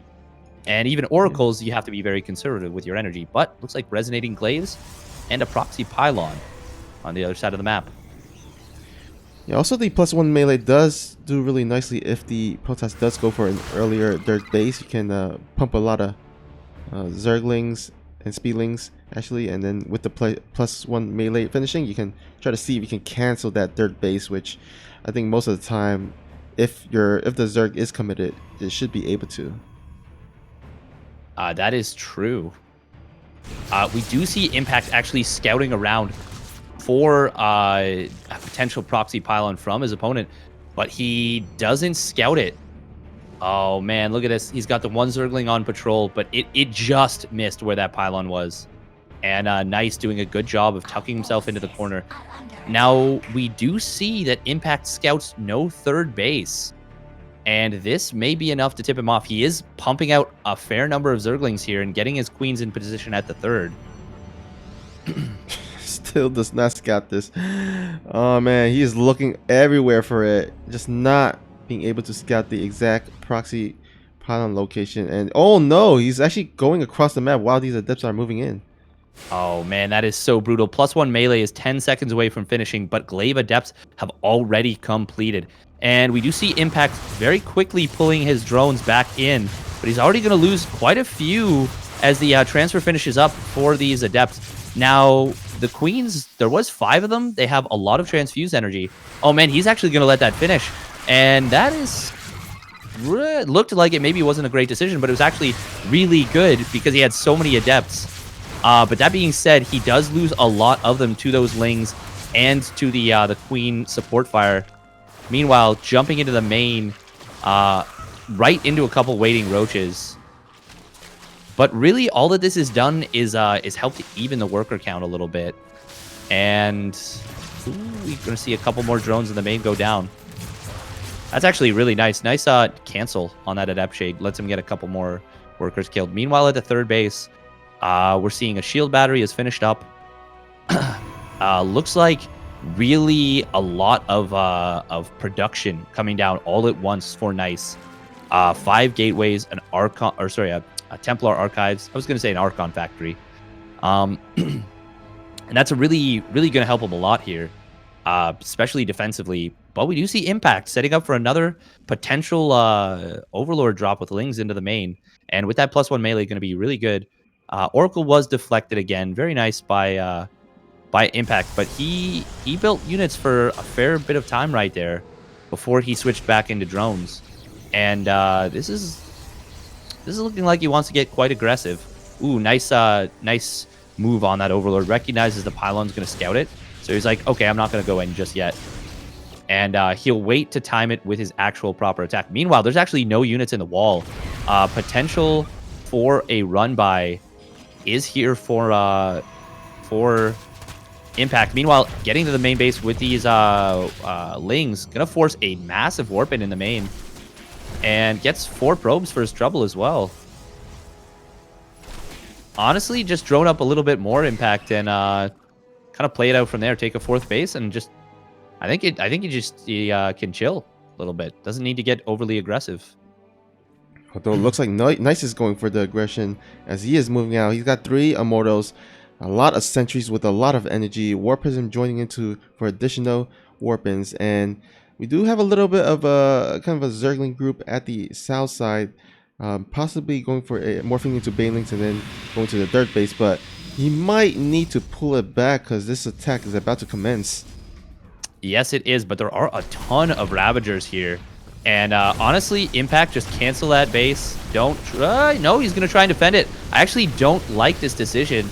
And even Oracles, you have to be very conservative with your energy. But looks like Resonating Glaives and a Proxy Pylon on the other side of the map. Yeah, also the +1 melee does do really nicely if the Protoss does go for an earlier dirt base. You can pump a lot of Zerglings and Speedlings actually, and then with the +1 melee finishing, you can try to see if you can cancel that dirt base, which I think most of the time, if the Zerg is committed, it should be able to. That is true. We do see Impact actually scouting around for a potential Proxy Pylon from his opponent, but he doesn't scout it. Oh man, look at this. He's got the one Zergling on patrol, but it just missed where that pylon was. And Nice doing a good job of tucking himself into the corner. Now, we do see that Impact scouts no third base. And this may be enough to tip him off. He is pumping out a fair number of Zerglings here and getting his queens in position at the third. Still does not scout this. Oh man, he is looking everywhere for it. Just not being able to scout the exact Proxy Pylon location. And oh no, he's actually going across the map while these Adepts are moving in. Oh man, that is so brutal. +1 melee is 10 seconds away from finishing, but Glaive Adepts have already completed. And we do see Impact very quickly pulling his drones back in, but he's already going to lose quite a few as the transfer finishes up for these Adepts. Now, the Queens, there was 5 of them. They have a lot of transfuse energy. Oh man, he's actually going to let that finish. And that looked like it maybe wasn't a great decision, but it was actually really good because he had so many Adepts. But that being said, he does lose a lot of them to those Lings and to the Queen support fire. Meanwhile, jumping into the main, right into a couple waiting Roaches. But really, all that this has done is help to even the worker count a little bit. And we're going to see a couple more drones in the main go down. That's actually really nice. Nice cancel on that Adept Shade. Lets him get a couple more workers killed. Meanwhile, at the third base, we're seeing a shield battery is finished up. Looks like really a lot of production coming down all at once for Nice. 5 gateways, an Archon, or sorry, a Templar Archives. I was going to say an Archon factory. And that's really going to help him a lot here, especially defensively. But we do see Impact setting up for another potential Overlord drop with Lings into the main. And with that +1 melee, going to be really good. Oracle was deflected again. Very nice by Impact. But he built units for a fair bit of time right there before he switched back into drones. And this is looking like he wants to get quite aggressive. Ooh, nice move on that Overlord. Recognizes the pylon's going to scout it. So he's like, okay, I'm not going to go in just yet. And he'll wait to time it with his actual proper attack. Meanwhile, there's actually no units in the wall. Potential for a run by is here for Impact. Meanwhile, getting to the main base with these Lings, gonna force a massive warp in the main, and gets 4 probes for his trouble as well. honestly just drone up a little bit more Impact and kind of play it out from there. Take a 4th base and just I think he can chill a little bit. Doesn't need to get overly aggressive. Although it looks like Nice is going for the aggression as he is moving out. He's got 3 Immortals, a lot of sentries with a lot of energy. War Prism joining into for additional Warpins, and we do have a little bit of a kind of a Zergling group at the south side, possibly going for morphing into Banelings and then going to the third base. But he might need to pull it back because this attack is about to commence. Yes, it is, but there are a ton of Ravagers here. And honestly, Impact, just cancel that base. Don't try. No, he's going to try and defend it. I actually don't like this decision.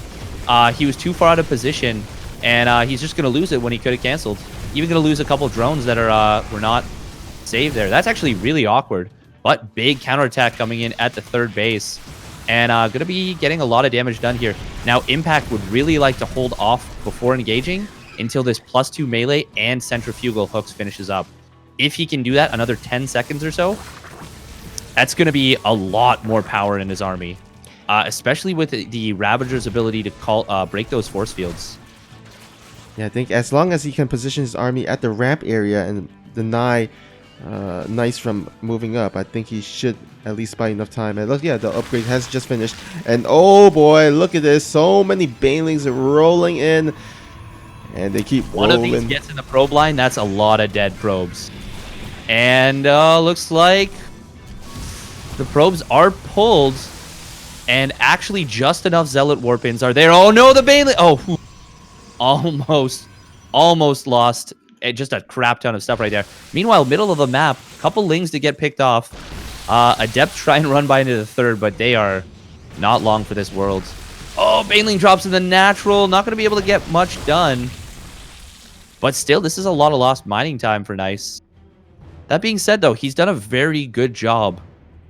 He was too far out of position, and he's just going to lose it when he could have canceled. Even going to lose a couple drones that were not saved there. That's actually really awkward. But big counterattack coming in at the third base. And going to be getting a lot of damage done here. Now, Impact would really like to hold off before engaging until this +2 melee and centrifugal hooks finishes up. If he can do that another 10 seconds or so, that's going to be a lot more power in his army, especially with the Ravager's ability to break those force fields. Yeah, I think as long as he can position his army at the ramp area and deny Nice from moving up, I think he should at least buy enough time. And look, yeah, the upgrade has just finished. And oh boy, look at this. So many Banelings are rolling in. And they keep rolling. One of these gets in the probe line. That's a lot of dead probes. And looks like the probes are pulled. And actually just enough Zealot Warpins are there. Oh no, the Baneling. Oh, almost lost. Just a crap ton of stuff right there. Meanwhile, middle of the map, couple Lings to get picked off. Adept try and run by into the third, but they are not long for this world. Oh, Baneling drops in the natural. Not going to be able to get much done. But still, this is a lot of lost mining time for Nice. That being said, though, he's done a very good job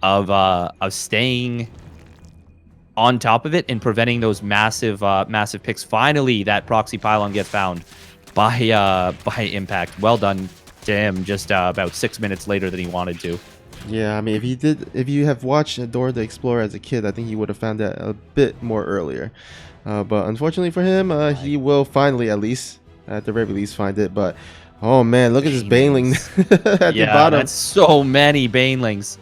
of staying on top of it and preventing those massive picks. Finally, that proxy pylon gets found by Impact. Well done to him. Just about 6 minutes later than he wanted to. Yeah, I mean, if you have watched Dora the Explorer as a kid, I think you would have found that a bit more earlier. But unfortunately for him, he will finally, at the very least, find it. But oh man, look at this Baneling at the bottom. That's so many Banelings.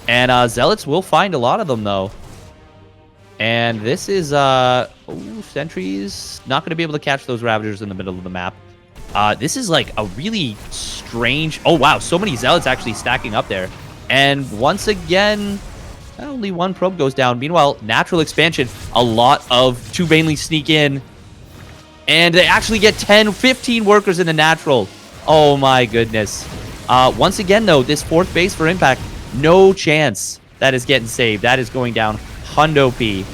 And Zealots will find a lot of them though. And this is sentries not going to be able to catch those Ravagers in the middle of the map. This is like a really strange. Oh wow, so many Zealots actually stacking up there. And once again, only one probe goes down. Meanwhile, natural expansion, a lot of 2 Banelings sneak in. And they actually get 10, 15 workers in the natural. Oh my goodness. Once again, though, this 4th base for Impact, no chance that is getting saved. That is going down Hundo P.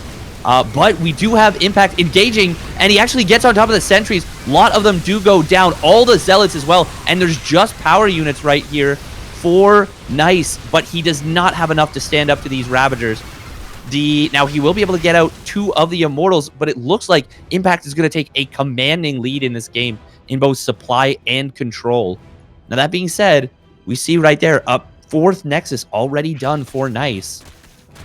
But we do have Impact engaging, and he actually gets on top of the sentries. A lot of them do go down. All the Zealots as well. And there's just power units right here for Nice, but he does not have enough to stand up to these Ravagers. Now, he will be able to get out 2 of the Immortals, but it looks like Impact is going to take a commanding lead in this game in both supply and control. Now, that being said, we see right there a 4th Nexus already done for Nice.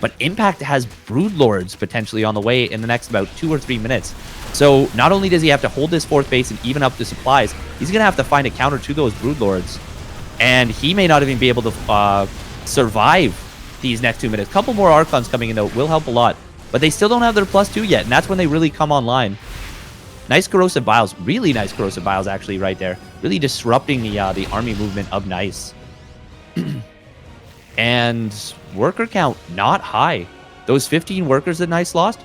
But Impact has Broodlords potentially on the way in the next about 2 or 3 minutes. So not only does he have to hold this 4th base and even up the supplies, he's going to have to find a counter to those Broodlords. And he may not even be able to survive these next 2 minutes. A couple more Archons coming in, though, will help a lot. But they still don't have their +2 yet, and that's when they really come online. Nice Corrosive Biles. Really nice Corrosive Biles, actually, right there. Really disrupting the army movement of Nice. And worker count, not high. Those 15 workers that Nice lost,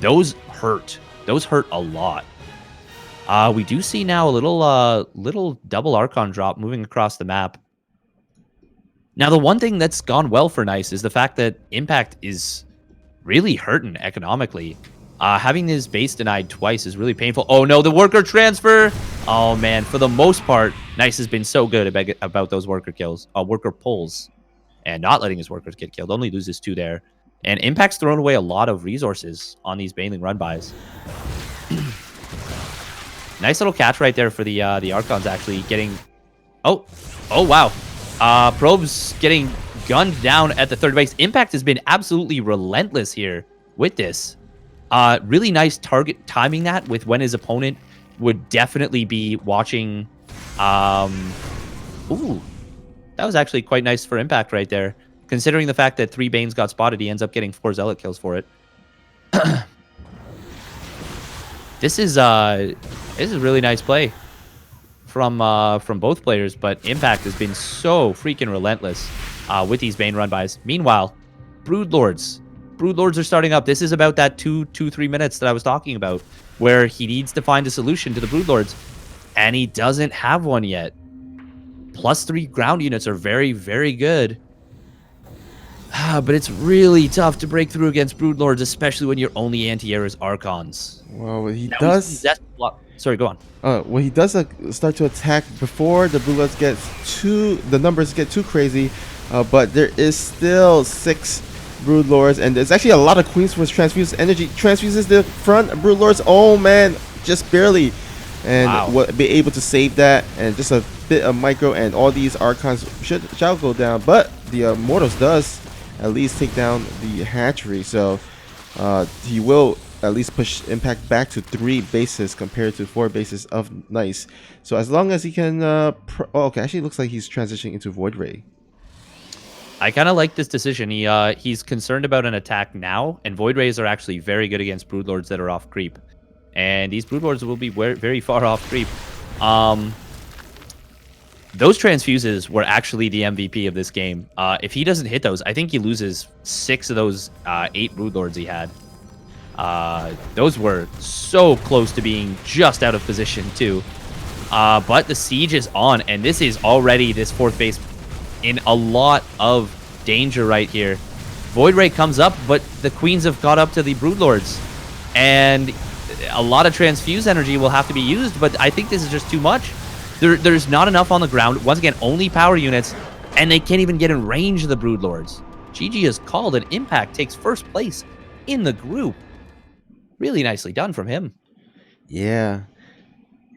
those hurt. Those hurt a lot. We do see now a little double Archon drop moving across the map. Now, the one thing that's gone well for Nice is the fact that Impact is really hurting economically. Having his base denied twice is really painful. Oh no, the worker transfer! Oh man, for the most part, Nice has been so good about those worker kills, worker pulls, and not letting his workers get killed. Only loses 2 there. And Impact's thrown away a lot of resources on these Baneling run-bys. Nice little catch right there for the Archons actually getting... Oh wow. Probes getting gunned down at the third base. Impact has been absolutely relentless here with this. Really nice target timing that with when his opponent would definitely be watching. Ooh, that was actually quite nice for impact right there. Considering the fact that 3 Banes got spotted, he ends up getting 4 Zealot kills for it. This is really nice play from both players, but Impact has been so freaking relentless with these Bane run-bys. Meanwhile, Broodlords are starting up. This is about that 3 minutes that I was talking about, where he needs to find a solution to the Broodlords, and he doesn't have one yet. +3 ground units are very, very good. But it's really tough to break through against Broodlords, especially when your only anti-air is Archons. Well, he Now does. Sorry, go on. Well, he does start to attack before the blue lords the numbers get too crazy, but there is still 6 brood lords, and there's actually a lot of queens for transfuse energy. Transfuses the front brood lords. Oh man, just barely, and Wow. be able to save that, and just a bit of micro, and all these archons shall go down, but the mortals does at least take down the hatchery, so he will at least push impact back to 3 bases compared to 4 bases of nice. So as long as he can okay, actually looks like he's transitioning into void ray. I kind of like this decision. He's concerned about an attack now, and Void Rays are actually very good against Broodlords that are off creep. And these Broodlords will be very far off creep. Those transfuses were actually the MVP of this game. If he doesn't hit those, I think he loses 6 of those 8 Broodlords he had. Those were so close to being just out of position too. But the siege is on, and this is already this 4th base in a lot of danger right here. Void Ray comes up, but the queens have caught up to the Broodlords, and a lot of transfuse energy will have to be used, but I think this is just too much. There's not enough on the ground. Once again, only power units, and they can't even get in range of the Broodlords. GG is called, and Impact takes 1st place in the group. Really nicely done from him. Yeah,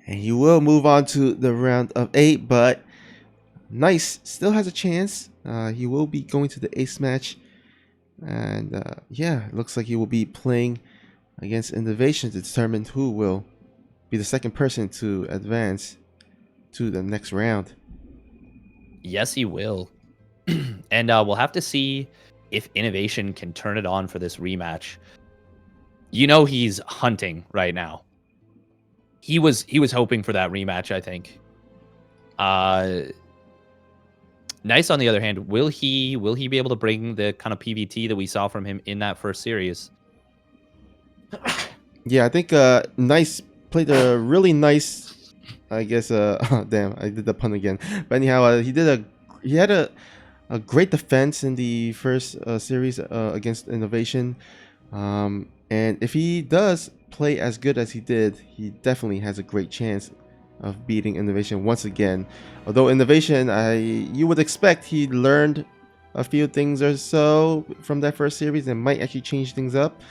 and he will move on to the round of 8, but Nice still has a chance. He will be going to the ace match, and yeah, looks like he will be playing against Innovation to determine who will be the 2nd person to advance to the next round. Yes, he will. And we'll have to see if Innovation can turn it on for this rematch. You know he's hunting right now. He was hoping for that rematch, I think. Nice, on the other hand, will he be able to bring the kind of PVT that we saw from him in that 1st series? Yeah, I think Nice played a really nice, I guess oh, damn, I did the pun again. But anyhow, he had a great defense in the 1st series against Innovation. And if he does play as good as he did, he definitely has a great chance of beating Innovation once again. Although Innovation, you would expect he learned a few things or so from that 1st series and might actually change things up.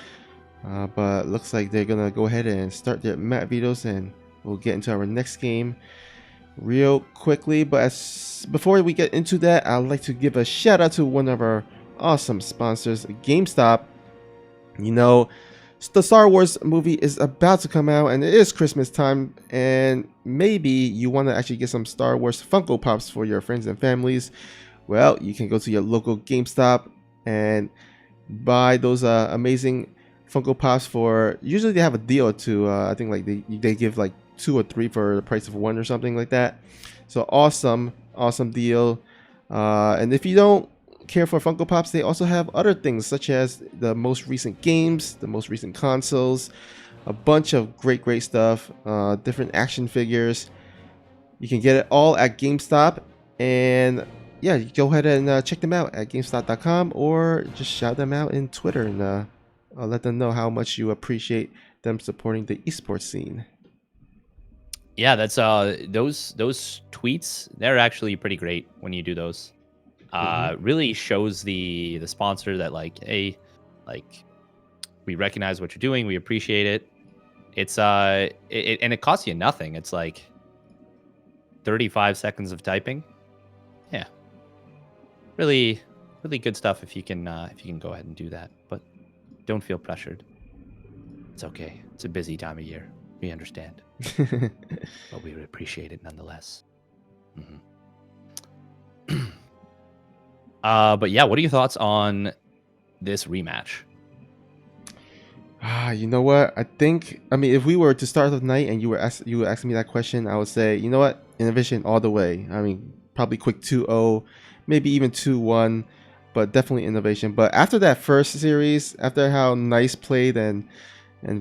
But looks like they're gonna go ahead and start their map vetoes, and we'll get into our next game real quickly. But before we get into that, I'd like to give a shout out to one of our awesome sponsors, GameStop. You know, the Star Wars movie is about to come out, and it is Christmas time, and maybe you want to actually get some Star Wars Funko Pops for your friends and families. Well, you can go to your local GameStop and buy those amazing Funko Pops for, usually they have a deal to I think like they give like 2 or 3 for the price of 1 or something like that. So awesome deal. And if you don't care for Funko Pops, they also have other things such as the most recent games, the most recent consoles, a bunch of great stuff, different action figures. You can get it all at GameStop, and yeah, you go ahead and check them out at GameStop.com, or just shout them out in Twitter and let them know how much you appreciate them supporting the esports scene. Yeah, that's those tweets, they're actually pretty great when you do those. Really shows the sponsor that, like, hey, like, we recognize what you're doing, we appreciate it. It's and it costs you nothing. It's like 35 seconds of typing. Yeah, really good stuff if you can go ahead and do that, but don't feel pressured. It's okay. It's a busy time of year. We understand. But we would appreciate it nonetheless. But yeah, what are your thoughts on this rematch? You know what? I mean, if we were to start the night and you were asking me that question, I would say, you know what? Innovation all the way. I mean, probably quick 2-0, maybe even 2-1, but definitely innovation. But after that first series, after how Nice played and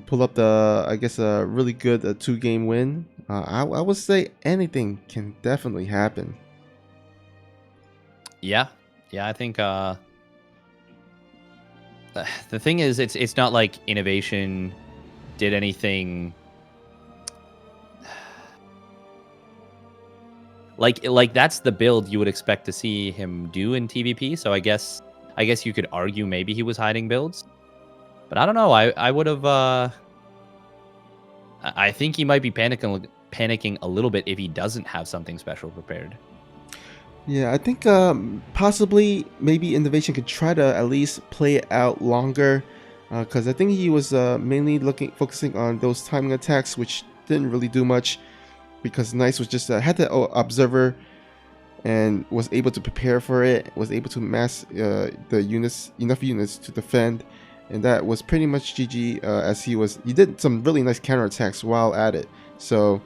pull up I guess a really good 2-game win, I would say anything can definitely happen. Yeah, I think the thing is, it's not like innovation did anything like that's the build you would expect to see him do in TVP. So I guess you could argue maybe he was hiding builds, but I don't know. I would have. I think he might be panicking a little bit if he doesn't have something special prepared. Yeah, I think possibly maybe Innovation could try to at least play it out longer, because I think he was mainly focusing on those timing attacks, which didn't really do much, because Nice was just had the observer and was able to prepare for it, was able to mass enough units to defend, and that was pretty much GG. As he did some really nice counterattacks while at it. So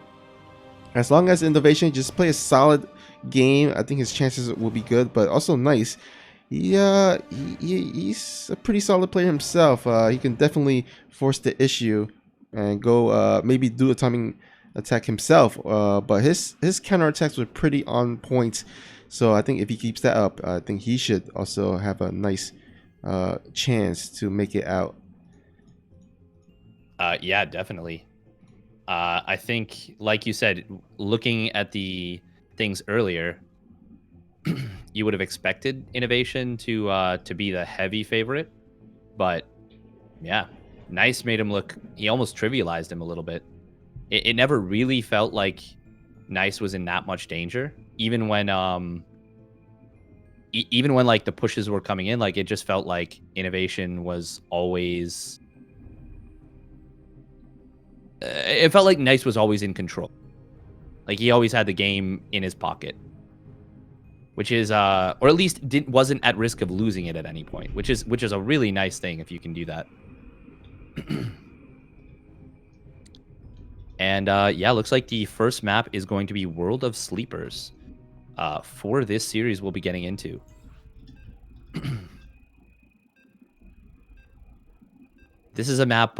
as long as Innovation just play a solid game, I think his chances will be good. But also Nice, he's a pretty solid player himself. He can definitely force the issue and go maybe do a timing attack himself. But his counterattacks were pretty on point. So I think if he keeps that up, I think he should also have a nice chance to make it out. Yeah, definitely. I think, like you said, looking at the things earlier, you would have expected Innovation to be the heavy favorite, but yeah, Nice made him look. He almost trivialized him a little bit. It never really felt like Nice was in that much danger, even when like the pushes were coming in. Like it just felt like Innovation was always. It felt like Nice was always in control. Like he always had the game in his pocket, which is or at least wasn't at risk of losing it at any point, which is a really nice thing if you can do that. And yeah, looks like the first map is going to be World of Sleepers. For this series we'll be getting into. This is a map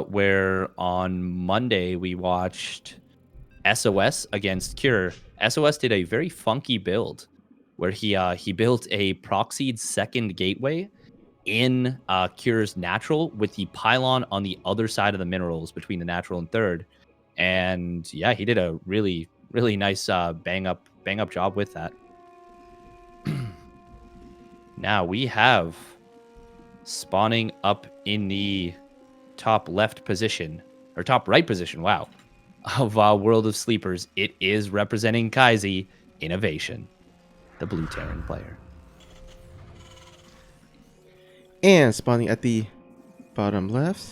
where on Monday we watched SOS against Cure. SOS did a very funky build where he built a proxied second gateway in Cure's natural with the pylon on the other side of the minerals between the natural and third. And yeah, he did a really, really nice bang up job with that. Now we have spawning up in the top left position, or top right position, wow, of World of Sleepers. It is representing Kaizi, Innovation, the blue Terran player. And spawning at the bottom left,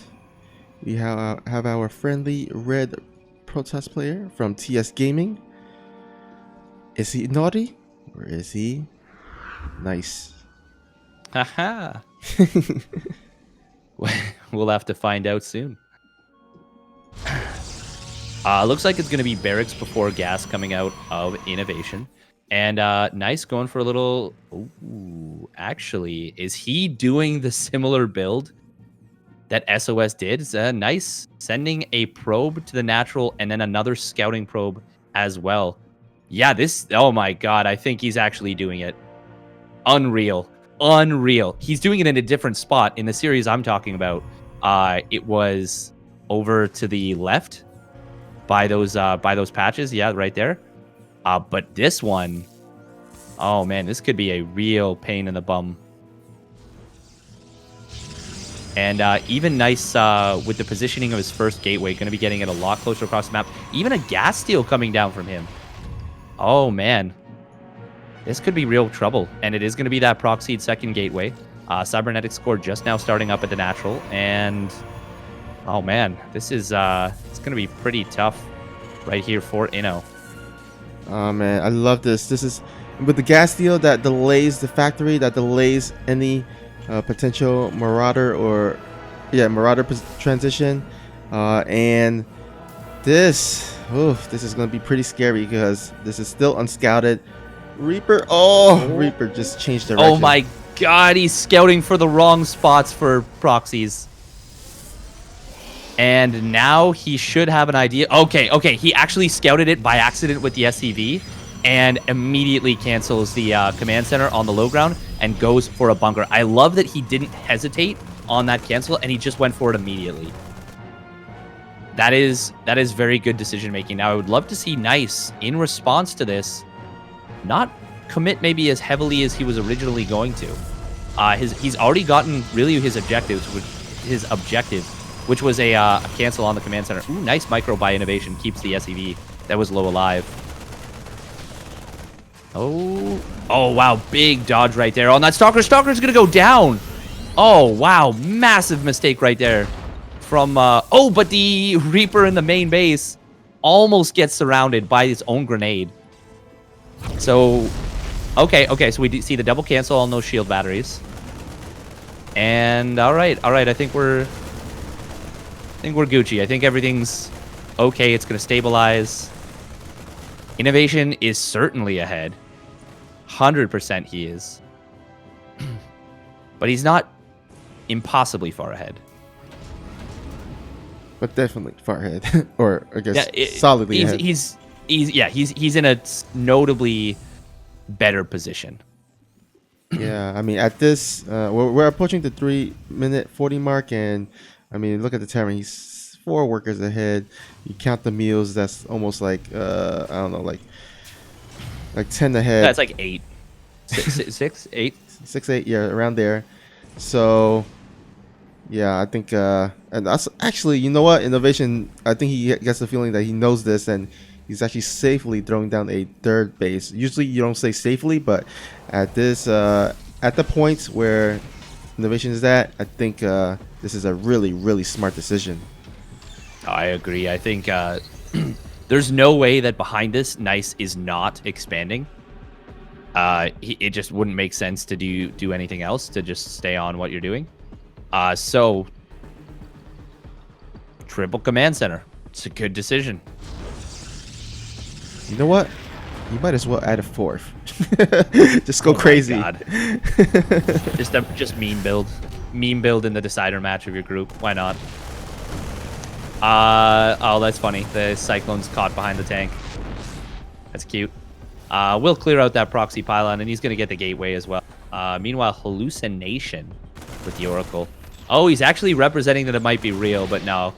we have our friendly red Protoss player from TS Gaming. Is he naughty or is he nice? Haha. We'll have to find out soon. Looks like it's going to be Barracks before Gas coming out of Innovation. And Nice going for a little... Ooh, actually, is he doing the similar build that SOS did? Nice sending a probe to the natural and then another scouting probe as well. Yeah, this... Oh my god, I think he's actually doing it. Unreal. He's doing it in a different spot. In the series I'm talking about, it was over to the left by those patches. Yeah, right there. But this one, oh man, this could be a real pain in the bum. And even Nice with the positioning of his first gateway, going to be getting it a lot closer across the map. Even a gas steal coming down from him. Oh man, this could be real trouble. And it is going to be that proxied second gateway. Cybernetics core just now starting up at the natural, and Oh man, this is it's gonna be pretty tough right here for Inno. Oh man, I love this. This is with the gas steal that delays the factory, that delays any potential Marauder or Marauder transition. And this is gonna be pretty scary because this is still unscouted. Reaper, Reaper just changed direction. Oh my god, he's scouting for the wrong spots for proxies. And now he should have an idea. Okay, he actually scouted it by accident with the SCV and immediately cancels the command center on the low ground and goes for a bunker. I love that he didn't hesitate on that cancel and he just went for it immediately. That is very good decision making. Now I would love to see Nice in response to this not commit maybe as heavily as he was originally going to. He's already gotten really his objective, which was a cancel on the command center. Ooh, nice micro by Innovation. Keeps the SEV that was low alive. Oh, wow. Big dodge right there on that Stalker. Stalker's going to go down. Oh, wow. Massive mistake right there from... but the Reaper in the main base almost gets surrounded by his own grenade. So, okay. So we see the double cancel on those shield batteries. And, all right. I think we're Gucci. I think everything's okay. It's going to stabilize. Innovation is certainly ahead. 100% he is. But he's not impossibly far ahead. But definitely far ahead. Or, I guess, solidly ahead. He's in a notably better position. Yeah, I mean, at this, we're approaching the 3-minute 40 mark, and I mean, look at the timer. He's 4 workers ahead. You count the meals, that's almost like I don't know, like 10 ahead. That's like 8. 6, 8? 6, 8, yeah, around there. So, yeah, I think, and that's actually, you know what, Innovation, I think he gets the feeling that he knows this, and he's actually safely throwing down a 3rd base. Usually you don't say safely, but at this, at the point where Innovation is at, I think this is a really, really smart decision. I agree. I think there's no way that behind this, Nice is not expanding. It just wouldn't make sense to do anything else, to just stay on what you're doing. So, triple command center. It's a good decision. You know what? You might as well add a 4th. Just go crazy. God. just meme build. Meme build in the decider match of your group. Why not? Oh, that's funny. The Cyclone's caught behind the tank. That's cute. We'll clear out that proxy pylon, and he's going to get the gateway as well. Meanwhile, Hallucination with the Oracle. Oh, he's actually representing that it might be real, but no.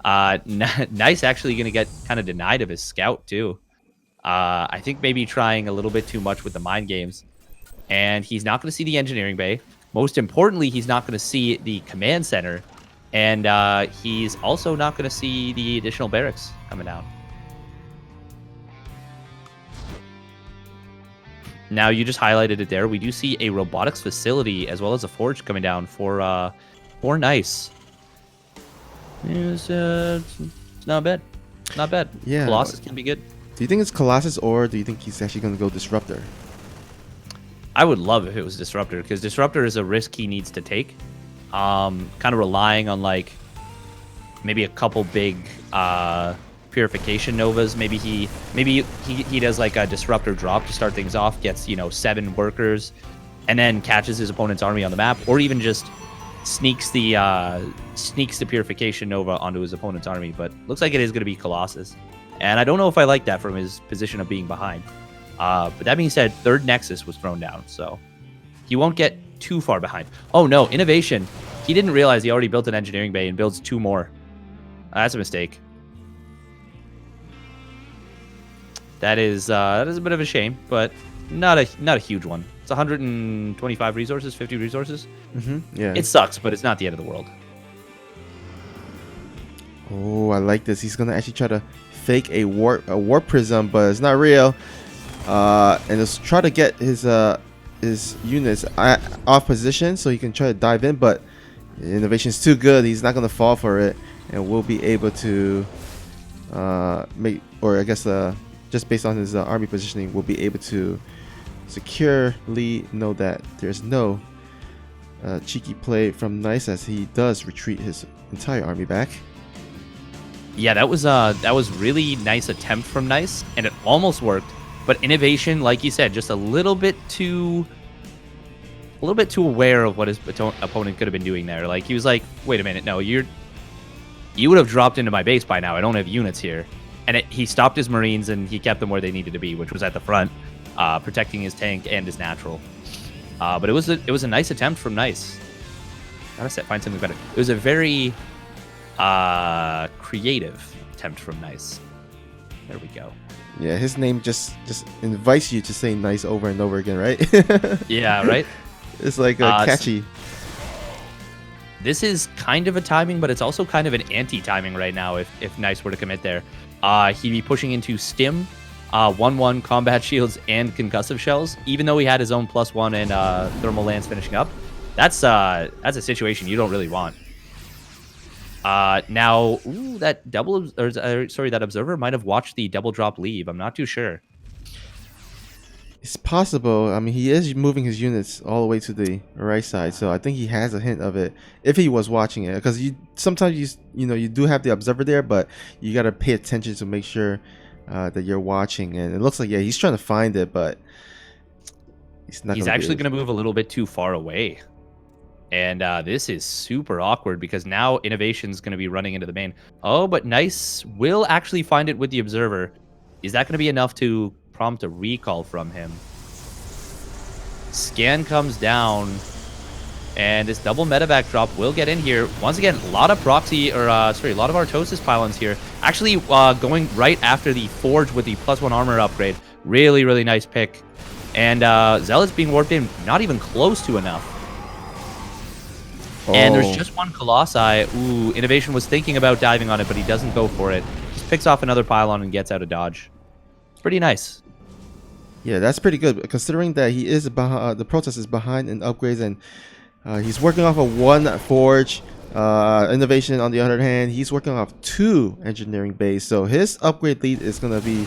Nice actually going to get kind of denied of his scout, too. I think maybe trying a little bit too much with the mind games. And he's not going to see the engineering bay. Most importantly, he's not going to see the command center. And he's also not going to see the additional barracks coming down. Now, you just highlighted it there. We do see a robotics facility as well as a forge coming down for Nice. It's not bad. Not bad. Yeah. Colossus can be good. Do you think it's Colossus, or do you think he's actually going to go Disruptor? I would love if it was Disruptor, because Disruptor is a risk he needs to take. Kind of relying on, like, maybe a couple big Purification Novas. Maybe he does, like, a Disruptor drop to start things off, gets, 7 workers, and then catches his opponent's army on the map, or even just sneaks the Purification Nova onto his opponent's army. But looks like it is going to be Colossus. And I don't know if I like that from his position of being behind. But that being said, 3rd Nexus was thrown down, so he won't get too far behind. Oh no, Innovation. He didn't realize he already built an engineering bay and builds 2 more. That's a mistake. That is a bit of a shame, but not a huge one. It's 125 resources, 50 resources. Yeah. It sucks, but it's not the end of the world. Oh, I like this. He's gonna actually try to fake a warp prism, but it's not real. And just try to get his units off position so he can try to dive in. But Innovation's too good. He's not gonna fall for it. and will be able to make, or I guess just based on his army positioning, will be able to securely know that there's no cheeky play from Nice, as he does retreat his entire army back. Yeah, that was really nice attempt from Nice, and it almost worked. But Innovation, like you said, just a little bit too aware of what his opponent could have been doing there. Like, he was like, wait a minute, no, you would have dropped into my base by now. I don't have units here. And he stopped his Marines, and he kept them where they needed to be, which was at the front, protecting his tank and his natural. But it was a nice attempt from Nice. Gotta find something better. It was a very creative attempt from Nice. There we go. Yeah, his name just invites you to say Nice over and over again, right? Yeah, right? It's like catchy. This is kind of a timing, but it's also kind of an anti-timing right now if Nice were to commit there. He'd be pushing into Stim, 1-1 combat shields, and concussive shells, even though he had his own +1 and thermal lance finishing up. That's a situation you don't really want. Now, that that observer might have watched the double drop leave. I'm not too sure. It's possible. I mean, he is moving his units all the way to the right side, so I think he has a hint of it if he was watching it. Because sometimes you do have the observer there, but you gotta pay attention to make sure that you're watching. And it looks like, yeah, he's trying to find it, but he's actually gonna move a little bit too far away. And this is super awkward because now Innovation's going to be running into the main. Oh, but Nice will actually find it with the Observer. Is that going to be enough to prompt a recall from him? Scan comes down, and this double medevac drop will get in here. Once again, a lot of proxy, or a lot of Artosis pylons here. Actually, going right after the Forge with the +1 armor upgrade. Really, really nice pick. And Zealot's being warped in, not even close to enough. And there's just one Colossi. Ooh, Innovation was thinking about diving on it, but he doesn't go for it. Just picks off another pylon and gets out of dodge. It's pretty nice. Yeah, that's pretty good, considering that he is behind, the Protest is behind in upgrades, and he's working off of 1 Forge. Innovation, on the other hand, he's working off 2 engineering base, so his upgrade lead is going to be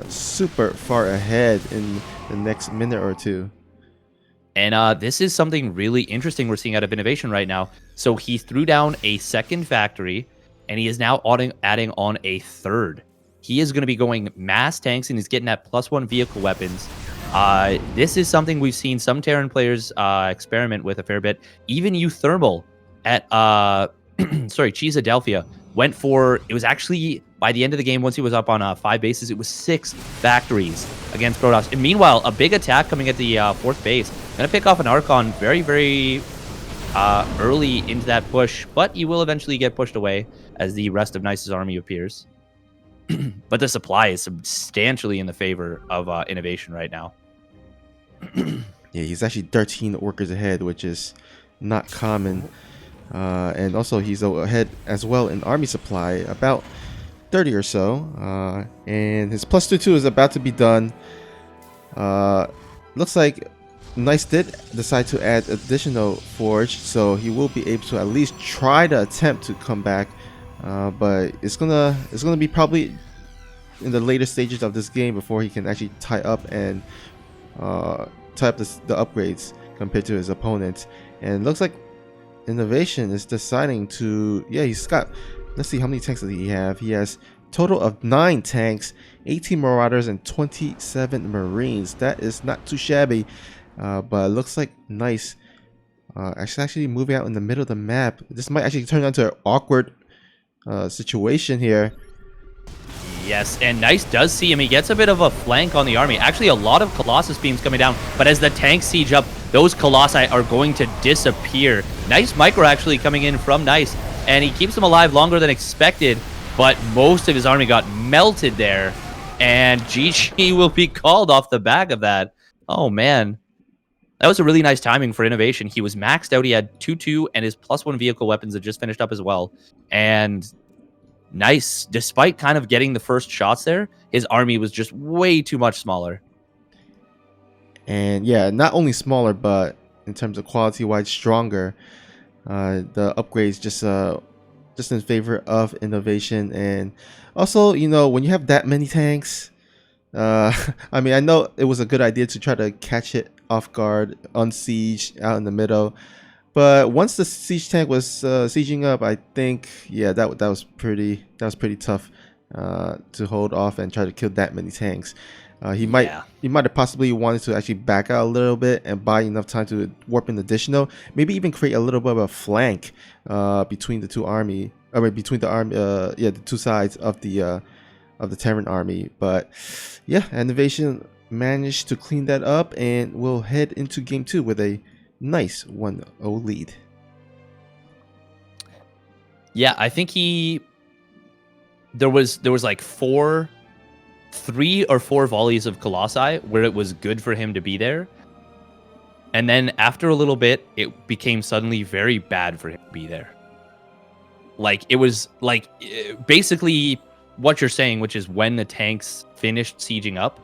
super far ahead in the next minute or two. And this is something really interesting we're seeing out of Innovation right now. So he threw down a second factory, and he is now adding on a third. He is going to be going mass tanks, and he's getting that +1 vehicle weapons. This is something we've seen some Terran players experiment with a fair bit. Even Thermal at Cheesadelphia went for, it was actually, by the end of the game, once he was up on 5 bases, it was 6 factories against Protoss. And meanwhile, a big attack coming at the 4th base. Gonna pick off an Archon very, very early into that push, but he will eventually get pushed away as the rest of Nice's army appears. But the supply is substantially in the favor of Innovation right now. Yeah, he's actually 13 workers ahead, which is not common. And also he's ahead as well in army supply, about 30 or so. And his +2/2 is about to be done. Looks like Nice did decide to add additional Forge, so he will be able to at least try to attempt to come back. But it's gonna be probably in the later stages of this game before he can actually tie up the upgrades compared to his opponent. And it looks like Innovation is deciding to, yeah, he's got, let's see, how many tanks does he have? He has total of 9 tanks, 18 Marauders, and 27 Marines. That is not too shabby, but it looks like Nice actually moving out in the middle of the map. This might actually turn into an awkward situation here. Yes, and Nice does see him. He gets a bit of a flank on the army. Actually, a lot of Colossus beams coming down, but as the tanks siege up, those Colossi are going to disappear. Nice micro actually coming in from Nice, and he keeps them alive longer than expected, but most of his army got melted there, and GG will be called off the back of that. Oh, man. That was a really nice timing for Innovation. He was maxed out. He had 2/2, and his +1 vehicle weapons had just finished up as well. And Nice, despite kind of getting the first shots there, his army was just way too much smaller. And yeah, not only smaller, but in terms of quality-wise, stronger. The upgrades just just in favor of innovation. And also, you know, when you have that many tanks, I mean, I know it was a good idea to try to catch it off guard on siege out in the middle. But once the siege tank was sieging up, I think, yeah, that was pretty tough to hold off and try to kill that many tanks. He might have possibly wanted to actually back out a little bit and buy enough time to warp in additional, maybe even create a little bit of a flank between the two army. I mean, between the army, the two sides of the Terran army. But yeah, Innovation managed to clean that up, and we'll head into game 2 with a nice 1-0 lead. Yeah, I think there was like 3 or 4 volleys of Colossi where it was good for him to be there. And then after a little bit, it became suddenly very bad for him to be there. Like, it was like basically what you're saying, which is when the tanks finished sieging up,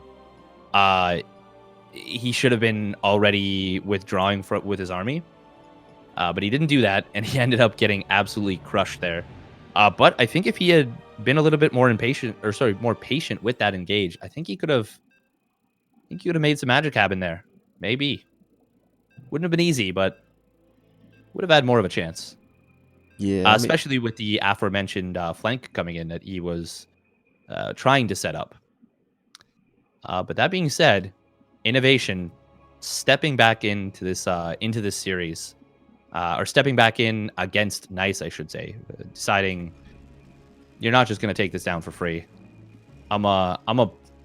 he should have been already withdrawing with his army. But he didn't do that, and he ended up getting absolutely crushed there. But I think if he had been a little bit more more patient with that engage, I think he could have made some magic happen there. Maybe. Wouldn't have been easy, but would have had more of a chance. Yeah, especially with the aforementioned flank coming in that he was trying to set up. But that being said, Innovation stepping back into this series, or stepping back in against Nice, I should say, deciding you're not just gonna take this down for free. I'm a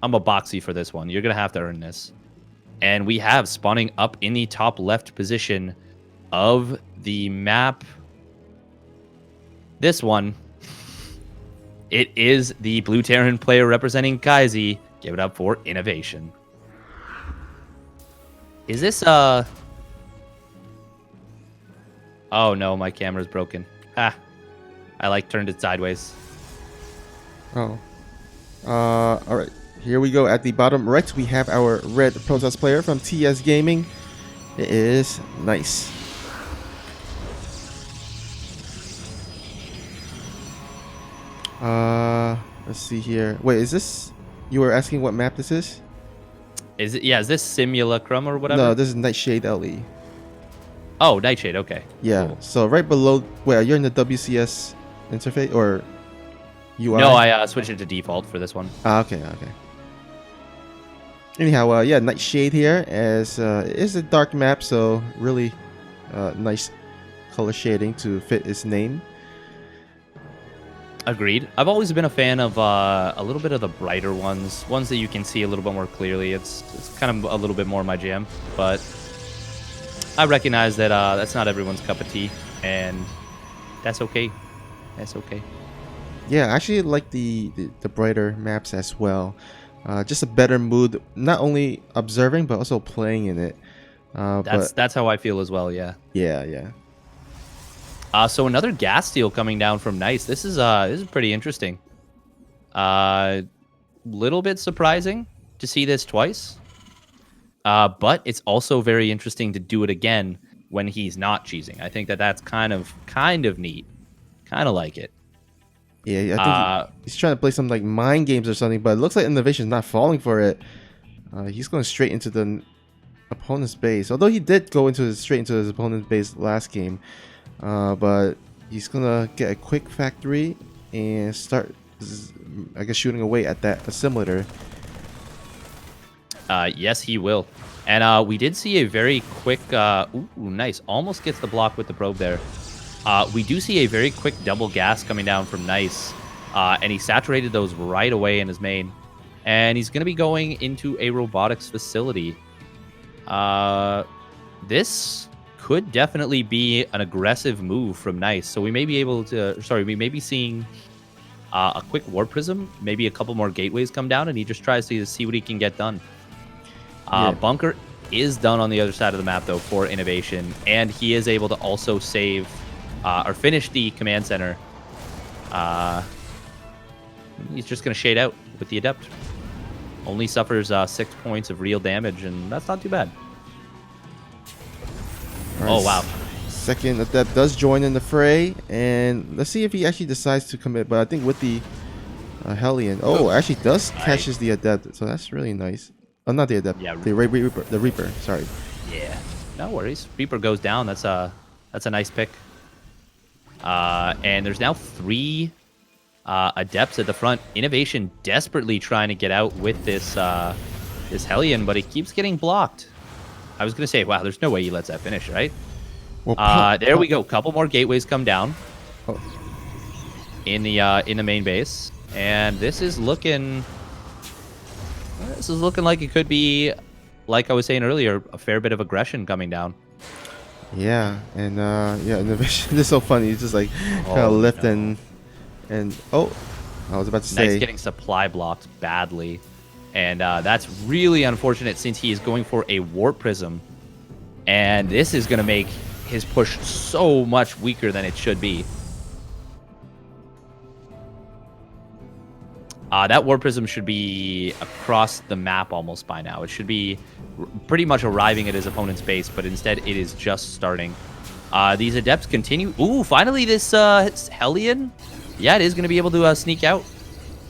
boxy for this one. You're gonna have to earn this. And we have spawning up in the top left position of the map. This one, it is the Blue Terran player representing Kaizi. Give it up for Innovation. Is this Oh no, my camera's broken. I turned it sideways. Oh. All right. Here we go. At the bottom right, we have our red Protoss player from TS Gaming. It is Nice. Let's see here. Wait, is this? You were asking what map this is? Is it? Yeah, is this Simulacrum or whatever? No, this is Nightshade LE. Oh, Nightshade. Okay. Yeah. Cool. So right below, wait, you're in the WCS interface or UI? No, I switched it to default for this one. Okay. Anyhow, yeah, Nightshade here, as it is a dark map, so really nice color shading to fit its name. Agreed. I've always been a fan of a little bit of the brighter ones that you can see a little bit more clearly. It's kind of a little bit more my jam, but I recognize that that's not everyone's cup of tea, and that's okay. That's okay. Yeah, I actually like the brighter maps as well. Just a better mood, not only observing but also playing in it. That's how I feel as well. Yeah. Yeah. So another gas steal coming down from Nice. This is pretty interesting. Little bit surprising to see this twice. But it's also very interesting to do it again when he's not cheesing. I think that's kind of neat. Kind of like it. Yeah, I think he's trying to play some like mind games or something, but it looks like Innovation's not falling for it. He's going straight into the opponent's base. Although he did go straight into his opponent's base last game. But he's gonna get a quick factory and start, I guess, shooting away at that assimilator. Yes, he will. And we did see a very quick, ooh, nice. Almost gets the block with the probe there. We do see a very quick double gas coming down from Nice. And he saturated those right away in his main. And he's going to be going into a robotics facility. This could definitely be an aggressive move from Nice. So we may be able to, we may be seeing a quick War Prism, maybe a couple more gateways come down, and he just tries to see what he can get done. Bunker is done on the other side of the map, though, for Innovation, and he is able to also save or finish the command center. He's just going to shade out with the Adept. Only suffers 6 points of real damage, and that's not too bad. Nice. Oh, wow. second adept does join in the fray, and let's see if he actually decides to commit. But I think with the Hellion, actually does catches the adept, so that's really nice. Oh, not the adept, Yeah, the Reaper, the Reaper. Sorry. Yeah, no worries. Reaper goes down. That's a nice pick. And there's now 3 adepts at the front. Innovation desperately trying to get out with this this Hellion, but he keeps getting blocked. I was gonna say, wow, there's no way he lets that finish, right? Well, there we go. Couple more gateways come down Oh. in the main base, and this is looking like it could be, like I was saying earlier, a fair bit of aggression coming down. Yeah, and Innovation. This is so funny. He's just like kind of lift and I was about to say. Knight's getting supply blocked badly, and that's really unfortunate since he is going for a Warp Prism, and this is going to make his push so much weaker than it should be. That Warp Prism should be across the map almost by now. It should be pretty much arriving at his opponent's base, but instead it is just starting. These Adepts continue. Ooh, finally this Hellion. Yeah, it is going to be able to sneak out.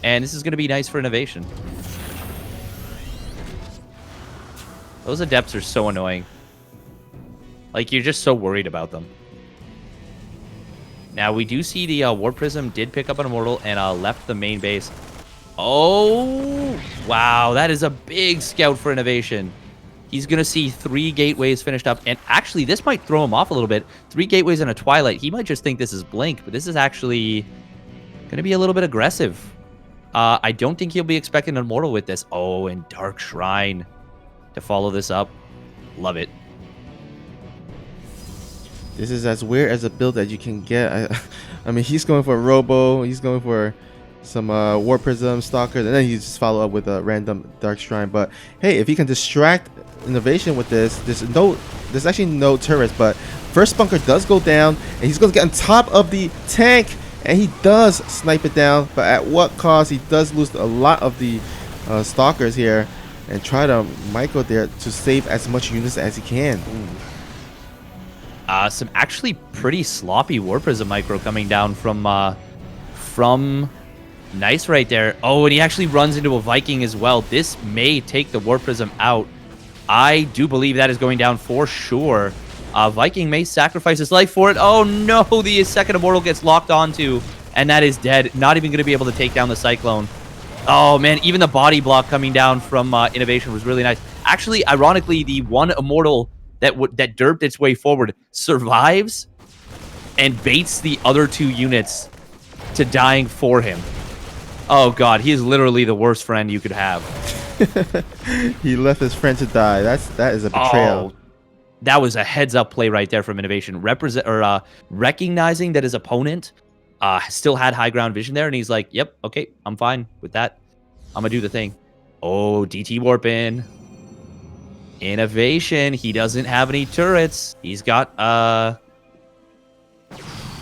And this is going to be nice for Innovation. Those Adepts are so annoying. Like, you're just so worried about them. Now, we do see the Warp Prism did pick up an Immortal and left the main base. Oh, wow. That is a big scout for Innovation. He's going to see 3 gateways finished up. And actually, this might throw him off a little bit. 3 gateways and a Twilight. He might just think this is Blink, but this is actually going to be a little bit aggressive. I don't think he'll be expecting an Immortal with this. Oh, and Dark Shrine to follow this up. Love it. This is as weird as a build that you can get. I mean, he's going for a Robo. He's going for some War Prism, Stalker, and then he just follow up with a random Dark Shrine. But hey, if he can distract Innovation with this, there's actually no turrets. But first bunker does go down, and he's going to get on top of the tank, and he does snipe it down. But at what cost? He does lose a lot of the Stalkers here, and try to micro there to save as much units as he can. Some actually pretty sloppy War Prism micro coming down from Nice right there. Oh, and he actually runs into a Viking as well. This may take the War Prism out. I do believe that is going down for sure. Viking may sacrifice his life for it. Oh no, the second Immortal gets locked onto, and that is dead. Not even going to be able to take down the Cyclone. Oh man, even the body block coming down from Innovation was really nice. Actually, ironically, the one Immortal that derped its way forward survives and baits the other 2 units to dying for him. Oh god, he is literally the worst friend you could have. He left his friend to die. That is a betrayal. Oh, that was a heads-up play right there from Innovation. Recognizing that his opponent still had high ground vision there, and he's like, yep, okay, I'm fine with that. I'm gonna do the thing. Oh, DT Warp in. Innovation. He doesn't have any turrets. He's got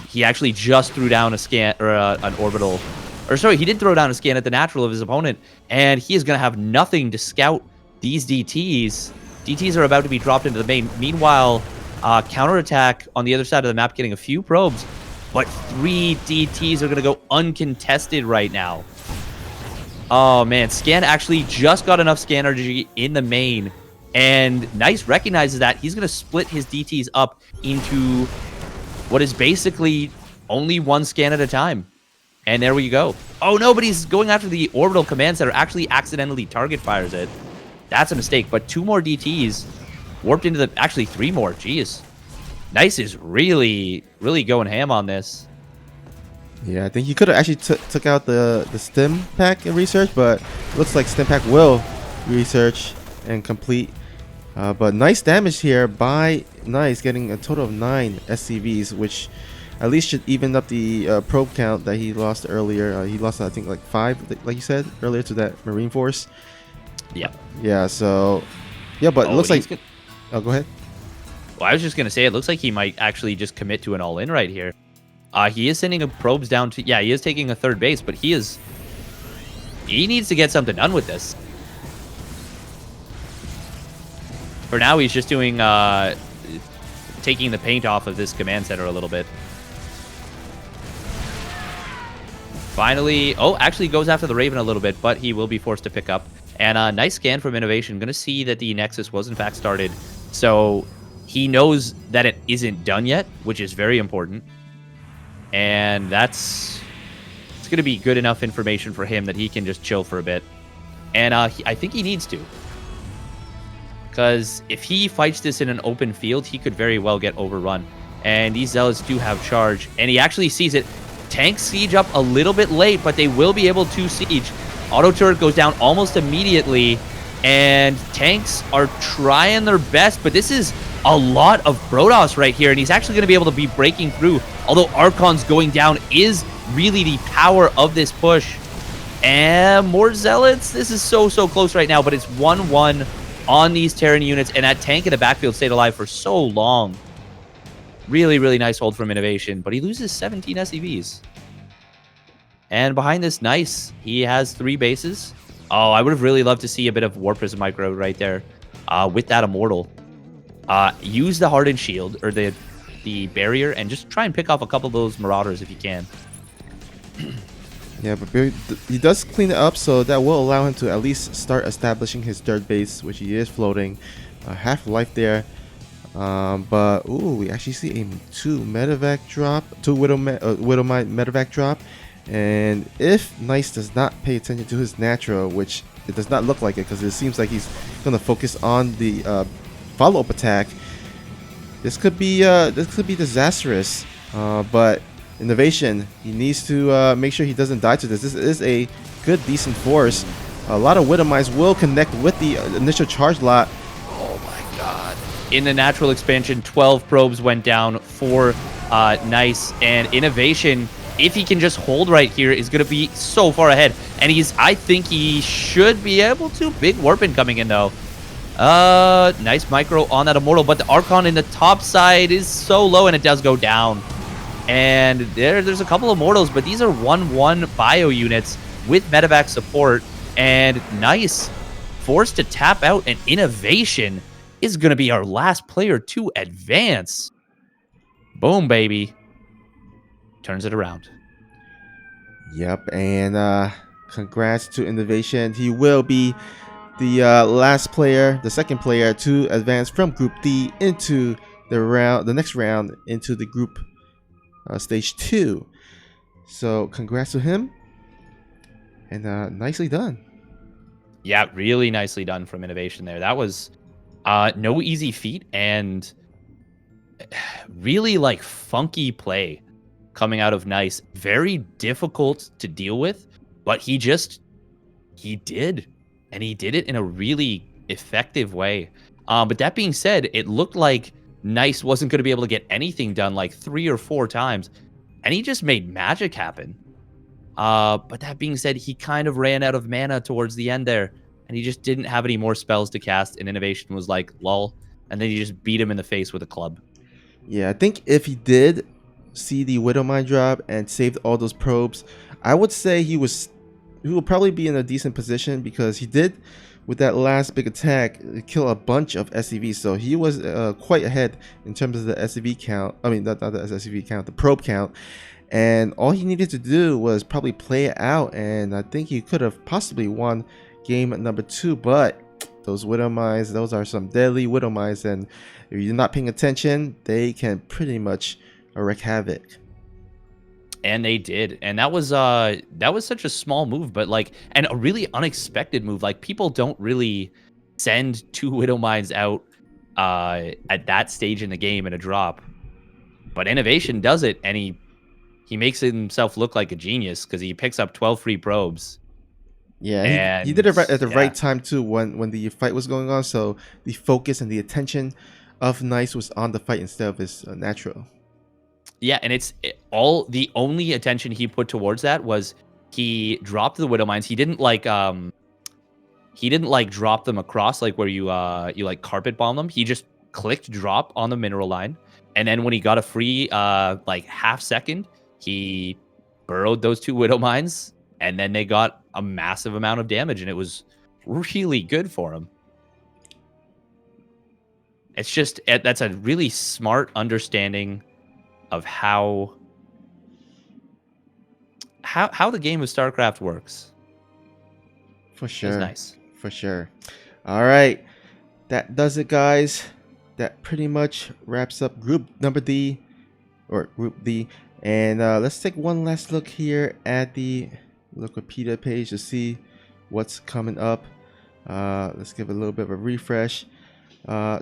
he actually just threw down a scan or an orbital. Or sorry, he did throw down a scan at the natural of his opponent, and he is going to have nothing to scout these DTs. DTs are about to be dropped into the main. Meanwhile, counterattack on the other side of the map getting a few probes, but 3 DTs are going to go uncontested right now. Oh man, Scan actually just got enough scan energy in the main, and Nice recognizes that. He's going to split his DTs up into what is basically only 1 scan at a time. And there we go. Oh no, but he's going after the orbital command center, actually accidentally target fires it. That's a mistake, but 2 more DTs warped into the, actually 3 more, jeez. Nice is really, really going ham on this. Yeah, I think he could have actually took out the stim pack in research, but looks like stim pack will research and complete. But nice damage here by Nice, getting a total of 9 SCVs, which at least should even up the probe count that he lost earlier. He lost, I think, like 5, like you said earlier, to that Marine Force. Yeah. Yeah, so... Yeah, but it looks like... Oh, go ahead. Well, I was just going to say, it looks like he might actually just commit to an all-in right here. He is sending probes down to... Yeah, he is taking a 3rd base, but he is... He needs to get something done with this. For now, he's just doing taking the paint off of this command center a little bit. Finally, actually goes after the Raven a little bit, but he will be forced to pick up. And a nice scan from Innovation. Going to see that the Nexus was in fact started. So he knows that it isn't done yet, which is very important. And it's going to be good enough information for him that he can just chill for a bit. And I think he needs to. Because if he fights this in an open field, he could very well get overrun. And these Zealots do have charge. And he actually sees it. Tanks siege up a little bit late, but they will be able to siege. Auto turret goes down almost immediately. And tanks are trying their best, but this is a lot of Protoss right here. And he's actually going to be able to be breaking through. Although Archon's going down is really the power of this push. And more Zealots. This is so close right now, but it's 1-1 on these Terran units. And that tank in the backfield stayed alive for so long. Really nice hold from Innovation, but he loses 17 SCVs. And behind this, nice. He has 3 bases. Oh, I would have really loved to see a bit of War Prism micro right there with that Immortal. Use the Hardened Shield, or the barrier, and just try and pick off a couple of those Marauders if you can. Yeah, but he does clean it up, so that will allow him to at least start establishing his third base, which he is floating. Half life there. But we actually see a 2 medevac drop, 2 Widowmine medevac drop, and if Nice does not pay attention to his natural, which it does not look like it, because it seems like he's going to focus on the follow-up attack, this could be disastrous. But Innovation, he needs to make sure he doesn't die to this. This is a good, decent force. A lot of Widowmines will connect with the initial charge lot. In the natural expansion, 12 probes went down for Nice, and Innovation, if he can just hold right here, is going to be so far ahead. And I think he should be able to. Big Warpin coming in, though. Nice micro on that Immortal, but the Archon in the top side is so low, and it does go down. And there's a couple of Immortals, but these are 1-1 bio units with medevac support. And Nice forced to tap out, and Innovation is going to be our last player to advance. Boom, baby. Turns it around. Yep, and congrats to Innovation. He will be the last player, the second player to advance from Group D into the next round into the group stage 2. So congrats to him, and nicely done. Yeah, really nicely done from Innovation there. That was no easy feat, and really funky play coming out of Nice. Very difficult to deal with, but he did, and he did it in a really effective way. But that being said, it looked like Nice wasn't going to be able to get anything done 3 or 4 times, and he just made magic happen. But that being said, he kind of ran out of mana towards the end there, and he just didn't have any more spells to cast, and Innovation was like, lol, and then he just beat him in the face with a club. Yeah, I think if he did see the Widowmine drop and saved all those probes, I would say he will probably be in a decent position, because he did, with that last big attack, kill a bunch of SCVs. So he was quite ahead in terms of the SCV count. I mean, not the SCV count, the probe count. And all he needed to do was probably play it out, and I think he could have possibly won game number 2. But those Widowmines, those are some deadly Widowmines, and if you're not paying attention, they can pretty much wreak havoc. And they did, and that was such a small move, but and a really unexpected move. People don't really send 2 Widowmines out at that stage in the game in a drop, but Innovation does it, and he makes himself look like a genius, because he picks up 12 free probes. Yeah, he did it at the right time too, when the fight was going on. So the focus and the attention of Nice was on the fight instead of his natural. Yeah, and the only attention he put towards that was he dropped the Widowmines. He didn't drop them across where you carpet bomb them. He just clicked drop on the mineral line, and then when he got a free half second, he burrowed those 2 Widowmines, and then they got a massive amount of damage, and it was really good for him. It's just that's a really smart understanding of how the game of StarCraft works. For It's sure. nice. For sure. All right. That does it, guys. That pretty much wraps up Group D. And let's take one last look here at the Wikipedia page to see what's coming up. Let's give it a little bit of a refresh.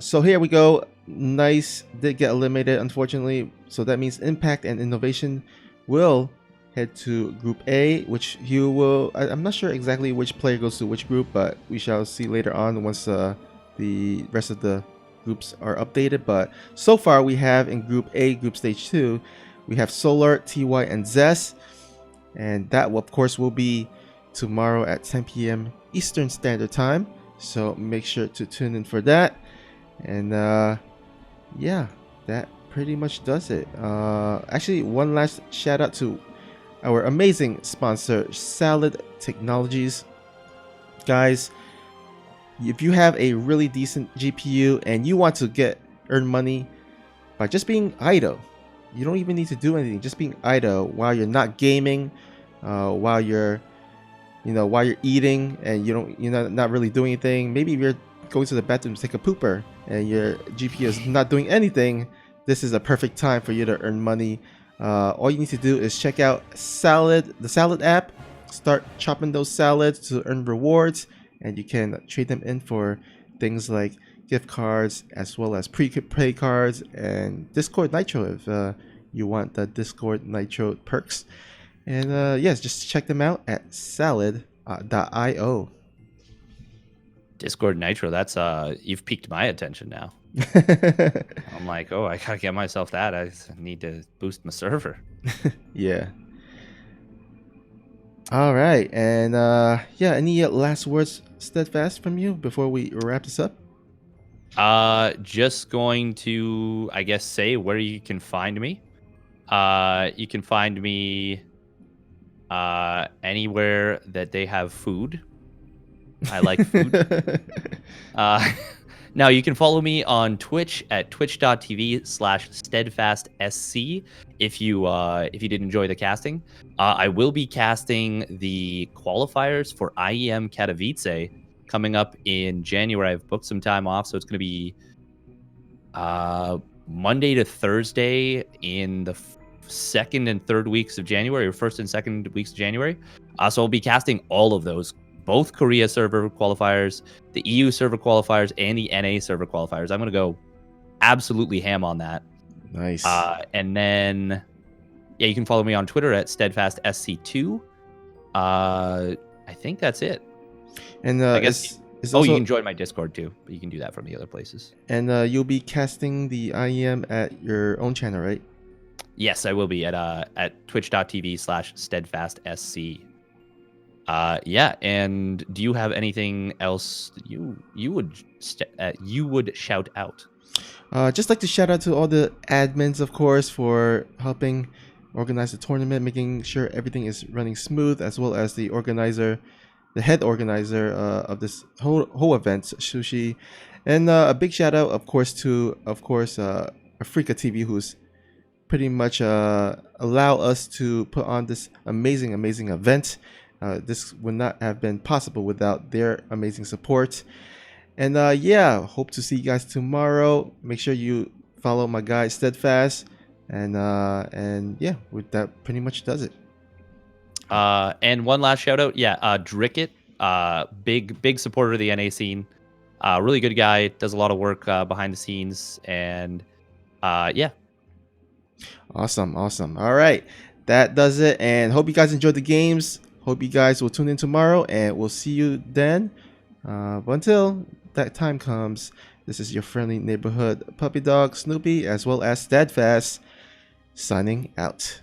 So here we go. Nice did get eliminated, unfortunately. So that means Impact and Innovation will head to Group A, which you will... I'm not sure exactly which player goes to which group, but we shall see later on once the rest of the groups are updated. But so far we have in Group A, Group Stage 2, we have Solar, TY, and Zest. And that, of course, will be tomorrow at 10 p.m. Eastern Standard Time. So make sure to tune in for that. And yeah, that pretty much does it. Actually, one last shout out to our amazing sponsor, Salad Technologies. Guys, if you have a really decent GPU and you want to earn money by just being idle, you don't even need to do anything, just being idle while you're not gaming, while you're eating and you're not really doing anything. Maybe if you're going to the bathroom to take a pooper and your GPU is not doing anything, this is a perfect time for you to earn money. All you need to do is check out the Salad app, start chopping those salads to earn rewards, and you can trade them in for things like gift cards as well as pre-pay cards and Discord Nitro if you want the Discord Nitro perks. And yes, just check them out at salad.io. Discord Nitro, that's you've piqued my attention now. I'm like, oh, I gotta get myself that. I need to boost my server. Yeah. All right, and yeah, any last words, Steadfast, from you before we wrap this up? Just going to, I guess, say where you can find me. You can find me anywhere that they have food. I like food. Now you can follow me on Twitch at twitch.tv/steadfastsc if you did enjoy the casting. I will be casting the qualifiers for IEM Katowice coming up in January. I've booked some time off, so it's going to be Monday to Thursday in the second and third weeks of January, or first and second weeks of January. So I'll be casting all of those, both Korea server qualifiers, the EU server qualifiers, and the NA server qualifiers. I'm going to go absolutely ham on that. Nice. And then, yeah, you can follow me on Twitter at SteadfastSC2. I think that's it. And I guess. also, you can join my Discord too, but you can do that from the other places. And you'll be casting the IEM at your own channel, right? Yes, I will be at twitch.tv/steadfastsc. Yeah, and do you have anything else that you would shout out? Just like to shout out to all the admins, of course, for helping organize the tournament, making sure everything is running smooth, as well as the head organizer of this whole event, Sushi. And a big shout out, of course, to Africa TV, who's pretty much allow us to put on this amazing event. This would not have been possible without their amazing support. And yeah, hope to see you guys tomorrow. Make sure you follow my guy Steadfast. And yeah, that pretty much does it. And one last shout out, Drickett, big supporter of the NA scene. Really good guy, does a lot of work behind the scenes, and yeah. Awesome. All right, that does it. And hope you guys enjoyed the games. Hope you guys will tune in tomorrow, and we'll see you then. But until that time comes, this is your friendly neighborhood puppy dog Snoopy, as well as Steadfast, signing out.